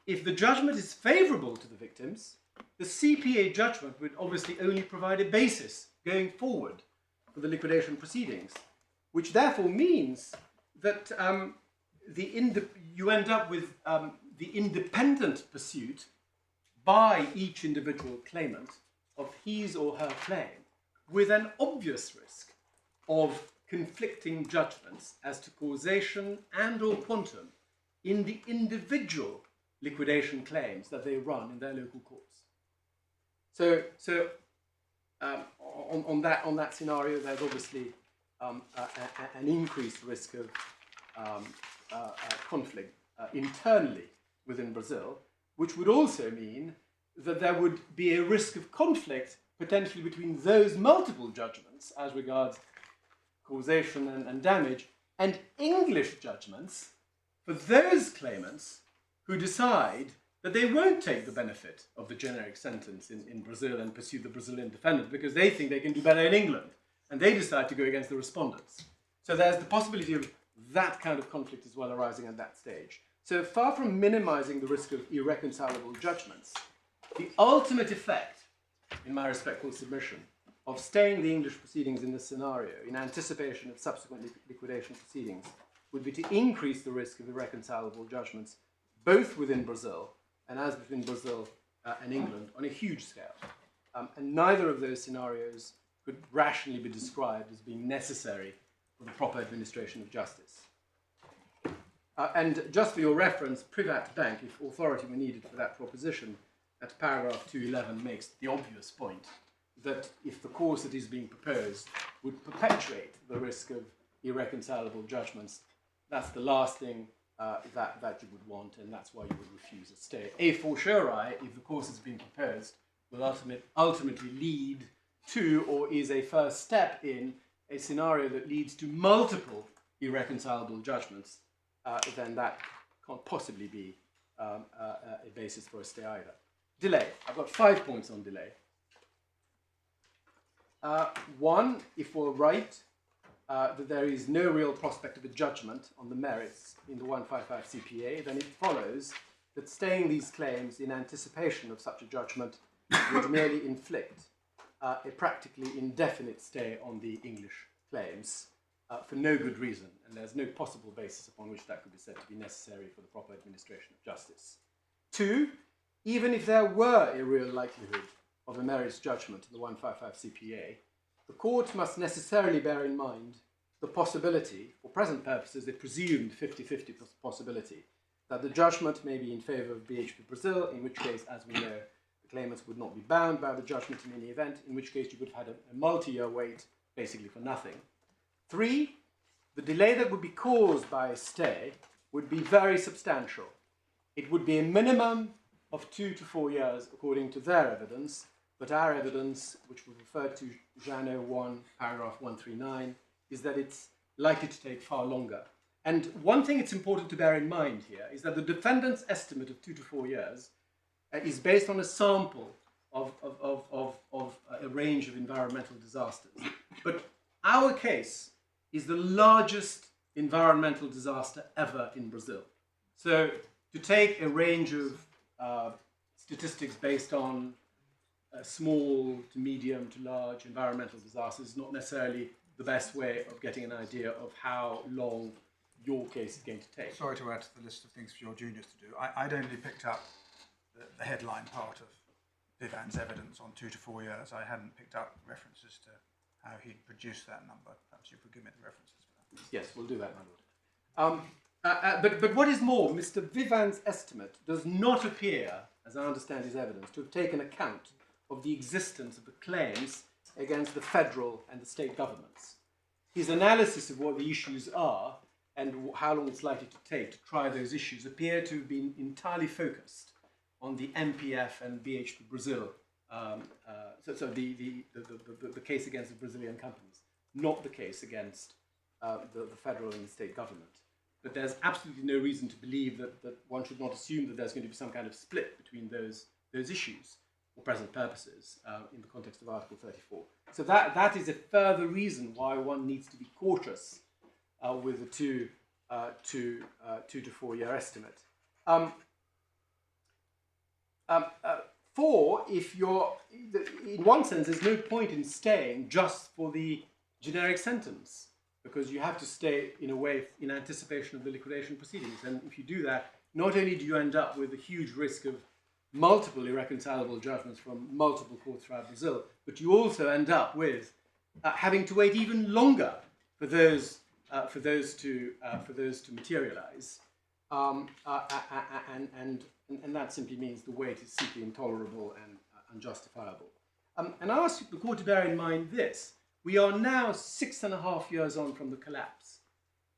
if the judgment is favourable to the victims, the CPA judgment would obviously only provide a basis going forward for the liquidation proceedings, which therefore means that you end up with the independent pursuit by each individual claimant of his or her claim, with an obvious risk of conflicting judgments as to causation and or quantum in the individual liquidation claims that they run in their local courts. So on that scenario, there's obviously an increased risk of conflict internally within Brazil, which would also mean that there would be a risk of conflict potentially between those multiple judgments as regards causation and damage and English judgments for those claimants who decide that they won't take the benefit of the generic sentence in Brazil and pursue the Brazilian defendant because they think they can do better in England, and they decide to go against the respondents. So there's the possibility of that kind of conflict as well arising at that stage. So far from minimizing the risk of irreconcilable judgments, the ultimate effect, in my respectful submission, of staying the English proceedings in this scenario in anticipation of subsequent liquidation proceedings would be to increase the risk of irreconcilable judgments both within Brazil and as between Brazil and England on a huge scale. And neither of those scenarios could rationally be described as being necessary for the proper administration of justice. And just for your reference, Privat Bank, if authority were needed for that proposition, at paragraph 211 makes the obvious point that if the course that is being proposed would perpetuate the risk of irreconcilable judgments, that's the last thing that you would want, and that's why you would refuse a stay. A fortiori, if the course that's being proposed will ultimately lead to, or is a first step in, a scenario that leads to multiple irreconcilable judgments, then that can't possibly be a basis for a stay either. Delay. I've got 5 points on delay. 1, if we're right, that there is no real prospect of a judgment on the merits in the 155 CPA, then it follows that staying these claims in anticipation of such a judgment would merely inflict a practically indefinite stay on the English claims for no good reason, and there's no possible basis upon which that could be said to be necessary for the proper administration of justice. 2, even if there were a real likelihood of a merits judgment in the 155 CPA, the court must necessarily bear in mind the possibility, for present purposes, the presumed 50-50 possibility, that the judgment may be in favour of BHP Brazil, in which case, as we know, the claimants would not be bound by the judgment in any event, in which case you would have had a multi-year wait, basically for nothing. 3, the delay that would be caused by a stay would be very substantial. It would be a minimum of 2 to 4 years, according to their evidence, but our evidence, which we referred to Jano 1, paragraph 139, is that it's likely to take far longer. And one thing it's important to bear in mind here is that the defendant's estimate of 2 to 4 years is based on a sample of a range of environmental disasters. But our case is the largest environmental disaster ever in Brazil. So to take a range of statistics based on small to medium to large environmental disasters is not necessarily the best way of getting an idea of how long your case is going to take. Sorry to add to the list of things for your juniors to do. I'd only picked up the headline part of Vivan's evidence on 2 to 4 years. I hadn't picked up references to how he'd produced that number. Perhaps you could give me the references for that. Yes, we'll do that, my lord. But what is more, Mr. Vivan's estimate does not appear, as I understand his evidence, to have taken account of the existence of the claims against the federal and the state governments. His analysis of what the issues are and how long it's likely to take to try those issues appear to have been entirely focused on the MPF and BHP Brazil, so the case against the Brazilian companies, not the case against the federal and the state government. But there's absolutely no reason to believe that one should not assume that there's going to be some kind of split between those issues for present purposes in the context of Article 34. So that is a further reason why one needs to be cautious with the 2 to 4 year estimate. 4, if you're, in one sense, there's no point in staying just for the generic sentence, because you have to stay in a way in anticipation of the liquidation proceedings. And if you do that, not only do you end up with a huge risk of multiple irreconcilable judgments from multiple courts throughout Brazil, but you also end up with having to wait even longer for those to materialize, and that simply means the wait is simply intolerable and unjustifiable. And I ask the court to bear in mind this: we are now 6.5 years on from the collapse.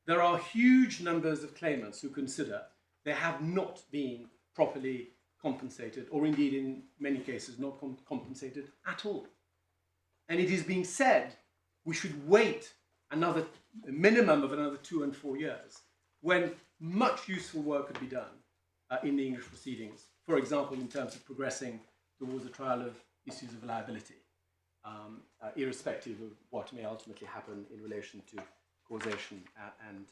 There are huge numbers of claimants who consider they have not been properly compensated, or indeed in many cases not compensated at all. And it is being said we should wait a minimum of another 2 and 4 years, when much useful work could be done in the English proceedings, for example, in terms of progressing towards a trial of issues of liability, irrespective of what may ultimately happen in relation to causation and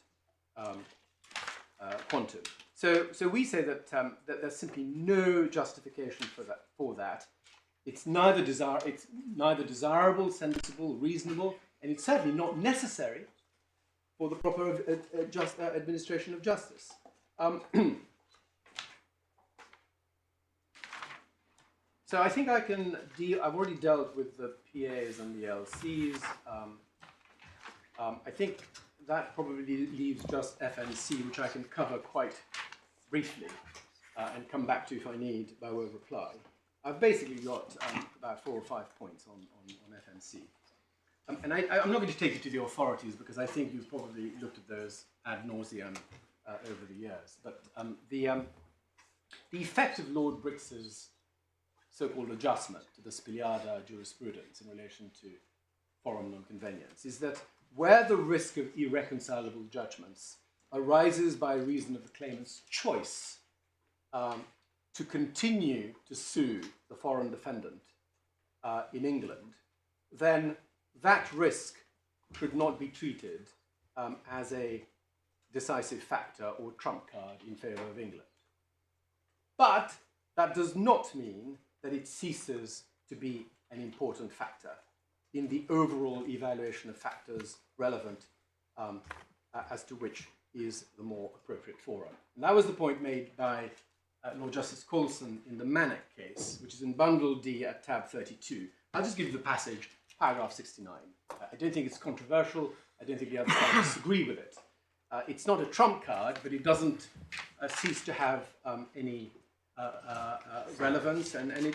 quantum. So we say that there's simply no justification for that. It's neither desirable, sensible, reasonable, and it's certainly not necessary for the proper administration of justice. So I think I can deal. I've already dealt with the PAs and the LCs. I think that probably leaves just FNC, which I can cover quite briefly and come back to if I need by way of reply. I've basically got about 4 or 5 points on FNC. And I'm not going to take you to the authorities because I think you've probably looked at those ad nauseum over the years. But the effect of Lord Brix's so-called adjustment to the Spigliada jurisprudence in relation to forum non-conveniens is that where the risk of irreconcilable judgments arises by reason of the claimant's choice to continue to sue the foreign defendant in England, then that risk should not be treated as a decisive factor or trump card in favour of England. But that does not mean that it ceases to be an important factor in the overall evaluation of factors relevant as to which is the more appropriate forum. And that was the point made by Lord Justice Coulson in the Manic case, which is in Bundle D at tab 32. I'll just give you the passage, paragraph 69. I don't think it's controversial. I don't think the other side disagree with it. It's not a trump card, but it doesn't cease to have any relevance, and it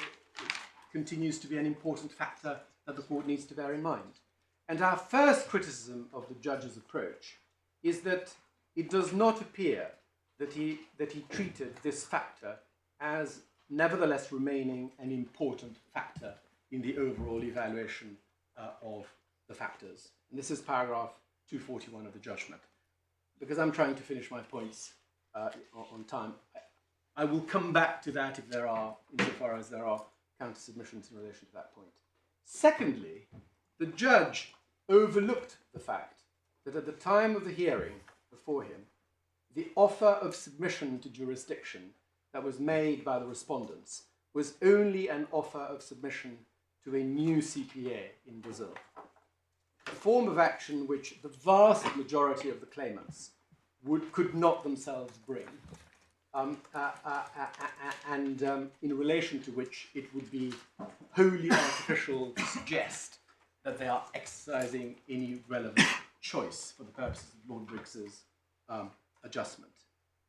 continues to be an important factor that the court needs to bear in mind. And our first criticism of the judge's approach is that it does not appear that he treated this factor as nevertheless remaining an important factor in the overall evaluation of the factors. And this is paragraph 241 of the judgment. Because I'm trying to finish my points on time, I will come back to that if there are, insofar as there are counter submissions in relation to that point. Secondly, the judge overlooked the fact that at the time of the hearing before him, the offer of submission to jurisdiction that was made by the respondents was only an offer of submission to a new CPA in Brazil, a form of action which the vast majority of the claimants could not themselves bring, and in relation to which it would be wholly artificial to suggest that they are exercising any relevant choice for the purposes of Lord Briggs's adjustment.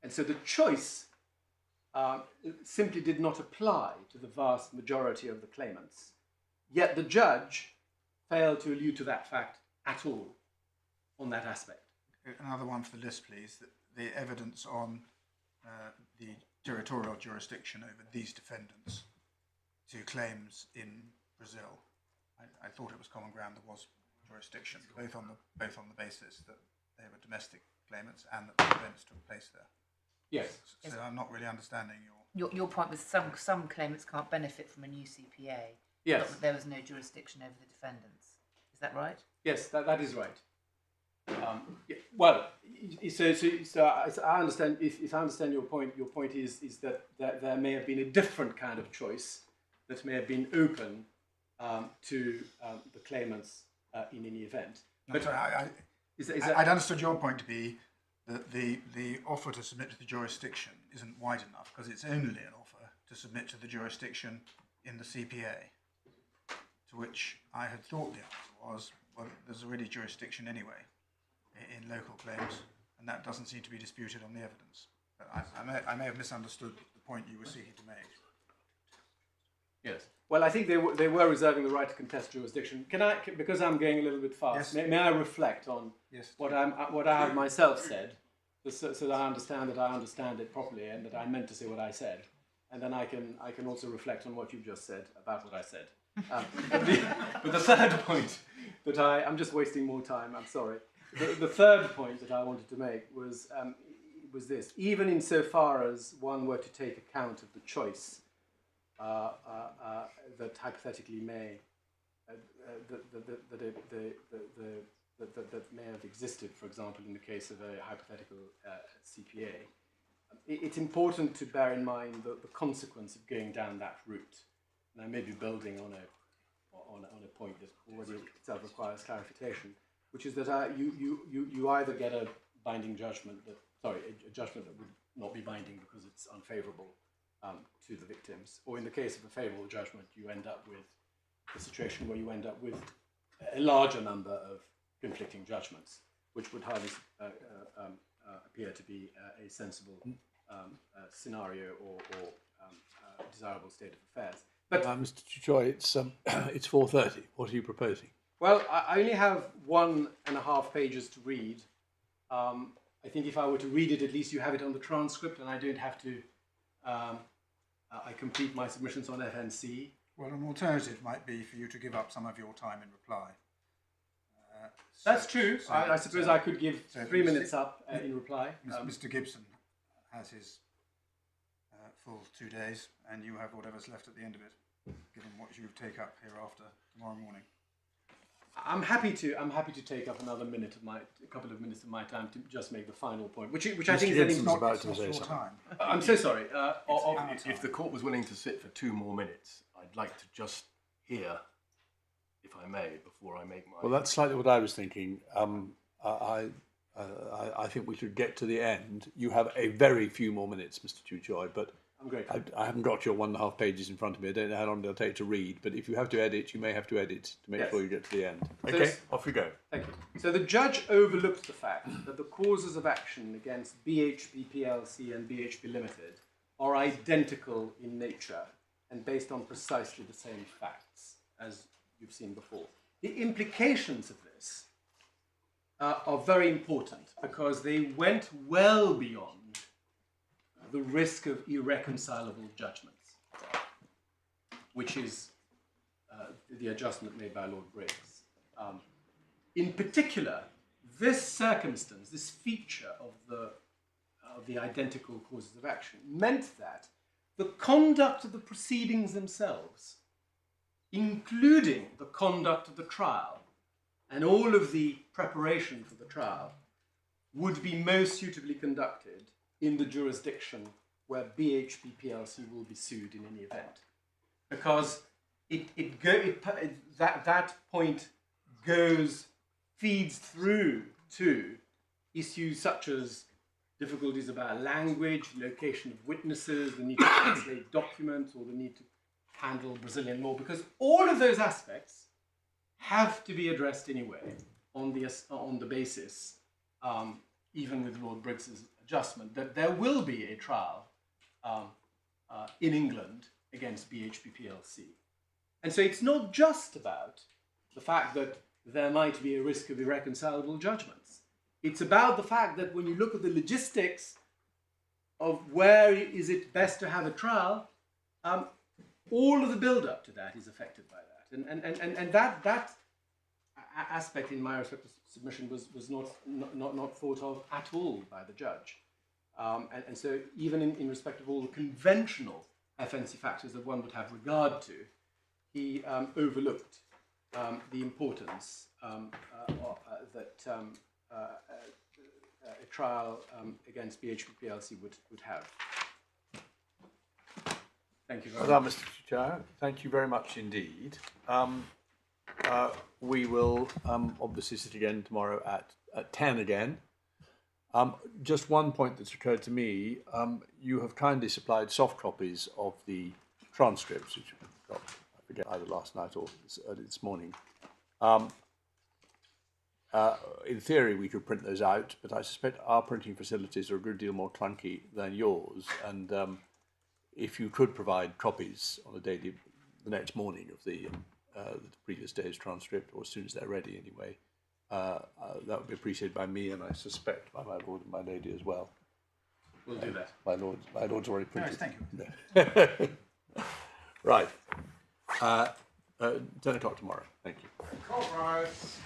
And so the choice simply did not apply to the vast majority of the claimants. Yet the judge failed to allude to that fact at all on that aspect. Another one for the list, please. The evidence on the territorial jurisdiction over these defendants to claims in Brazil. I thought it was common ground there was jurisdiction, both on the basis that they were domestic claimants and that the events took place there. Yes. So I'm not really understanding Your point was some claimants can't benefit from a new CPA. Yes. Not that there was no jurisdiction over the defendants. Is that right? Yes, that is right. Yeah, well, so I understand. If I understand your point is that there may have been a different kind of choice that may have been open to the claimants in any event. No, but sorry, I'd understood your point to be that the offer to submit to the jurisdiction isn't wide enough because it's only an offer to submit to the jurisdiction in the CPA. To which I had thought the answer was, well, there's already jurisdiction anyway in local claims, and that doesn't seem to be disputed on the evidence. But I may have misunderstood the point you were seeking to make. Yes. Well, I think they were reserving the right to contest jurisdiction. Can I, because I'm going a little bit fast, Yes. may I reflect on what I have myself said, so that I understand it properly, and that I meant to say what I said, and then I can also reflect on what you just said about what I said. But the third point that I'm just wasting more time. I'm sorry. The third point that I wanted to make was this: even insofar as one were to take account of the choice that hypothetically may that may have existed, for example, in the case of a hypothetical CPA, it's important to bear in mind the consequence of going down that route. And I may be building on a point that already itself requires clarification, which is that you either get a binding judgment a judgment that would not be binding because it's unfavourable to the victims, or in the case of a favourable judgment, you end up with a situation where you end up with a larger number of conflicting judgments, which would hardly appear to be a sensible scenario or desirable state of affairs. But Mr. Choi, it's 4:30. What are you proposing? well, I only have 1.5 pages to read. I think if I were to read it, at least you have it on the transcript, and I don't have to. I complete my submissions on FNC. Well, an alternative might be for you to give up some of your time in reply. That's true. I suppose I could give 3 minutes up in reply. Mr. Gibson has his full 2 days, and you have whatever's left at the end of it, given what you take up hereafter tomorrow morning. I'm happy to take up a couple of minutes of my time to just make the final point, which I think Gibson's is about It's to not say your something. time. I'm so sorry. Our If the court was willing to sit for 2 more minutes, I'd like to just hear if I may, before I make my... Well, that's slightly what I was thinking. I think we should get to the end. You have a very few more minutes, Mr. Tujoy, but I'm grateful. I haven't got your 1.5 pages in front of me. I don't know how long they'll take to read, but if you have to edit, you may have to edit to make Yes. sure you get to the end. So Okay, it's- off you go. Thank you. So the judge overlooked the fact that the causes of action against BHP PLC and BHP Ltd are identical in nature and based on precisely the same facts as you've seen before. The implications of this are very important because they went well beyond the risk of irreconcilable judgments, which is the adjustment made by Lord Briggs. In particular, this circumstance, this feature of the identical causes of action, meant that the conduct of the proceedings themselves, including the conduct of the trial and all of the preparation for the trial, would be most suitably conducted in the jurisdiction where BHP PLC will be sued in any event. Because that point feeds through to issues such as difficulties about language, location of witnesses, the need to translate documents, or the need to handle Brazilian law, because all of those aspects have to be addressed anyway on the basis, even with Lord Briggs's adjustment, that there will be a trial in England against BHP PLC. And so it's not just about the fact that there might be a risk of irreconcilable judgments. It's about the fact that when you look at the logistics of where is it best to have a trial, all of the build-up to that is affected by that. And that aspect in my respective submission was not thought of at all by the judge. And so even in respect of all the conventional offensive factors that one would have regard to, he overlooked the importance that a trial against BHP PLC would have. Thank you very Well much. done, Mr. Chair. Thank you very much indeed. We will obviously sit again tomorrow at 10 again. Just one point that's occurred to me. You have kindly supplied soft copies of the transcripts, which we got, I forget, either last night or early this morning. In theory, we could print those out, but I suspect our printing facilities are a good deal more clunky than yours. And if you could provide copies on the next morning of the previous day's transcript, or as soon as they're ready anyway, that would be appreciated by me, and I suspect by my lord and my lady as well. We'll do that. My lord's already printed. Thank you. Right. 10 o'clock tomorrow. Thank you. Comrades.